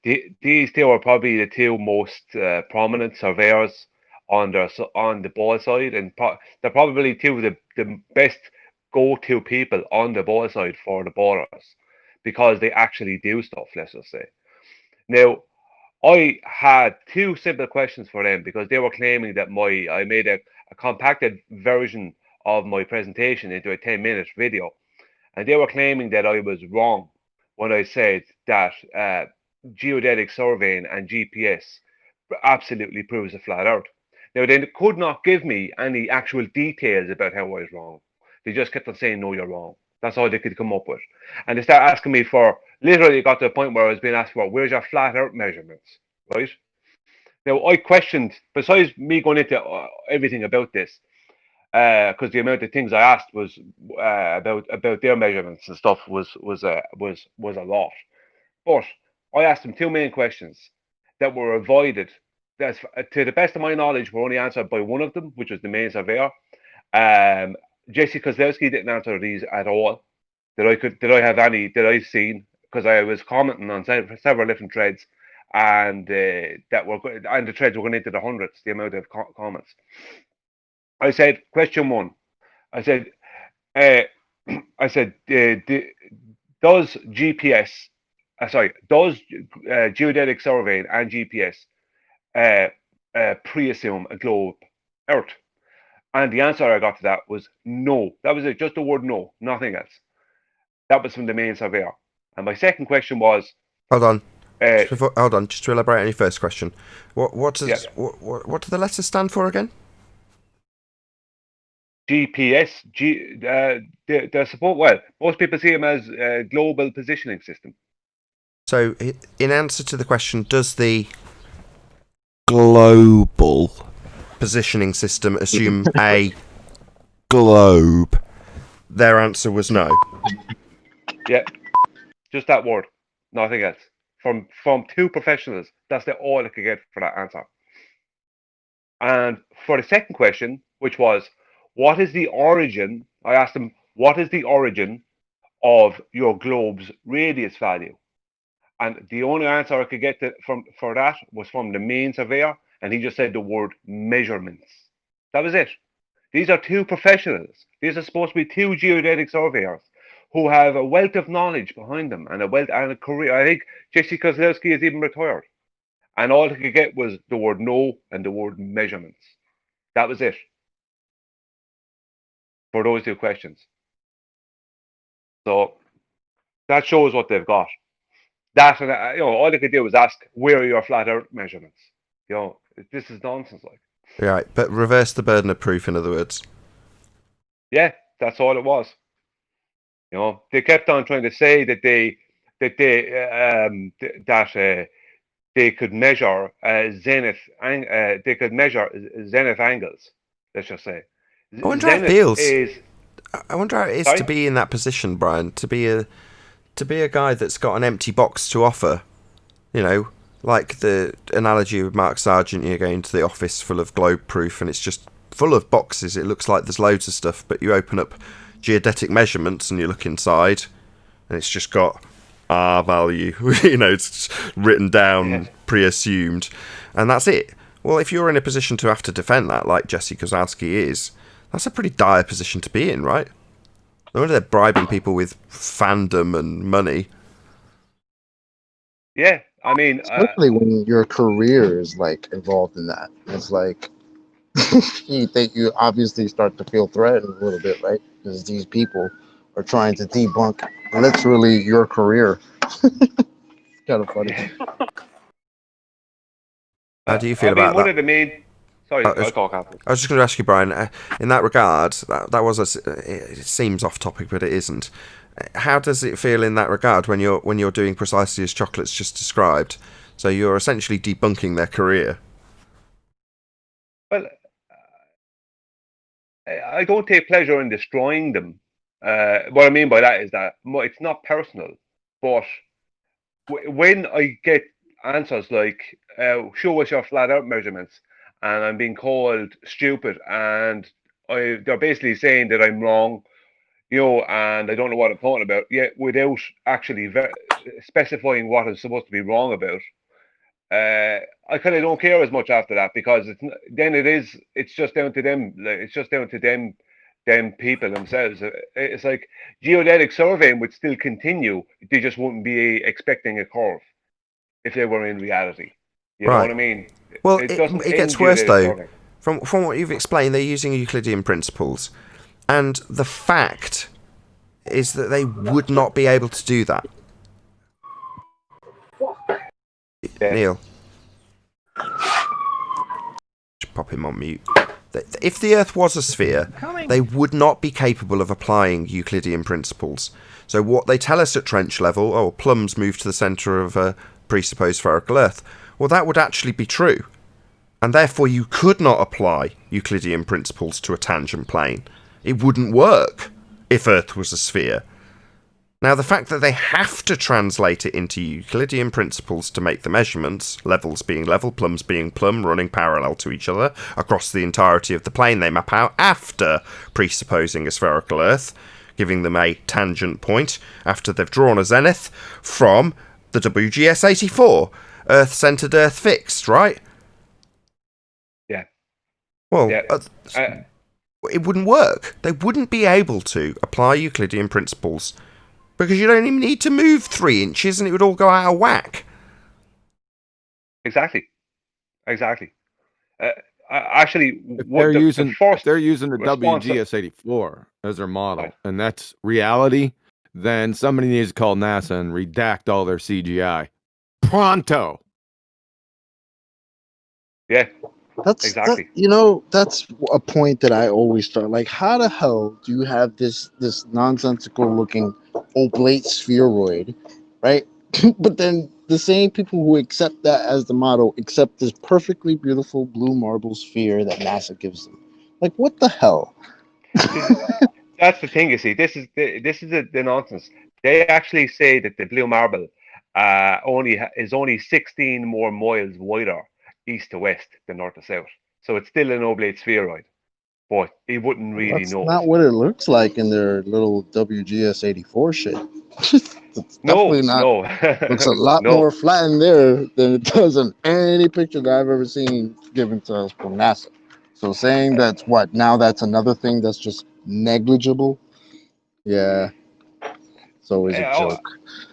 These two are probably the two most prominent surveyors on the ball side, and they're probably two of the best go-to people on the ball side for the ballers, because they actually do stuff, let's just say. Now, I had two simple questions for them, because they were claiming that I made a compacted version of my presentation into a 10-minute video, and they were claiming that I was wrong when I said that geodetic surveying and GPS absolutely proves a flat Earth. Now, they could not give me any actual details about how I was wrong. They just kept on saying, no, you're wrong. That's all they could come up with. And they started asking me for, literally it got to the point where I was being asked for, where's your flat Earth measurements, right? Now, I questioned, besides me going into everything about this, because the amount of things I asked was about their measurements and stuff was a lot. But I asked them two main questions that were avoided. That's, to the best of my knowledge, were only answered by one of them, which was the main surveyor. Jesse Kozlowski didn't answer these at all. Did I seen? Because I was commenting on several different threads, and the threads were going into the hundreds, the amount of comments. I said, question one. I said, does geodetic surveying and GPS pre-assume a globe Earth? And the answer I got to that was no. That was it, just the word no, nothing else. That was from the main surveyor. And my second question was... Hold on. Just to elaborate on your first question. What do the letters stand for again? GPS. They're support. Well, most people see them as a global positioning system. So, in answer to the question, does the global positioning system assume a globe? Their answer was no. Yeah, just that word, nothing else. from two professionals. That's all I could get for that answer. And for the second question, which was, what is the origin? I asked him, what is the origin of your globe's radius value? And the only answer I could get for that was from the main surveyor, and he just said the word measurements. That was it. These are two professionals. These are supposed to be two geodetic surveyors who have a wealth of knowledge behind them and a career. I think Jesse Kozlowski is even retired. And all he could get was the word no and the word measurements. That was it for those two questions. So that shows what they've got. That and all they could do was ask, where are your flat Earth measurements? This is nonsense. Like, right, but reverse the burden of proof. In other words, yeah, that's all it was. They kept on trying to say that they could measure zenith. They could measure zenith angles. Let's just say. I wonder how it feels. I wonder how it is to be in that position, Brian. To be a guy that's got an empty box to offer. Like the analogy with Mark Sargent, you're going to the office full of globe proof, and it's just full of boxes. It looks like there's loads of stuff, but you open up geodetic measurements and you look inside, and it's just got R value. It's written down, pre-assumed, and that's it. Well, if you're in a position to have to defend that, like Jesse Kozlowski is, that's a pretty dire position to be in, right? No wonder they're bribing people with fandom and money. Yeah, I mean, especially when your career is involved in that. It's you obviously start to feel threatened a little bit, right? Because these people are trying to debunk literally your career. It's kind of funny. How do you feel about one that? of the main. Sorry, I'll talk after. I was just going to ask you, Brian. In that regard, that was it seems off topic, but it isn't. How does it feel in that regard when you're doing precisely as Chocolate's just described? So you're essentially debunking their career. Well, I don't take pleasure in destroying them. What I mean by that is that it's not personal, but when I get answers like show us your flat Earth measurements, and I'm being called stupid, and they're basically saying that I'm wrong, and I don't know what I'm talking about, yet without actually specifying what I'm supposed to be wrong about. I kind of don't care as much after that, because it's just down to them. It's just down to them people themselves. It's like geodetic surveying would still continue. They just wouldn't be expecting a curve if they were in reality. You know what I mean? Well, it gets worse though. From what you've explained, they're using Euclidean principles, and the fact is that they would not be able to do that. Neil, just pop him on mute. If the Earth was a sphere, they would not be capable of applying Euclidean principles. So what they tell us at trench level, plums move to the centre of a presupposed spherical Earth, well, that would actually be true. And therefore you could not apply Euclidean principles to a tangent plane. It wouldn't work if Earth was a sphere. Now, the fact that they have to translate it into Euclidean principles to make the measurements, levels being level, plums being plumb, running parallel to each other across the entirety of the plane they map out after presupposing a spherical Earth, giving them a tangent point after they've drawn a zenith from the WGS84, Earth-centered, Earth-fixed, right? Yeah. Well, it wouldn't work. They wouldn't be able to apply Euclidean principles because you don't even need to move 3 inches and it would all go out of whack. Exactly. Actually, if they're using the WGS84 as their model, and that's reality, then somebody needs to call NASA and redact all their CGI. Pronto. Yeah. That's exactly. That's a point that I always start. Like, how the hell do you have this nonsensical looking oblate spheroid, right? But then the same people who accept that as the model accept this perfectly beautiful blue marble sphere that NASA gives them. Like, what the hell? That's the thing, you see. This is the nonsense. They actually say that the blue marble is only 16 more miles wider east to west than north to south. So it's still an oblate spheroid, but he wouldn't really That's know not it. what it looks like in their little WGS84 shit. It's No, definitely not. no, Looks a lot no. more flat in there than it does in any picture that I've ever seen given to us from NASA. So saying that's what now that's another thing that's just negligible. Yeah, it's always a Uh, joke.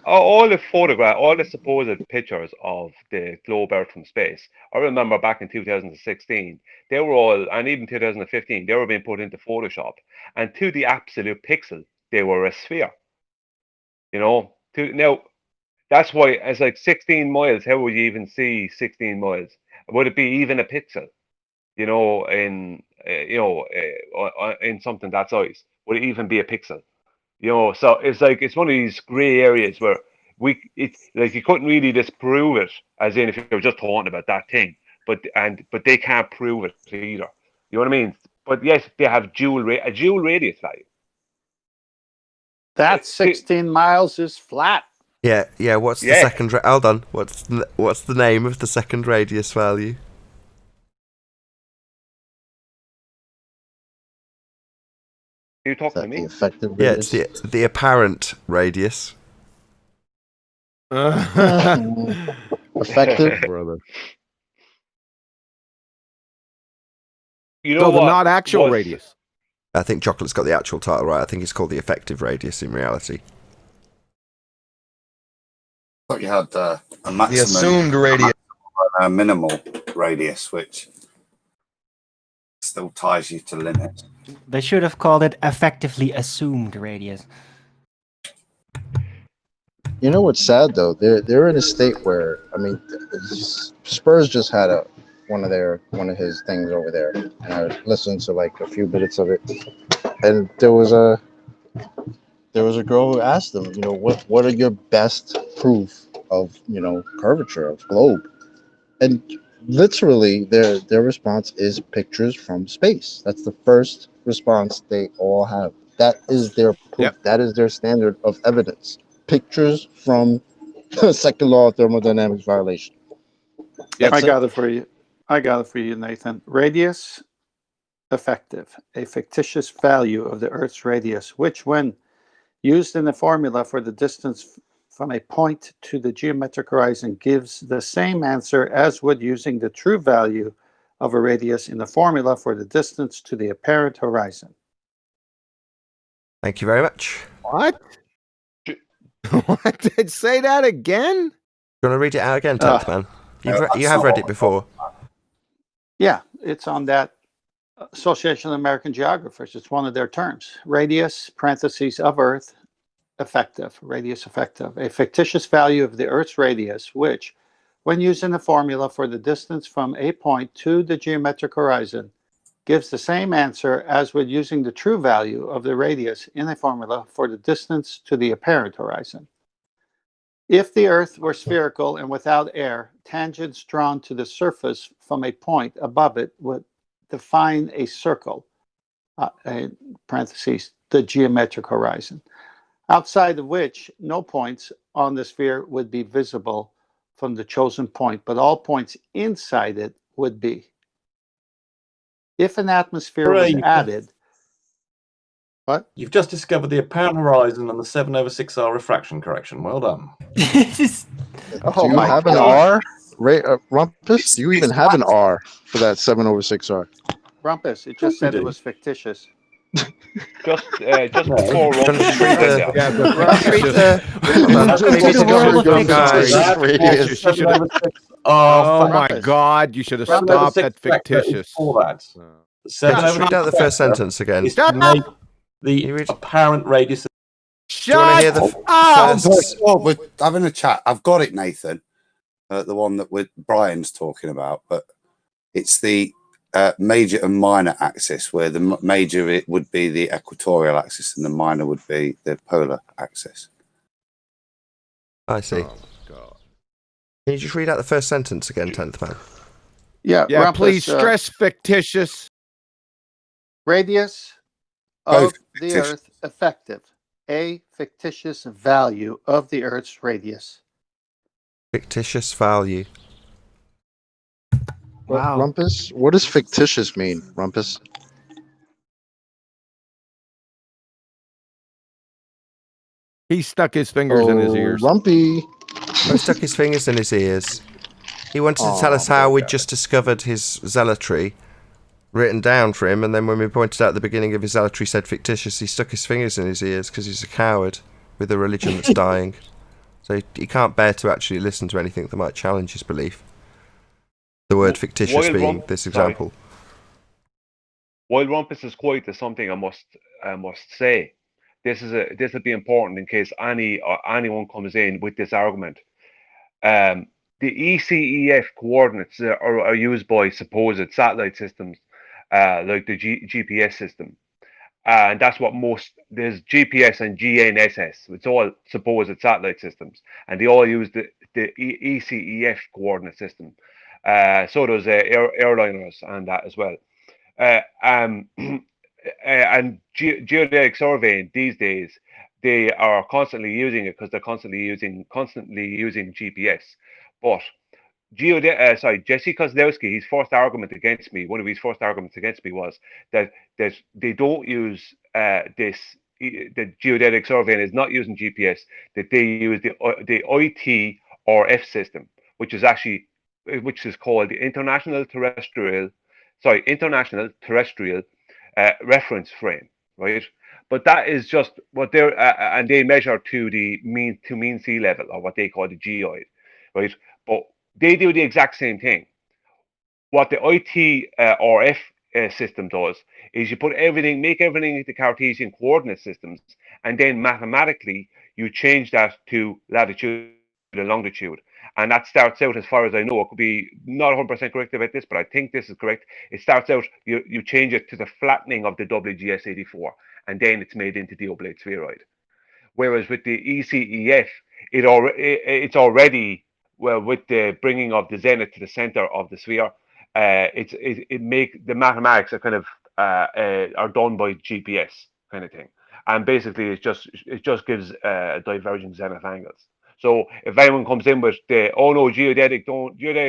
all the supposed pictures of the globe Earth from space. I remember back in 2016, they were all, and even 2015, they were being put into Photoshop, and to the absolute pixel, they were a sphere. You know, now that's why it's like 16 miles. How would you even see 16 miles? Would it be even a pixel? You know, in something that size, would it even be a pixel? You know, so it's like it's one of these gray areas where it's like you couldn't really disprove it, as in if you were just talking about that thing, but they can't prove it either. You know what I mean? But yes, they have a dual radius value. That 16 miles is flat. Yeah. What's the Yeah. second? Hold on. What's the name of the second radius value? You talking to me? The effective Yeah, radius. it's the apparent radius. Effective. Brother. You know So the what? not actual radius. I think Chocolate's got the actual title right. I think it's called the effective radius in reality. Thought you had a maximum, The assumed radius. and a minimal radius, which still ties you to limits. They should have called it effectively assumed radius. You know what's sad though? They're in a state where Spurs just had one of his things over there, and I listened to like a few minutes of it, and there was a girl who asked them, what are your best proof of curvature of globe, and literally their response is pictures from space. That's the first response they all have. That is their proof. Yep. That is their standard of evidence. Pictures from second law of thermodynamics violation. Yep. I got it for you, Nathan. Radius effective, a fictitious value of the Earth's radius, which, when used in the formula for the distance from a point to the geometric horizon, gives the same answer as would using the true value of a radius in the formula for the distance to the apparent horizon. Thank you very much. What? What? Say that again? You want to read it out again, 10th man? You have read it before. Yeah, it's on that Association of American Geographers. It's one of their terms. Radius, parentheses, of Earth, effective, radius effective, a fictitious value of the Earth's radius, which, when used in the formula for the distance from a point to the geometric horizon, gives the same answer as with using the true value of the radius in a formula for the distance to the apparent horizon. If the Earth were spherical and without air, tangents drawn to the surface from a point above it would define a circle, parentheses, the geometric horizon, outside of which no points on the sphere would be visible from the chosen point, but all points inside it would be. If an atmosphere was added, what? You've just discovered the apparent horizon and the 7/6R refraction correction. Well done. Do you have an R? Rumpus, do you even have an R for that 7/6R? Rumpus, it just said it was fictitious. Just before Rumpus Oh my God! You should have stopped at fictitious. Just read out the first sentence again. The apparent radius. Do you want to hear the first? We're having a chat. I've got it, Nathan. The one that Brian's talking about, but it's the major and minor axis, where the major it would be the equatorial axis and the minor would be the polar axis. I see. Oh, God. Can you just read out the first sentence again, 10th man? Yeah, Rumpus, please stress fictitious. Radius of the Earth effective, a fictitious value of the Earth's radius, Fictitious value. Wow. Rumpus? What does fictitious mean, Rumpus? He stuck his fingers in his ears. Rumpy. He stuck his fingers in his ears. He wanted to tell us how we'd just discovered his zealotry, written down for him, and then when we pointed out the beginning of his zealotry said fictitious, he stuck his fingers in his ears because he's a coward with a religion that's dying. So he can't bear to actually listen to anything that might challenge his belief. The word fictitious being this example. While Rumpus is quiet, there's something I must say. This will be important in case anyone comes in with this argument. The ECEF coordinates are used by supposed satellite systems, like the GPS system, and that's what there's GPS and GNSS. It's all supposed satellite systems, and they all use the ECEF coordinate system. So does airliners and that as well. And geodetic surveying these days, they are constantly using it because they're constantly using GPS. But Jesse Kozlowski, his first argument against me, one of his first arguments against me was that they don't use the geodetic surveying is not using GPS, that they use the ITRF system, which is called the International Terrestrial Reference Frame, right? But that is just what they're and they measure to the mean sea level, or what they call the geoid, right? But they do the exact same thing. What the ITRF system does is you make everything into Cartesian coordinate systems, and then mathematically you change that to latitude and longitude. And that starts out, as far as I know, it could be not 100% correct about this, but I think this is correct. It starts out, you change it to the flattening of the WGS84, and then it's made into the oblate spheroid. Whereas with the ECEF, it's already, well, with the bringing of the zenith to the center of the sphere, the mathematics are kind of are done by GPS kind of thing, and basically it just gives diverging zenith angles. So if anyone comes in with geodetic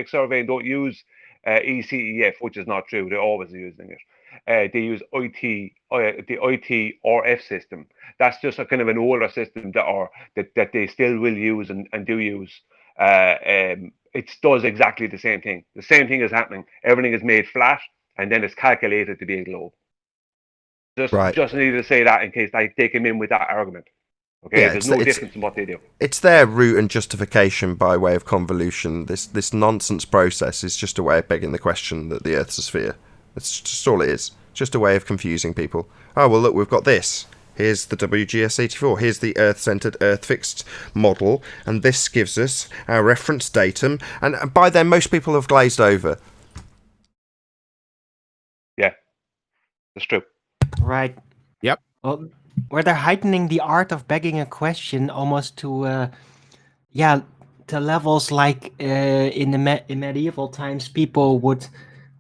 surveying don't use ECEF, which is not true, they're always using it. They use the ITRF system. That's just a kind of an older system that they still will use and do use. It does exactly the same thing. The same thing is happening. Everything is made flat, and then it's calculated to be a globe. Just needed to say that in case they came in with that argument. Okay, there's no difference in what they do. It's their route and justification by way of convolution. This nonsense process is just a way of begging the question that the Earth's a sphere. That's just all it is. Just a way of confusing people. Oh, well, look, we've got this. Here's the WGS84. Here's the Earth-centered, Earth-fixed model, and this gives us our reference datum. And by then, most people have glazed over. Yeah, that's true. Right. Yep. Well, where they're heightening the art of begging a question almost to levels like in medieval times, people would,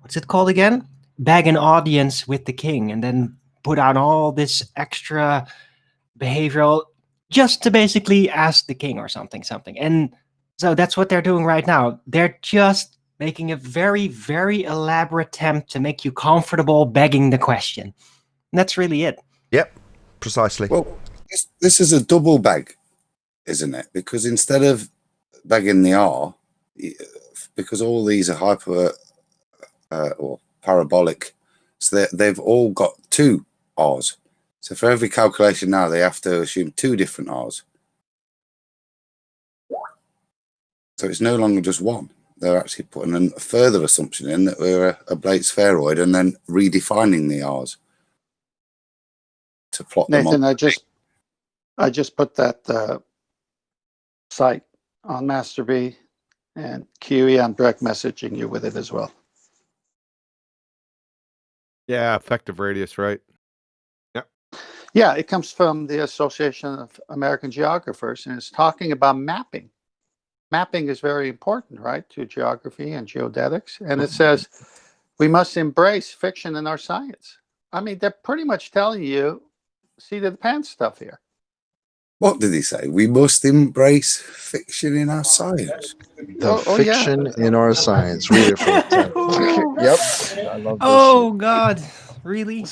what's it called again? Beg an audience with the king, and then put out all this extra behavioral just to basically ask the king or something. And so that's what they're doing right now. They're just making a very, very elaborate attempt to make you comfortable begging the question. And that's really it. Yep, precisely. Well, this is a double beg, isn't it? Because instead of begging the R, because all these are hyper or parabolic, so they've all got two R's. So for every calculation now, they have to assume two different R's. So it's no longer just one. They're actually putting a further assumption in that we're a oblate spheroid, and then redefining the R's to plot them Nathan, on. I just put that site on Master B, and QE, I'm direct messaging you with it as well. Yeah, effective radius, right? Yep. Yeah, it comes from the Association of American Geographers, and it's talking about mapping. Mapping is very important, right, to geography and geodetics. And it says we must embrace fiction in our science. I mean, they're pretty much telling you, see the pants stuff here. What did he say? We must embrace fiction in our science. The fiction in our science. Read it for Yep. I love this Oh God, really?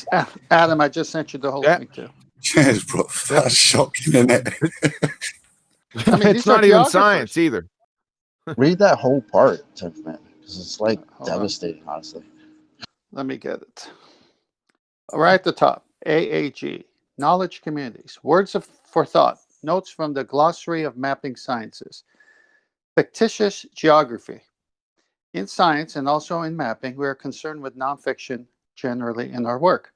Adam, I just sent you the whole thing too. Yes, bro. That's shocking, isn't it? I mean, It's not even science either. Read that whole part, man, because it's like devastating, honestly. Let me get it. Right at the top, AAG, Knowledge Communities, Words for Thought, Notes from the Glossary of Mapping Sciences, Fictitious Geography. In science and also in mapping, we are concerned with nonfiction generally in our work.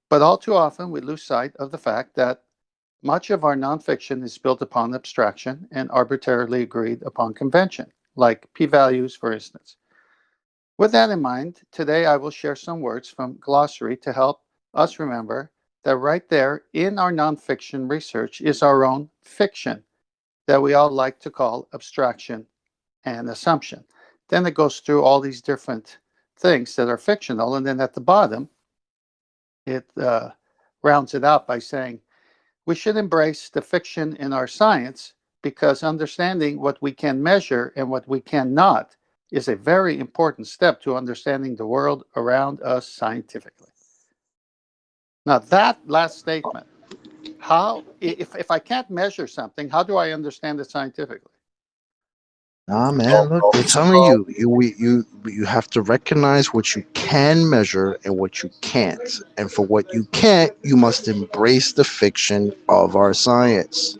But all too often, we lose sight of the fact that much of our nonfiction is built upon abstraction and arbitrarily agreed upon convention, like p-values, for instance. With that in mind, today I will share some words from Glossary to help us remember that right there in our nonfiction research is our own fiction that we all like to call abstraction and assumption. Then it goes through all these different things that are fictional, and then at the bottom, it rounds it out by saying, we should embrace the fiction in our science because understanding what we can measure and what we cannot is a very important step to understanding the world around us scientifically. Now, that last statement, how, if I can't measure something, how do I understand it scientifically? Nah, man, look, they're telling you have to recognize what you can measure and what you can't. And for what you can't, you must embrace the fiction of our science.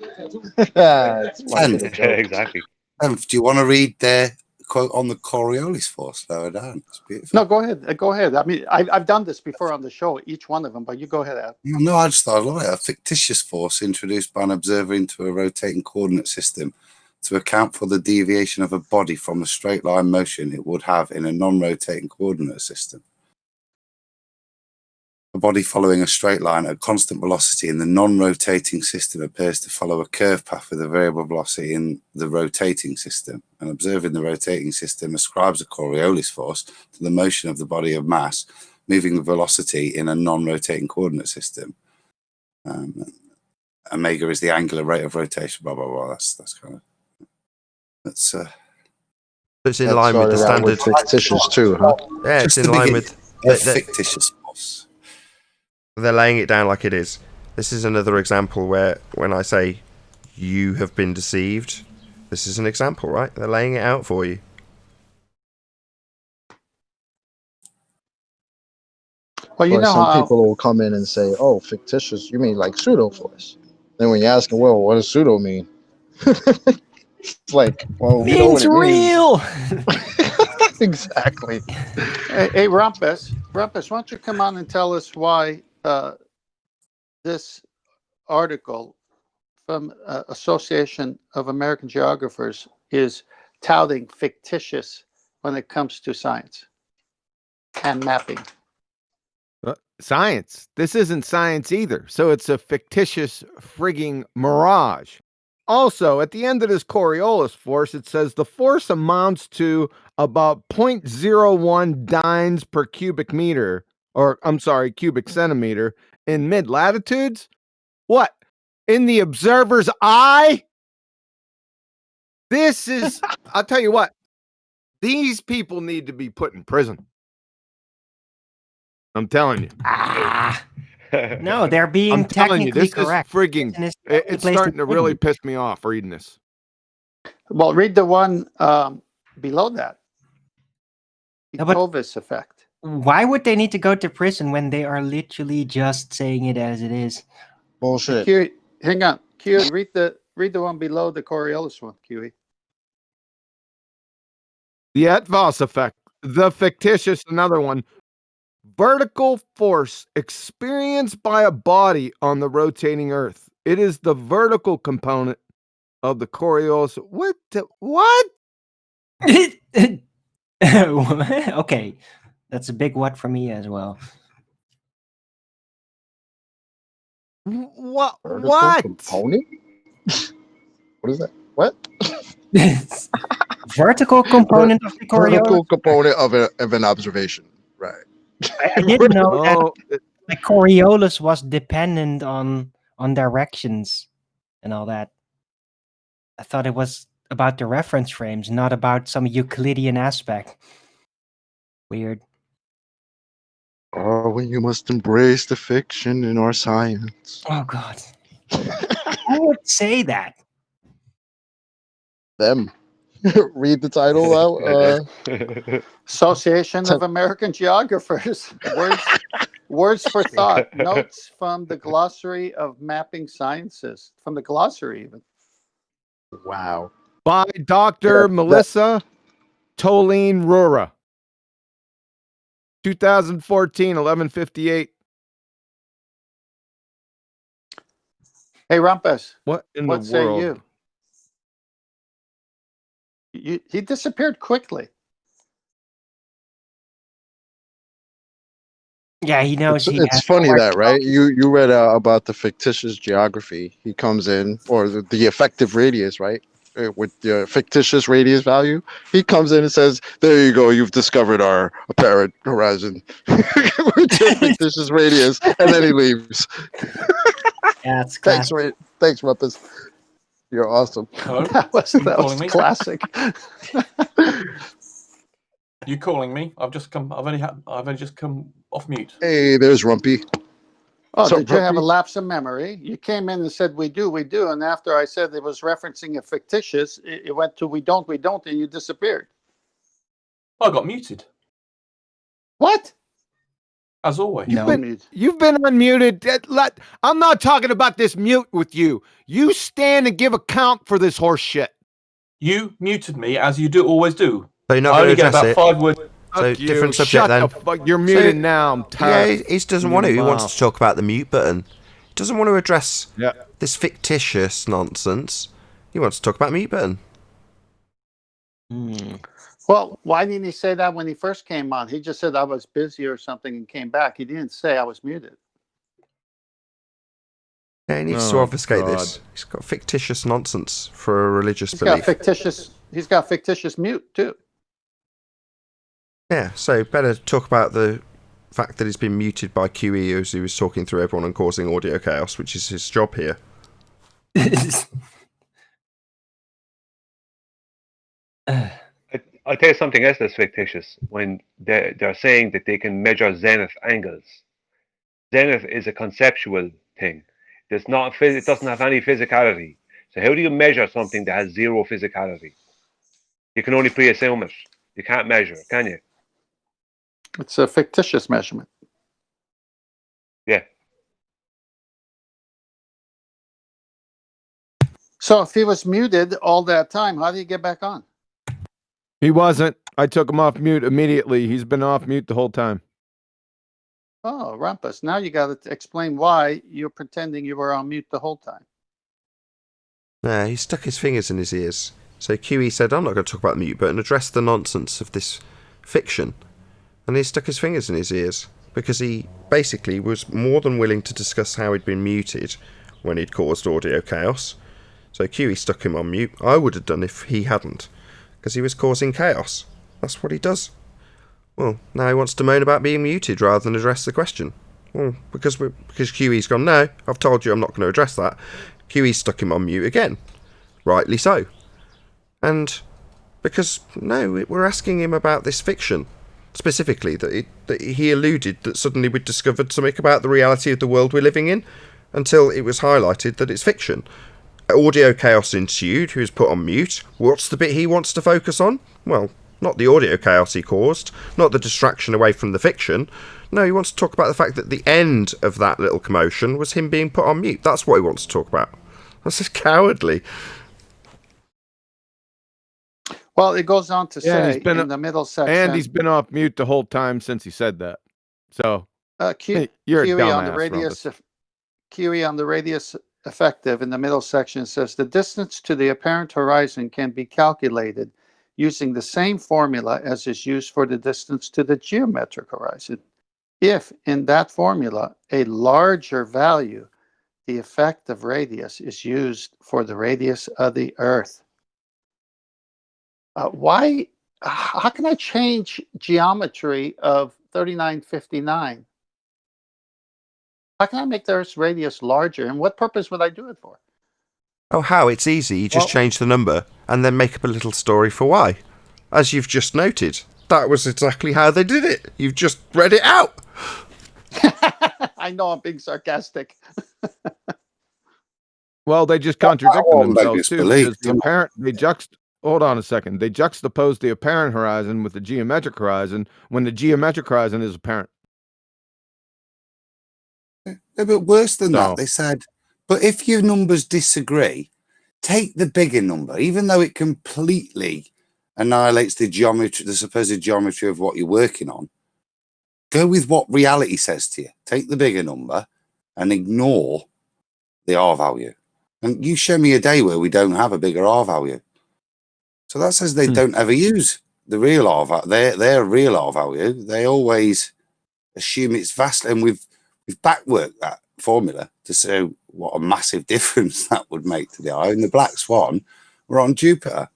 It's funny little joke. Exactly. Do you want to read their quote on the Coriolis force lower down? It's beautiful. No, go ahead. Go ahead. I mean, I've done this before on the show, each one of them, but you go ahead, Ad. No, I just thought I love it. A fictitious force introduced by an observer into a rotating coordinate system to account for the deviation of a body from a straight line motion it would have in a non-rotating coordinate system. A body following a straight line at constant velocity in the non-rotating system appears to follow a curved path with a variable velocity in the rotating system. An observer in the rotating system ascribes a Coriolis force to the motion of the body of mass moving the velocity in a non-rotating coordinate system. Omega is the angular rate of rotation, blah, blah, blah. That's kind of... That's it's in line with the standard. Fictitious too, huh? Yeah, it's in line with fictitious force. They're laying it down like it is. This is another example where when I say you have been deceived, this is an example, right? They're laying it out for you. Well, you know some people will come in and say, "Oh, fictitious. You mean like pseudo force?" Then when you ask them, "Well, what does pseudo mean?" It's like, well, we know what it real. Means. Exactly. Hey, Rumpus, why don't you come on and tell us why this article from Association of American Geographers is touting fictitious when it comes to science and mapping. Science. This isn't science either. So it's a fictitious frigging mirage. Also, at the end of this Coriolis force, it says the force amounts to about 0.01 dynes per cubic meter, or I'm sorry, cubic centimeter in mid latitudes. What? In the observer's eye? This is, I'll tell you what, these people need to be put in prison. I'm telling you. No, they're being I'm telling you, technically this correct. is frigging, it's starting to really piss me off reading this. Well, read the one below that. The Tovis effect. Why would they need to go to prison when they are literally just saying it as it is? Bullshit. Q, hang on. Q, read the one below the Coriolis one, QE. The Etvos effect, the fictitious, another one. Vertical force experienced by a body on the rotating Earth. It is the vertical component of the Coriolis. What? Okay, that's a big what for me as well. What? Vertical What? Component? What is that? What? Vertical component of the Coriolis? Vertical component of an observation. Right. I didn't know that the Coriolis was dependent on directions. and all that. I thought it was about the reference frames, not about some Euclidean aspect. Weird. Oh, you must embrace the fiction in our science. Oh God. Who would say that? Them. Read the title out. Association of American Geographers. Words for thought. Notes from the glossary of mapping sciences. From the glossary, even. Wow. By Dr. Melissa Tolene Rura. 2014, 1158. Hey, Rumpus. What in what the say world? He disappeared quickly. Yeah, he knows he It's has funny nowhere that, to right? go. You read about the fictitious geography. He comes in, or the effective radius, right? With the fictitious radius value, he comes in and says, "There you go. You've discovered our apparent horizon with your fictitious radius," and then he leaves. Yeah, it's Thanks, classic. thanks, Rumpus. You're awesome. Hello? That was calling me? classic. You calling me? I've only just come off mute. Hey, there's Rumpy. Oh, So, did you have a Rumpy? lapse of memory? You came in and said, we do, and after I said it was referencing a fictitious, it went to we don't, and you disappeared. I got muted, What? as always. You've been unmuted. I'm not talking about this mute with you. You stand and give account for this horse shit. You muted me, as you always do. So you're not I going to only get address about it? 5 words. So Fuck you. different subject Shut then. the fuck. You're muted now. I'm tired. Yeah, he doesn't want to. He wants to talk about the mute button. He doesn't want to address this fictitious nonsense. He wants to talk about the mute button. Well, why didn't he say that when he first came on? He just said I was busy or something and came back. He didn't say I was muted. Yeah, he needs to obfuscate this. He's got fictitious nonsense for a religious belief. He's got fictitious mute too. Yeah, so better talk about the fact that he's been muted by QE as he was talking through everyone and causing audio chaos, which is his job here. I'll tell you something else that's fictitious. When they're saying that they can measure zenith angles. Zenith is a conceptual thing. It doesn't have any physicality. So how do you measure something that has zero physicality? You can only pre-assume it. You can't measure it, can you? It's a fictitious measurement. Yeah. So if he was muted all that time, how did he get back on? He wasn't. I took him off mute immediately. He's been off mute the whole time. Oh, Rumpus. Now you got to explain why you're pretending you were on mute the whole time. Nah, he stuck his fingers in his ears. So QE said, I'm not going to talk about the mute button, address the nonsense of this fiction. And he stuck his fingers in his ears because he basically was more than willing to discuss how he'd been muted when he'd caused audio chaos. So QE stuck him on mute. I would have done if he hadn't, because he was causing chaos. That's what he does. Well, now he wants to moan about being muted rather than address the question. Well, because QE's gone, no, I've told you I'm not going to address that. QE stuck him on mute again. Rightly so. And because, no, we're asking him about this fiction. Specifically, that he alluded that suddenly we'd discovered something about the reality of the world we're living in, until it was highlighted that it's fiction. Audio chaos ensued, he was put on mute. What's the bit he wants to focus on? Well, not the audio chaos he caused, not the distraction away from the fiction. No, he wants to talk about the fact that the end of that little commotion was him being put on mute. That's what he wants to talk about. That's just cowardly. Well, it goes on to say he's been in the middle section. And he's been off mute the whole time since he said that. So you're a QE on the dumbass, radius. Rumpus. QE on the radius effective in the middle section says the distance to the apparent horizon can be calculated using the same formula as is used for the distance to the geometric horizon. If in that formula a larger value, the effective radius is used for the radius of the Earth. How can I change geometry of 3959? How can I make the Earth's radius larger? And what purpose would I do it for? Oh, how? It's easy. You just change the number and then make up a little story for why. As you've just noted, that was exactly how they did it. You've just read it out. I know I'm being sarcastic. Well, they just contradicted won't make themselves us too, believe, because the apparent hold on a second. They juxtaposed the apparent horizon with the geometric horizon when the geometric horizon is apparent. Yeah, but worse than So- that, they said, but if your numbers disagree, take the bigger number, even though it completely annihilates the geometry, the supposed geometry of what you're working on. Go with what reality says to you. Take the bigger number and ignore the R value. And you show me a day where we don't have a bigger R value. So that says they don't ever use the real R value, their real R value. They always assume it's vastly, and we've backworked that formula to show what a massive difference that would make to the eye. And the black swan were on Jupiter.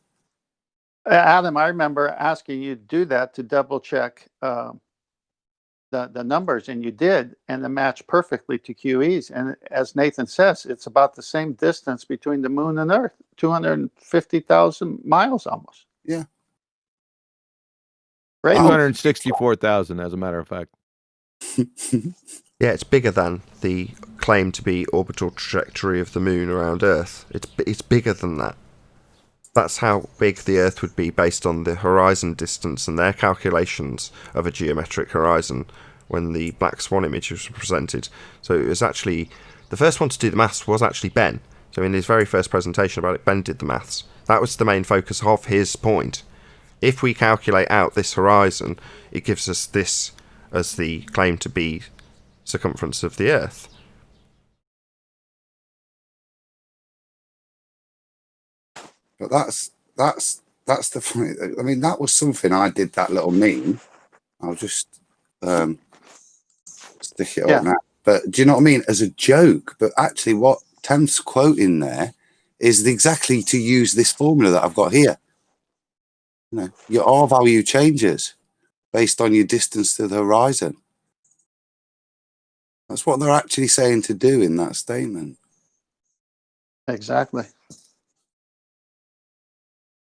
Adam, I remember asking you to do that to double check the numbers, and you did, and it matched perfectly to QEs. And as Nathan says, it's about the same distance between the moon and Earth, 250,000 miles almost. Yeah. Right. 264,000, as a matter of fact. Yeah, it's bigger than the claim to be orbital trajectory of the moon around Earth. It's bigger than that. That's how big the Earth would be based on the horizon distance and their calculations of a geometric horizon when the black swan image was presented. So it was actually, the first one to do the maths was actually Ben. So in his very first presentation about it, Ben did the maths. That was the main focus of his point. If we calculate out this horizon, it gives us this as the claim to be circumference of the Earth. But that's the funny. I mean, that was something I did, that little meme. I'll just stick it up now. But do you know what I mean? As a joke. But actually, what Tim's quoting there is exactly to use this formula that I've got here. You know, your R value changes based on your distance to the horizon. That's what they're actually saying to do in that statement. Exactly.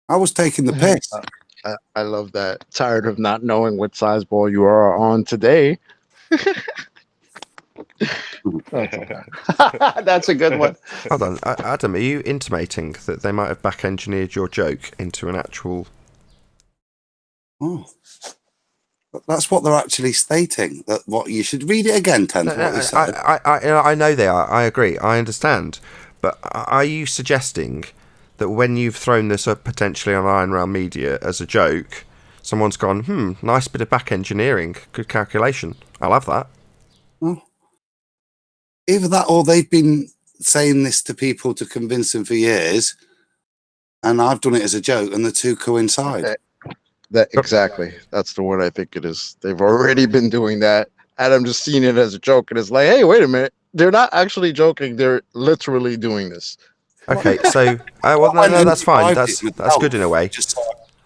I was taking the piss. I love that. Tired of not knowing what size ball you are on today. That's a good one. Hold on, Adam, are you intimating that they might have back-engineered your joke into an actual... Oh. That's what they're actually stating. That what you should read it again, Tent. I know they are. I agree. I understand. But are you suggesting that when you've thrown this up potentially on Iron Realm Media as a joke, someone's gone, nice bit of back engineering, good calculation. I'll have that. Well, either that or they've been saying this to people to convince them for years, and I've done it as a joke, and the two coincide. Exactly. That's the word I think it is. They've already been doing that. Adam just seen it as a joke and is like, hey, wait a minute. They're not actually joking. They're literally doing this. Okay, so no, that's fine. That's good in a way.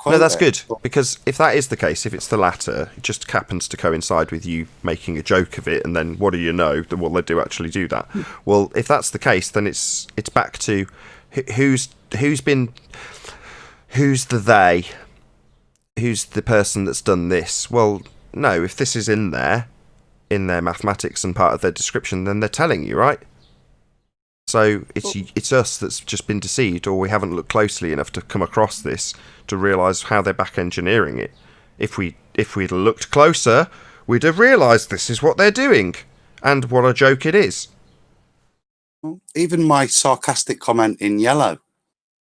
No, that's good, because if that is the case, if it's the latter, it just happens to coincide with you making a joke of it, and then what do you know? Well, they do actually do that. Well, if that's the case, then it's back to who's the they, who's the person that's done this. Well, no, if this is in their mathematics and part of their description, then they're telling you, right? So it's us that's just been deceived, or we haven't looked closely enough to come across this to realise how they're back engineering it. If we'd looked closer, we'd have realised this is what they're doing, and what a joke it is. Well, even my sarcastic comment in yellow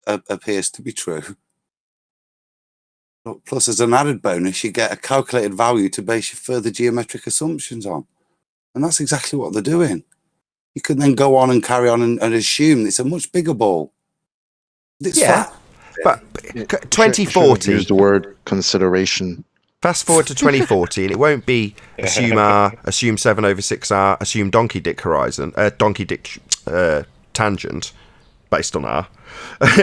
appears to be true. Plus, as an added bonus, you get a calculated value to base your further geometric assumptions on, and that's exactly what they're doing. You can then go on and carry on and assume it's a much bigger ball. It's flat. But 2040... Use the word consideration. Fast forward to 2040, and it won't be assume R, assume 7 over 6R, assume donkey dick horizon, donkey dick tangent, based on R.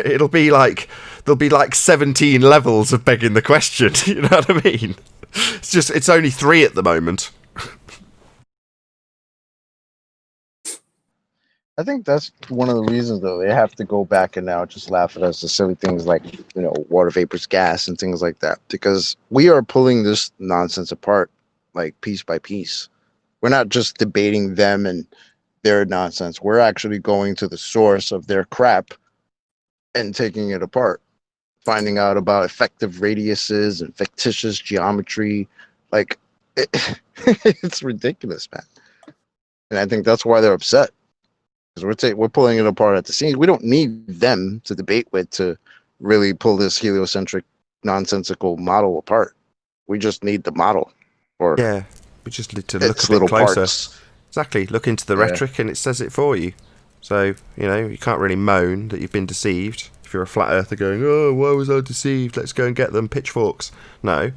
It'll be like, there'll be like 17 levels of begging the question, you know what I mean? It's only 3 at the moment. I think that's one of the reasons, though. They have to go back and now just laugh at us, the silly things like, water vapor's gas and things like that, because we are pulling this nonsense apart, like piece by piece. We're not just debating them and their nonsense. We're actually going to the source of their crap and taking it apart, finding out about effective radiuses and fictitious geometry. Like, it's ridiculous, man. And I think that's why they're upset. Because we're pulling it apart at the seams. We don't need them to debate with to really pull this heliocentric nonsensical model apart. We just need the model. Or yeah, we just need to look a bit closer. Parts. Exactly, look into the rhetoric and it says it for you. So, you can't really moan that you've been deceived. If you're a flat earther going, oh, why was I deceived? Let's go and get them, pitchforks. No, you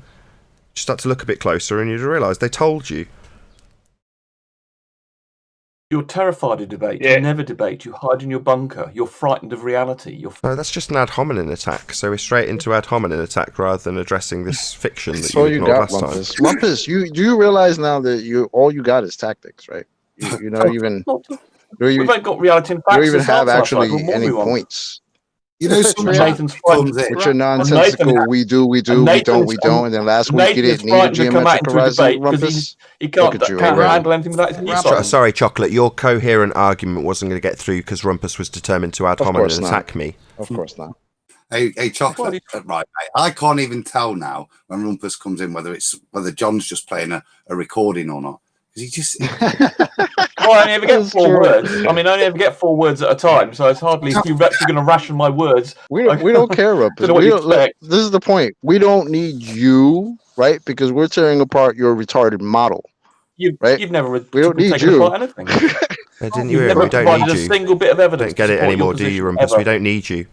just have to look a bit closer and you'd realise they told you. You're terrified of debate. You never debate. You hide in your bunker. You're frightened of reality. No, that's just an ad hominem attack. So we're straight into ad hominem attack rather than addressing this fiction that you ignored last time. Rumpus, do you realize now that all you got is tactics, right? We've got reality and facts. You don't even have actually any points. Nathan's which are nonsensical. We do, we don't. And then last week you didn't need a geometric horizon. Rumpus. He can't handle anything without his Sorry, Chocolate. Your coherent argument wasn't going to get through because Rumpus was determined to ad hominem and attack me. Of course not. Hey, Chocolate. Right, I can't even tell now when Rumpus comes in whether John's just playing a recording or not. Because he just. Well, I only ever get 4 words. I mean, I only ever get 4 words at a time, so it's hardly if you're actually going to ration my words. We don't care, Rumpus. This is the point. We don't need you, right? Because we're tearing apart your retarded model. You've never we don't need you. Anything. Didn't you? Never we don't provided need a you. single bit of evidence. Don't get it anymore, do you, Rumpus? We don't need you.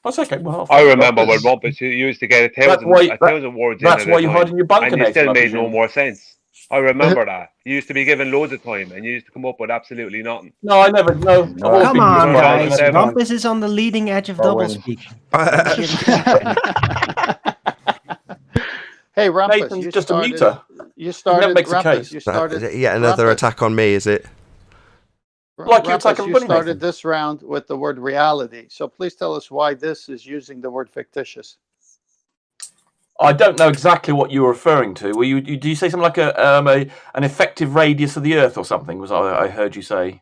That's okay. Well, I remember when Rumpus used to get 1,000 words in. That's why you hide in your bunker, and it still made no Nathan. more sense. I remember that. You used to be given loads of time and you used to come up with absolutely nothing. No, I never. No. Come on, guys. Rumpus is on the leading edge of doublespeak. Hey, Rumpus, Nathan's just a muter. You started. Makes a case. You started. Yet another attack on me, is it? Like you started this round with the word reality. So please tell us why this is using the word fictitious. I don't know exactly what you were referring to. Do you say something like an effective radius of the Earth or something? I heard you say. Is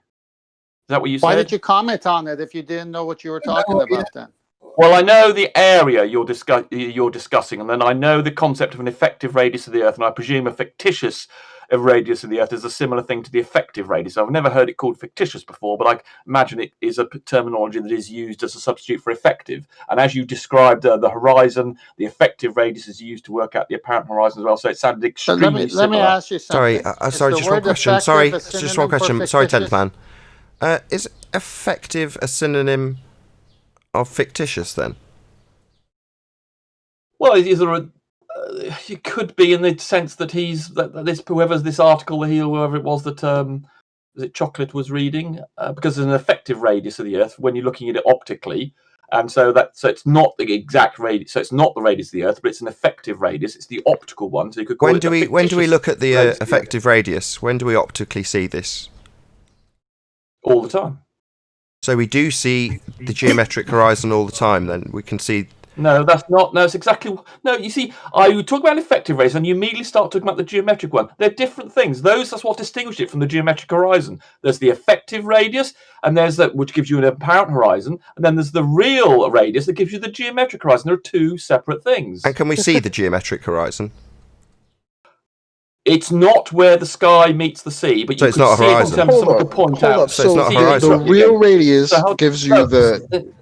that what you said? Why did you comment on it if you didn't know what you were talking about then? Well, I know the area you're discussing, and then I know the concept of an effective radius of the Earth, and I presume a fictitious radius of the Earth is a similar thing to the effective radius. I've never heard it called fictitious before, but I imagine it is a terminology that is used as a substitute for effective. And as you described the horizon, the effective radius is used to work out the apparent horizon as well. So it sounded extremely similar. Let me ask you something. Sorry, just one question. Sorry, just one question. Sorry, Tenth Man. Is effective a synonym of fictitious then? Well, it could be in the sense that whoever's this article, whoever it was that Chocolate was reading, because there's an effective radius of the Earth when you're looking at it optically, and so it's not the exact radius. So it's not the radius of the Earth, but it's an effective radius. It's the optical one. So you could call when do we look at the effective radius? When do we optically see this? All the time. So we do see the geometric horizon all the time. Then we can see. No, that's not. No, it's exactly. No, you see, I talk about effective radius, and you immediately start talking about the geometric one. They're different things. That's what distinguishes it from the geometric horizon. There's the effective radius, and there's that which gives you an apparent horizon, and then there's the real radius that gives you the geometric horizon. There are 2 separate things. And can we see the geometric horizon? It's not where the sky meets the sea, but you can see it in terms of someone could point out. So it's not a horizon. The real radius gives you the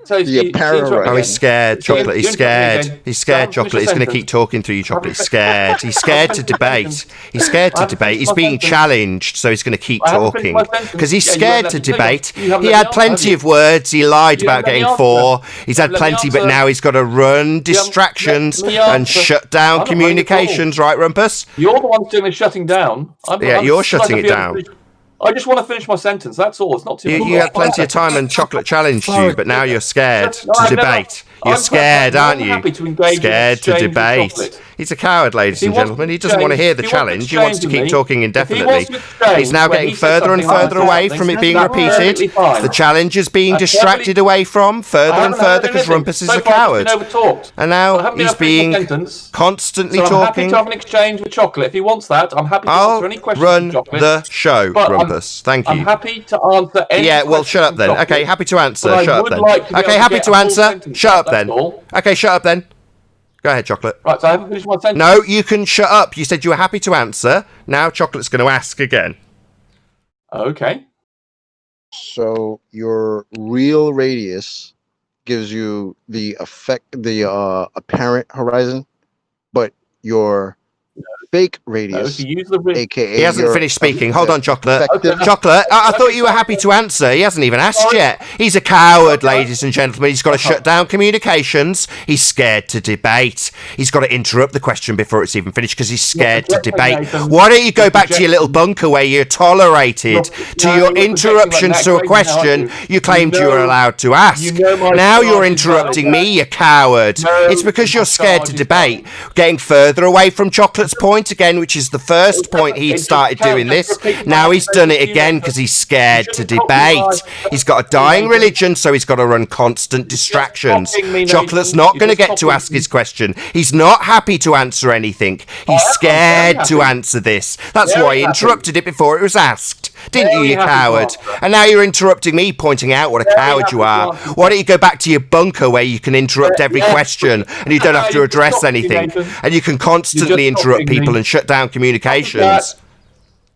apparent horizon. Oh, he's scared, Chocolate. He's scared. He's scared, Chocolate. He's going to keep talking through you, Chocolate. He's scared. He's scared to debate. He's scared to debate. He's being challenged, so he's going to keep talking. Because he's scared to debate. He had plenty of words. He lied about getting 4. He's had plenty, but now he's got to run distractions and shut down communications, right, Rumpus? You're the one doing the shutting down. You're shutting it down. I just want to finish my sentence. That's all. It's not too. You had plenty of time, and Chocolate challenged you, but now you're scared to debate. You're I'm scared, more aren't than you? happy to engage in Scared to exchange with debate. chocolate. He's a coward, ladies and gentlemen. He doesn't want to hear the challenge. He wants to keep talking indefinitely. He's now getting further and further away from it being repeated. The challenge is being distracted away from further and further because Rumpus is a coward. Overtalked. And now he's being constantly so I'm happy talking. to have an exchange with chocolate. If he wants that, I'm happy to I'll answer any questions run with chocolate. the show, But Rumpus. Thank you. I'm happy to answer any Yeah, well, shut up then. questions Okay, happy to answer. but I Shut up would then. like to be able Okay, to happy get to a full answer. sentence Shut out, up then. that's all. Okay, shut up then. Go ahead, Chocolate. Right, so I haven't finished my sentence. No, you can shut up. You said you were happy to answer. Now Chocolate's going to ask again. Okay. So your real radius gives you the apparent horizon, but your fake radius, aka He hasn't your finished speaking. Hold on, Chocolate. effective- Chocolate, I thought you were happy to answer. He hasn't even asked yet. He's a coward, ladies and gentlemen. He's got to shut down communications. He's scared to debate. He's got to interrupt the question before it's even finished because he's scared to debate. Why don't you go back to your little bunker where you're tolerated to your interruptions to a question you claimed you were allowed to ask? Now you're interrupting me, you coward. It's because you're scared to debate. Getting further away from Chocolate's point again, which is the first point he started doing this. Now he's done it again because he's scared to debate. He's got a dying religion, so he's got to run constant distractions. Chocolate's not going to get to ask his question. He's not happy to answer anything. He's scared to answer this. That's why he interrupted it before it was asked. Didn't you, you coward? And now you're interrupting me, pointing out what a coward you are. Why don't you go back to your bunker where you can interrupt every question and you don't have to address anything and you can constantly interrupt people and shut down communications?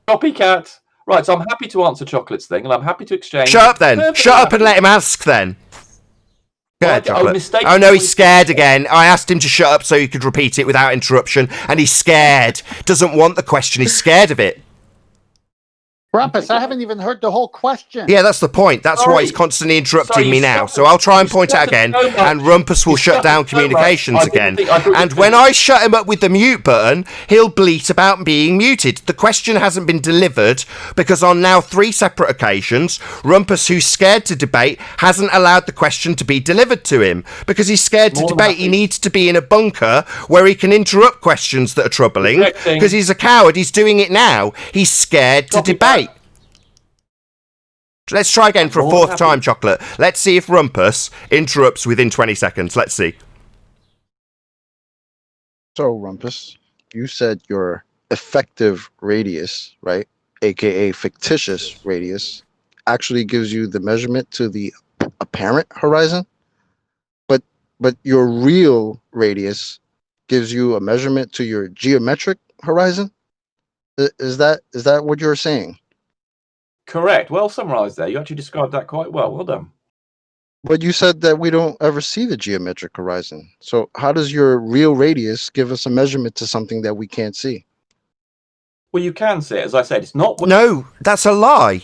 Copycat. Right, so I'm happy to answer Chocolate's thing, and I'm happy to exchange. Shut up then. Shut up and let him ask then. Go ahead, Chocolate. Oh no, he's scared again. I asked him to shut up so he could repeat it without interruption, and he's scared. Doesn't want the question. He's scared of it. Rumpus, I haven't even heard the whole question. Yeah, that's the point. That's why he's constantly interrupting me now. So I'll try and point out again, and Rumpus will shut down communications again. And when I shut him up with the mute button, he'll bleat about being muted. The question hasn't been delivered because on now 3 separate occasions, Rumpus, who's scared to debate, hasn't allowed the question to be delivered to him. Because he's scared to debate, he needs to be in a bunker where he can interrupt questions that are troubling. Because he's a coward, he's doing it now. He's scared to debate. Let's try again for a 4th time, Chocolate. Let's see if Rumpus interrupts within 20 seconds. Let's see. So, Rumpus, you said your effective radius, right, aka fictitious radius, actually gives you the measurement to the apparent horizon, but your real radius gives you a measurement to your geometric horizon. Is that what you're saying? Correct. Well summarized there. You actually described that quite well. Well done. But you said that we don't ever see the geometric horizon. So how does your real radius give us a measurement to something that we can't see? Well, you can see it. As I said, it's not... No, that's a lie.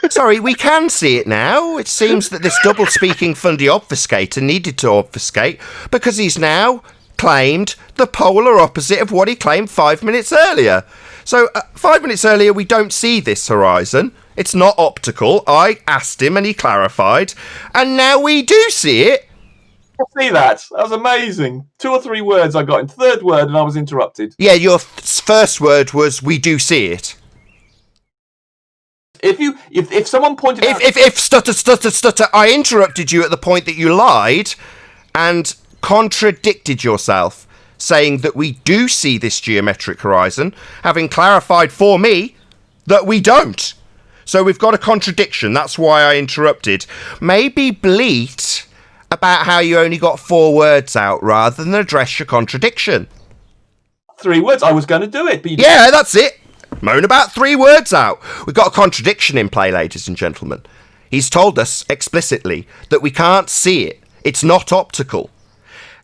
Sorry, we can see it now. It seems that this double-speaking fundy obfuscator needed to obfuscate because he's now claimed the polar opposite of what he claimed 5 minutes earlier. So 5 minutes earlier, we don't see this horizon. It's not optical. I asked him and he clarified. And now we do see it. See that? That was amazing. 2 or 3 words I got in. 3rd word and I was interrupted. Yeah, your first word was, we do see it. If someone pointed out... If stutter, I interrupted you at the point that you lied and contradicted yourself, saying that we do see this geometric horizon, having clarified for me that we don't. So we've got a contradiction. That's why I interrupted. Maybe bleat about how you only got 4 words out rather than address your contradiction. 3 words. I was going to do it. But yeah, that's it. Moan about 3 words out. We've got a contradiction in play, ladies and gentlemen. He's told us explicitly that we can't see it. It's not optical.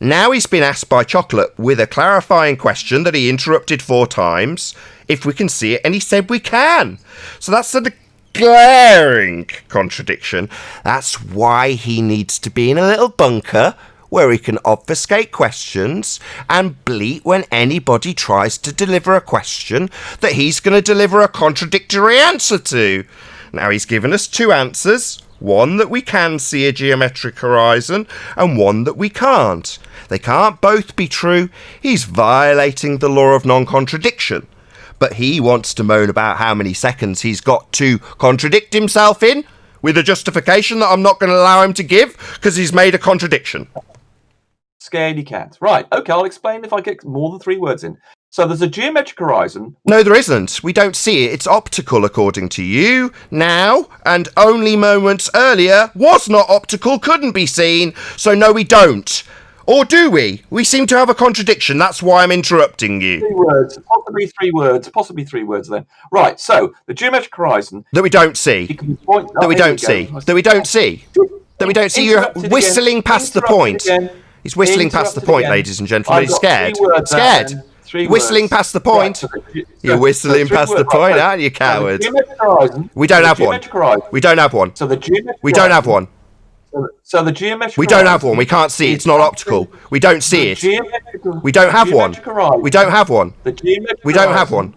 Now he's been asked by Chocolate with a clarifying question that he interrupted 4 times if we can see it, and he said we can. So that's a glaring contradiction. That's why he needs to be in a little bunker where he can obfuscate questions and bleat when anybody tries to deliver a question that he's going to deliver a contradictory answer to. Now, he's given us two answers. One that we can see a geometric horizon, and one that we can't. They can't both be true. He's violating the law of non-contradiction. But he wants to moan about how many seconds he's got to contradict himself in, with a justification that I'm not going to allow him to give, because he's made a contradiction. Scaredy cat. Right, okay, I'll explain if I get more than 3 words in. So there's a geometric horizon. No, there isn't. We don't see it. It's optical, according to you, now, and only moments earlier was not optical, couldn't be seen, so no, we don't. Or do we? We seem to have a contradiction. That's why I'm interrupting you. 3 words, possibly 3 words then. Right, so the geometric horizon... That we don't see. That we don't see. That we don't see. That we don't see. You're whistling past the point. He's whistling past the point, ladies and gentlemen. He's scared. Scared. Whistling past the point. You're whistling past the point, aren't you, coward? We don't have one. We don't have one. We don't have one. So the geometric We don't have one. We can't see it. It's not optical. We don't see it. We don't have one. We don't have one. We don't have one.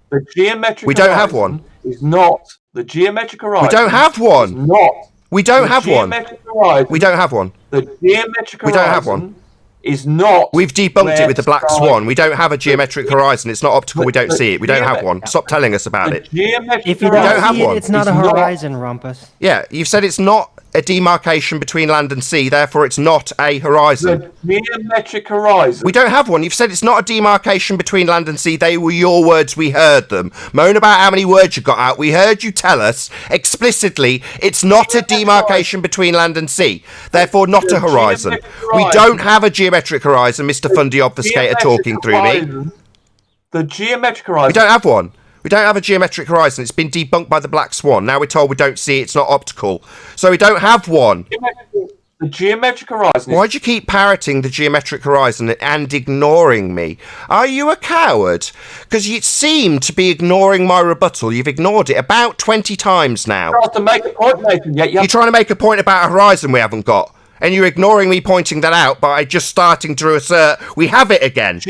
The geometric We don't have one. Is not the geometric horizon. We don't have one. Not. We don't have one. We don't have one. The geometric horizon. We don't have one. Is not. We've debunked it with the black swan. We don't have a geometric horizon. It's not optical. We don't see it. We don't have one. Stop telling us about it. If you don't have one, it's not a horizon, Rumpus. Yeah, you've said it's not a demarcation between land and sea, therefore it's not a horizon. The geometric horizon. We don't have one. You've said it's not a demarcation between land and sea. They were your words. We heard them. Moan about how many words you got out. We heard you tell us explicitly it's not a demarcation between land and sea, therefore not a horizon. We don't have a geometric horizon, Mr. Fundy Obfuscator talking through me. The geometric horizon. We don't have one. We don't have a geometric horizon. It's been debunked by the black swan. Now we're told we don't see it. It's not optical. So we don't have one. The geometric horizon. Why do you keep parroting the geometric horizon and ignoring me? Are you a coward? Because you seem to be ignoring my rebuttal. You've ignored it about 20 times now. You're trying to make a point, Nathan. You're trying to make a point about a horizon we haven't got. And you're ignoring me pointing that out by just starting to assert we have it again.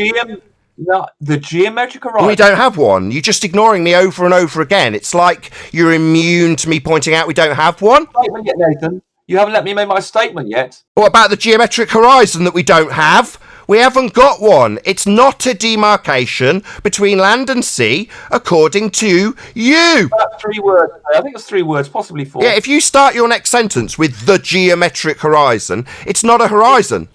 No, the geometric horizon. We don't have one. You're just ignoring me over and over again. It's like you're immune to me pointing out we don't have one. Statement yet, Nathan? You haven't let me make my statement yet. What about the geometric horizon that we don't have? We haven't got one. It's not a demarcation between land and sea, according to you. About 3 words. I think it's 3 words, possibly 4. Yeah, if you start your next sentence with the geometric horizon, it's not a horizon.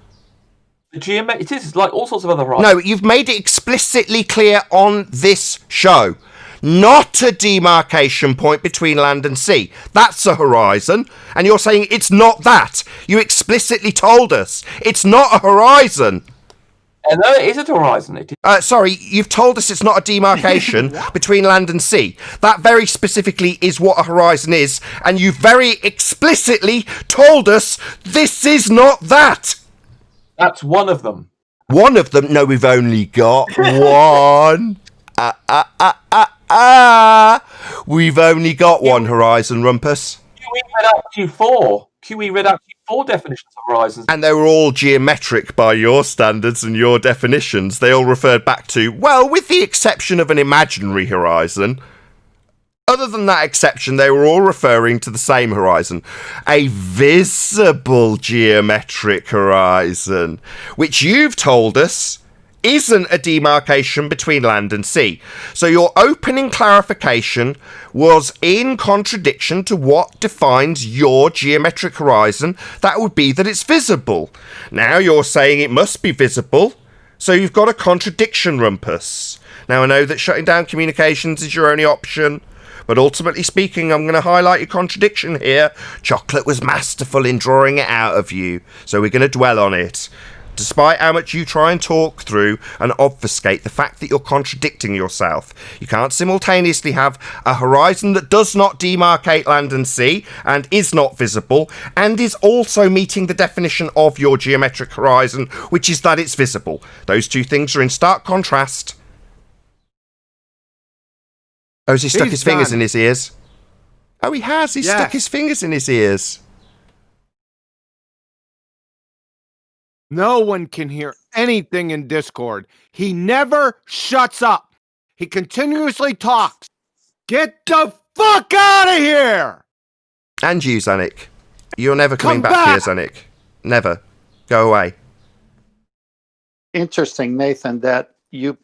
It is like all sorts of other horizons. No, you've made it explicitly clear on this show. Not a demarcation point between land and sea. That's a horizon. And you're saying it's not that. You explicitly told us it's not a horizon. And no, it is a horizon. It is. Sorry, you've told us it's not a demarcation between land and sea. That very specifically is what a horizon is. And you very explicitly told us this is not that. That's one of them. One of them? No, we've only got one. We've only got one horizon, Rumpus. QE read out Q4. QE read out Q4 definitions of horizons. And they were all geometric by your standards and your definitions. They all referred back to, well, with the exception of an imaginary horizon. Other than that exception, they were all referring to the same horizon. A visible geometric horizon, which you've told us isn't a demarcation between land and sea. So your opening clarification was in contradiction to what defines your geometric horizon. That would be that it's visible. Now you're saying it must be visible, so you've got a contradiction, Rumpus. Now I know that shutting down communications is your only option, but ultimately speaking, I'm going to highlight your contradiction here. Chocolate was masterful in drawing it out of you, so we're going to dwell on it. Despite how much you try and talk through and obfuscate the fact that you're contradicting yourself, you can't simultaneously have a horizon that does not demarcate land and sea and is not visible and is also meeting the definition of your geometric horizon, which is that it's visible. Those two things are in stark contrast. Oh, has he stuck his fingers in his ears? Oh, he has. He's stuck his fingers in his ears. No one can hear anything in Discord. He never shuts up. He continuously talks. Get the fuck out of here! And you, Zanik. You're never coming Come back here, back! Zanik. Never. Go away. Interesting, Nathan, that you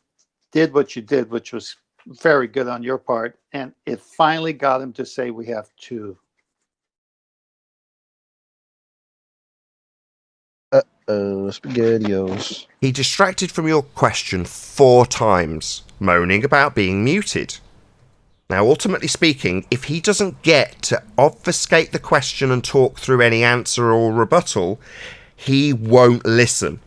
did what you did, which was very good on your part, and it finally got him to say we have two. SpaghettiOs. He distracted from your question 4 times, moaning about being muted. Now, ultimately speaking, if he doesn't get to obfuscate the question and talk through any answer or rebuttal, he won't listen.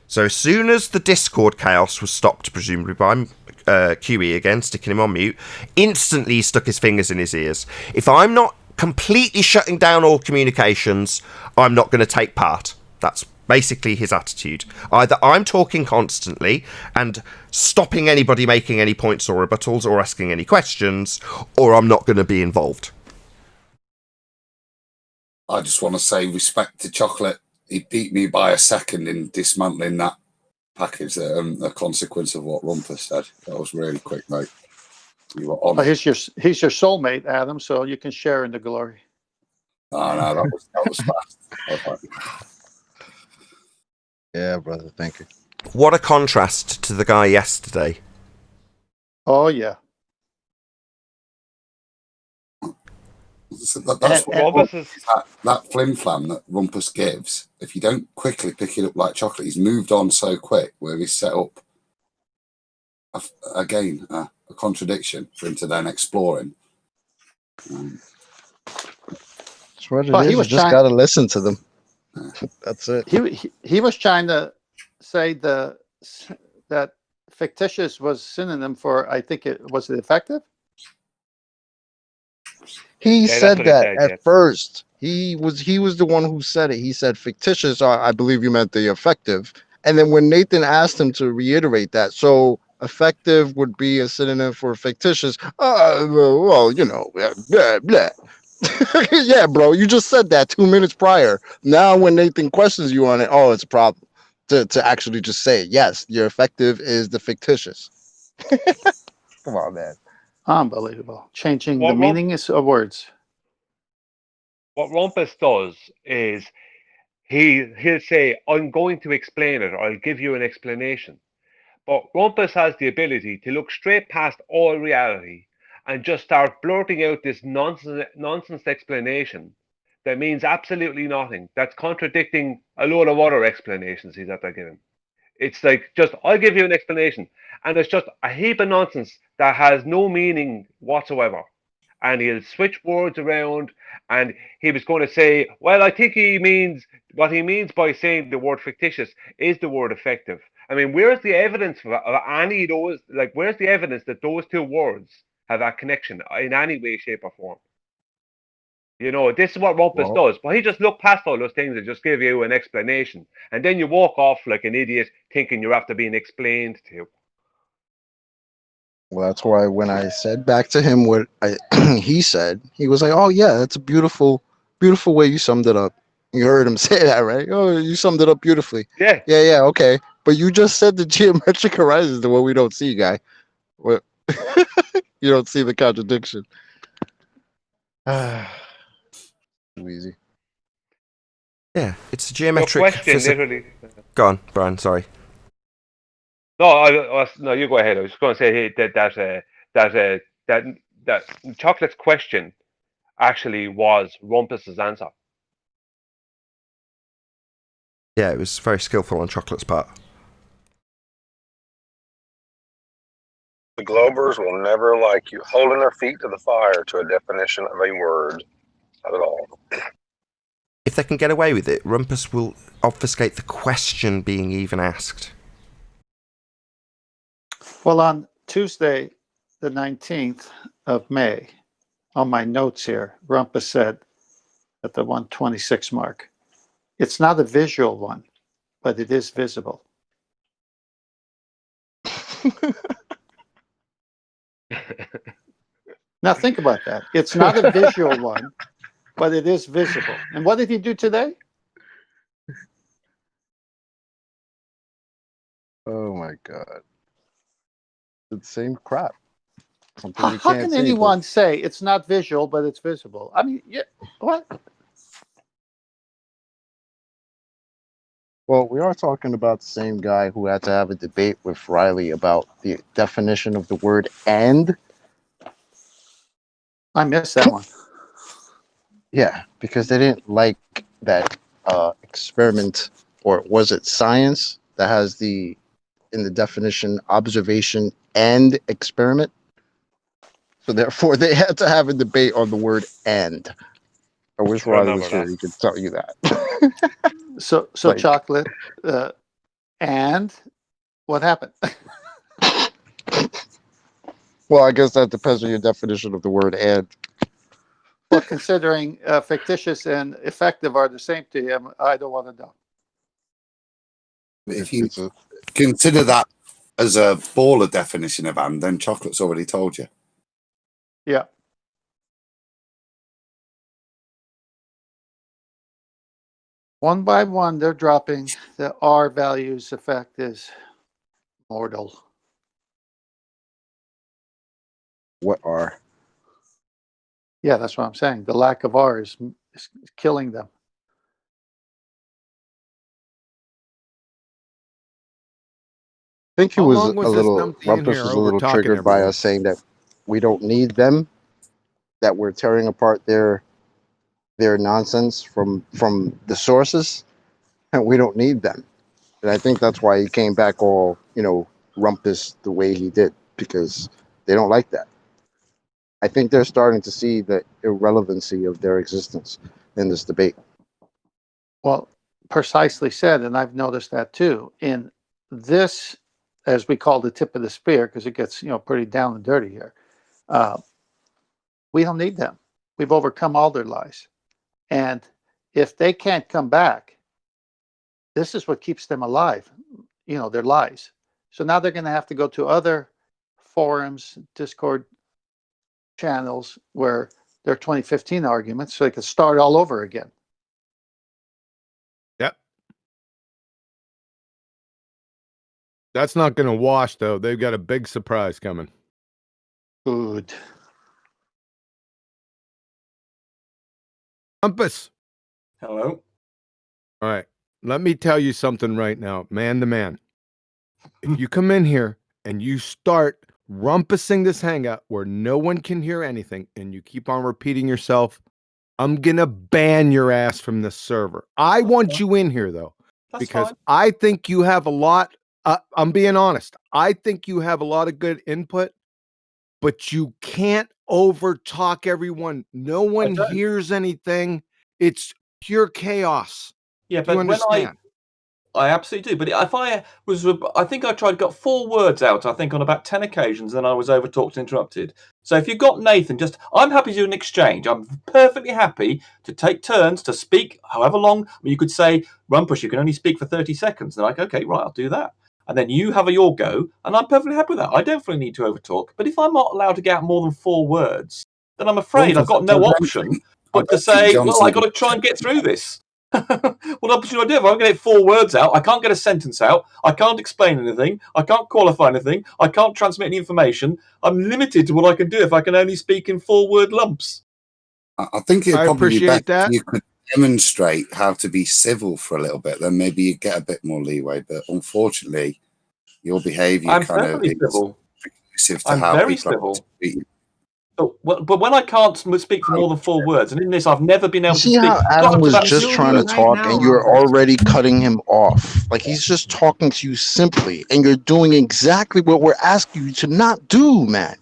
So as soon as the Discord chaos was stopped, presumably by QE again, sticking him on mute, instantly he stuck his fingers in his ears. If I'm not completely shutting down all communications, I'm not going to take part. That's basically his attitude. Either I'm talking constantly and stopping anybody making any points or rebuttals or asking any questions, or I'm not going to be involved. I just want to say respect to Chocolate. He beat me by a second in dismantling that package. A consequence of what Rumpus said. That was really quick, mate. You were on. Well, he's your soulmate, Adam, so you can share in the glory. Oh, no, that was fast. Yeah, brother. Thank you. What a contrast to the guy yesterday. Oh yeah. So that's that flim flam that Rumpus gives. If you don't quickly pick it up like Chocolate, he's moved on so quick where he's set up again a contradiction for him to then exploring. That's what it is. You just got to listen to them. That's it. He was trying to say that fictitious was synonym for, I think it was it effective. He said that at first. He was the one who said it. He said fictitious. I believe you meant the effective. And then when Nathan asked him to reiterate that, so effective would be a synonym for fictitious. Well, you know, blah, blah. Yeah, bro, you just said that 2 minutes prior. Now when Nathan questions you on it, oh, it's a problem to actually just say, yes, your effective is the fictitious. Come on, man. Unbelievable. Changing the meaning of words. What Rumpus does is he'll say, I'm going to explain it, or I'll give you an explanation. But Rumpus has the ability to look straight past all reality and just start blurting out this nonsense explanation that means absolutely nothing. That's contradicting a load of other explanations he's after giving. It's like, just, I'll give you an explanation. And it's just a heap of nonsense that has no meaning whatsoever. And he'll switch words around, and he was going to say, well, I think he means, what he means by saying the word fictitious is the word effective. I mean, where's the evidence of any of those, like, where's the evidence that those two words have that connection in any way, shape, or form? You know, this is what Rumpus does. But he just looked past all those things and just give you an explanation. And then you walk off like an idiot thinking you're after being explained to. Well, that's why when I said back to him what he said, he was like, "Oh yeah, that's a beautiful, beautiful way you summed it up." You heard him say that, right? Oh, you summed it up beautifully. Yeah. Yeah, okay. But you just said the geometric horizon is the one we don't see, guy. What? You don't see the contradiction. Too easy. Yeah, it's a geometric. Literally. Go on, Brian. Sorry. No, no, you go ahead. I was just going to say that Chocolate's question actually was Rumpus's answer. Yeah, it was very skillful on Chocolate's part. The Globers will never like you, holding their feet to the fire to a definition of a word. Not at all. If they can get away with it, Rumpus will obfuscate the question being even asked. Well, on Tuesday, the 19th of May, on my notes here, Rumpus said at the 126 mark, it's not a visual one, but it is visible. Now think about that. It's not a visual one, but it is visible. And what did he do today? Oh my God. The same crap. Something you How can't can see. anyone say it's not visual, but it's visible? I mean, yeah, what? Well, we are talking about the same guy who had to have a debate with Riley about the definition of the word "and." I missed that one. Yeah, because they didn't like that experiment, or was it science that has the in the definition observation and experiment? So therefore, they had to have a debate on the word "and." I wish I Riley remember was here; that. he could tell you that. So Like, chocolate, and what happened? well, I guess that depends on your definition of the word "and." Well, considering fictitious and effective are the same to him, I don't want to know. If you consider that as a baller definition of and, then chocolate's already told you. Yeah. One by one, they're dropping the R values. Effect is mortal. What are? Yeah, that's what I'm saying. The lack of R is killing them. I think he How was long was a this little, numpty in Rumpus here was a over little talking triggered by everyone? us saying that we don't need them, that we're tearing apart their nonsense from the sources, and we don't need them. And I think that's why he came back all, rumpus the way he did, because they don't like that. I think they're starting to see the irrelevancy of their existence in this debate. Well, precisely said, and I've noticed that too. In this, as we call the tip of the spear, because it gets pretty down and dirty here. We don't need them. We've overcome all their lies, and if they can't come back, this is what keeps them alive. Their lies. So now they're going to have to go to other forums, Discord channels where their 2015 arguments, so they can start all over again. Yep. That's not going to wash, though. They've got a big surprise coming. Good. Compass. Hello. All right. Let me tell you something right now, man to man. If you come in here and you start rumpusing this hangout where no one can hear anything and you keep on repeating yourself, I'm going to ban your ass from this server. I want you in here, though, because fine. I think you have a lot. I'm being honest. I think you have a lot of good input, but you can't over talk everyone. No one hears anything. It's pure chaos. Yeah, Do you but when understand? I absolutely do. But if I think I got 4 words out, I think on about 10 occasions, and I was overtalked and interrupted. So if you've got Nathan, I'm happy to do an exchange. I'm perfectly happy to take turns to speak however long. I mean, you could say, Rumpus, you can only speak for 30 seconds. They're like, okay, right, I'll do that. And then you have your go, and I'm perfectly happy with that. I definitely need to overtalk. But if I'm not allowed to get out more than 4 words, then I'm afraid I've got no option but to say, well, I got to try and get through this. What else should I do? If I'm going to get 4 words out, I can't get a sentence out, I can't explain anything, I can't qualify anything, I can't transmit any information. I'm limited to what I can do if I can only speak in 4-word lumps. I think it'd I probably be appreciate better that. if you could demonstrate how to be civil for a little bit, then maybe you get a bit more leeway. But unfortunately, your behaviour I'm kind of perfectly is civil. conducive to I'm how very people are civil. to treat you. But when I can't speak for more than 4 words, and in this I've never been You able to see speak. how Adam Got to was that. just trying to talk and you're already cutting him off? Like, he's just talking to you simply, and you're doing exactly what we're asking you to not do, man.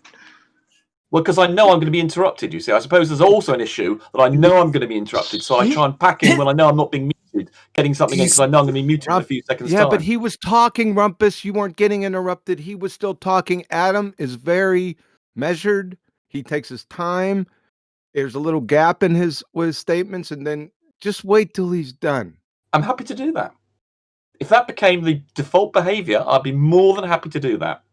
Well, because I know I'm going to be interrupted, you see. I suppose there's also an issue that I know I'm going to be interrupted, so I try and pack in when I know I'm not being muted, getting something in because I know I'm going to be muted in a few seconds' Yeah, time. but he was talking, Rumpus. You weren't getting interrupted. He was still talking. Adam is very measured. He takes his time. There's a little gap in his statements, and then just wait till he's done. I'm happy to do that. If that became the default behavior, I'd be more than happy to do that.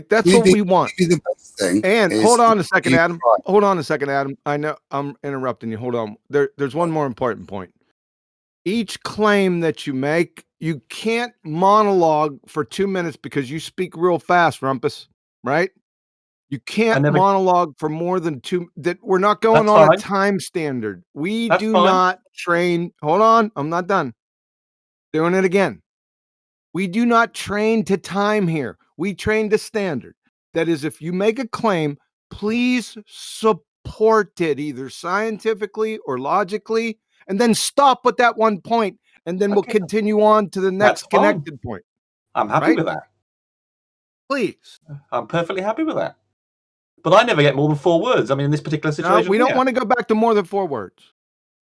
That's what we want. The best thing And is hold on a second, you Adam. try. Hold on a second, Adam. I know I'm interrupting you. Hold on. There's one more important point. Each claim that you make, you can't monologue for 2 minutes because you speak real fast, Rumpus, right? You can't never- monologue for more than 2. That we're not going That's on fine. a time standard. We That's do fine. not train. Hold on, I'm not done. Doing it again. We do not train to time here. We train to standard. That is, if you make a claim, please support it either scientifically or logically, and then stop at that one point, and then we'll continue on to the next That's fine. connected point. I'm happy Right? with that. Please. I'm perfectly happy with that. But I never get more than 4 words. I mean, in this particular No, situation, we don't here. want to go back to more than 4 words.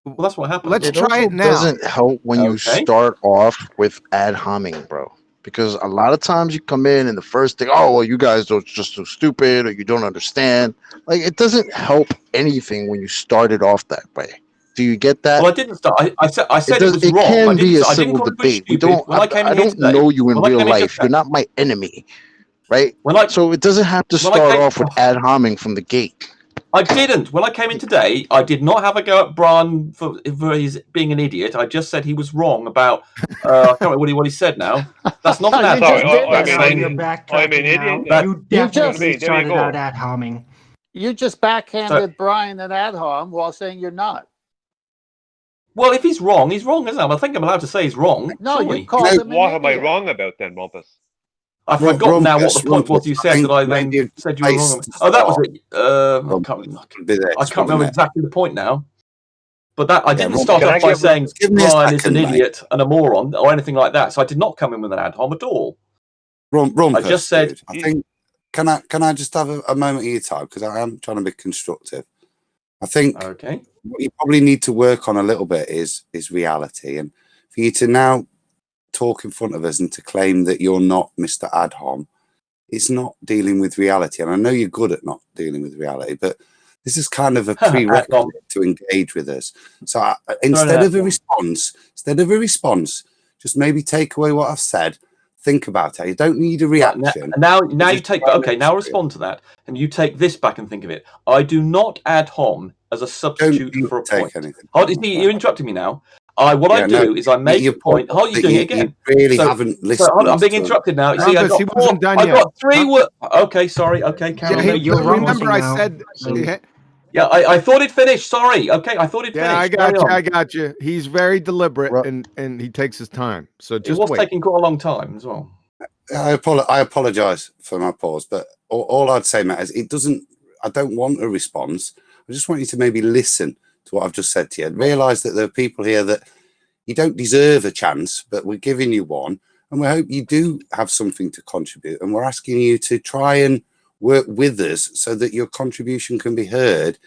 Well, that's what happened. Let's It try also it now. doesn't help when you Okay. start off with ad homing, bro. Because a lot of times you come in and the first thing, oh, well, you guys are just so stupid or you don't understand. Like, it doesn't help anything when you start it off that way. Do you get that? Well, I didn't start. I said it was It wrong. can be a I didn't civil call you debate. We stupid don't. when I came I in here don't today. know you in When I real came in life. just You're not my enemy, right? When I So it doesn't have to when I start came- off with ad homing from the gate. I didn't. When I came in today, I did not have a go at Brian for his being an idiot. I just said he was wrong about. I can't remember what he said now. That's not an ad just homing. did that. Now Sorry. you're I'm an backtracking idiot. now. You You definitely just- There you started go. out ad homing. You just backhanded Brian and Adham while saying you're not. Well, if he's wrong, he's wrong, isn't it? I think I'm allowed to say he's wrong. No, surely. you called him What an am I idiot. wrong about then, Bumpus? I forgot now what the point was Rumpus, you I said think that I then maybe said you were wrong. place to Oh, that was start it. I would can't be this, remember wouldn't it? exactly the point now. But that I Yeah, didn't Rumpus, start Can I off by give saying give me a Brian is an second, mate. idiot and a moron or anything like that. So I did not come in with an ad hom at all. Rumpus, I just said, dude. I think can I just have a moment of your time because I am trying to be constructive. I think okay, what you probably need to work on a little bit is reality, and for you to now talk in front of us and to claim that you're not Mr. Adhom, it's not dealing with reality. And I know you're good at not dealing with reality, but this is kind of a prerequisite to engage with us. So instead of a response, just maybe take away what I've said. Think about it. You don't need a reaction. Now you take now respond to that, and you take this back and think of it. I do not ad hom as a substitute for a point. Hold, you're interrupting me now. What I do is I make a point. Hold, you're doing it again. You really haven't listened. Hold on, I'm being interrupted now. See, I got he wasn't done I yet. got 3 words. Okay, sorry. Okay, carry on. Yeah, remember I said. Yeah, I thought it finished. Sorry. Okay, I thought it finished. I got you. He's very deliberate and he takes his time. So It just was wait. taking quite a long time as well. I apologize for my pause, but all I'd say, Matt, is I don't want a response. I just want you to maybe listen to what I've just said to you and realize that there are people here that you don't deserve a chance, but we're giving you one. And we hope you do have something to contribute. And we're asking you to try and work with us so that your contribution can be heard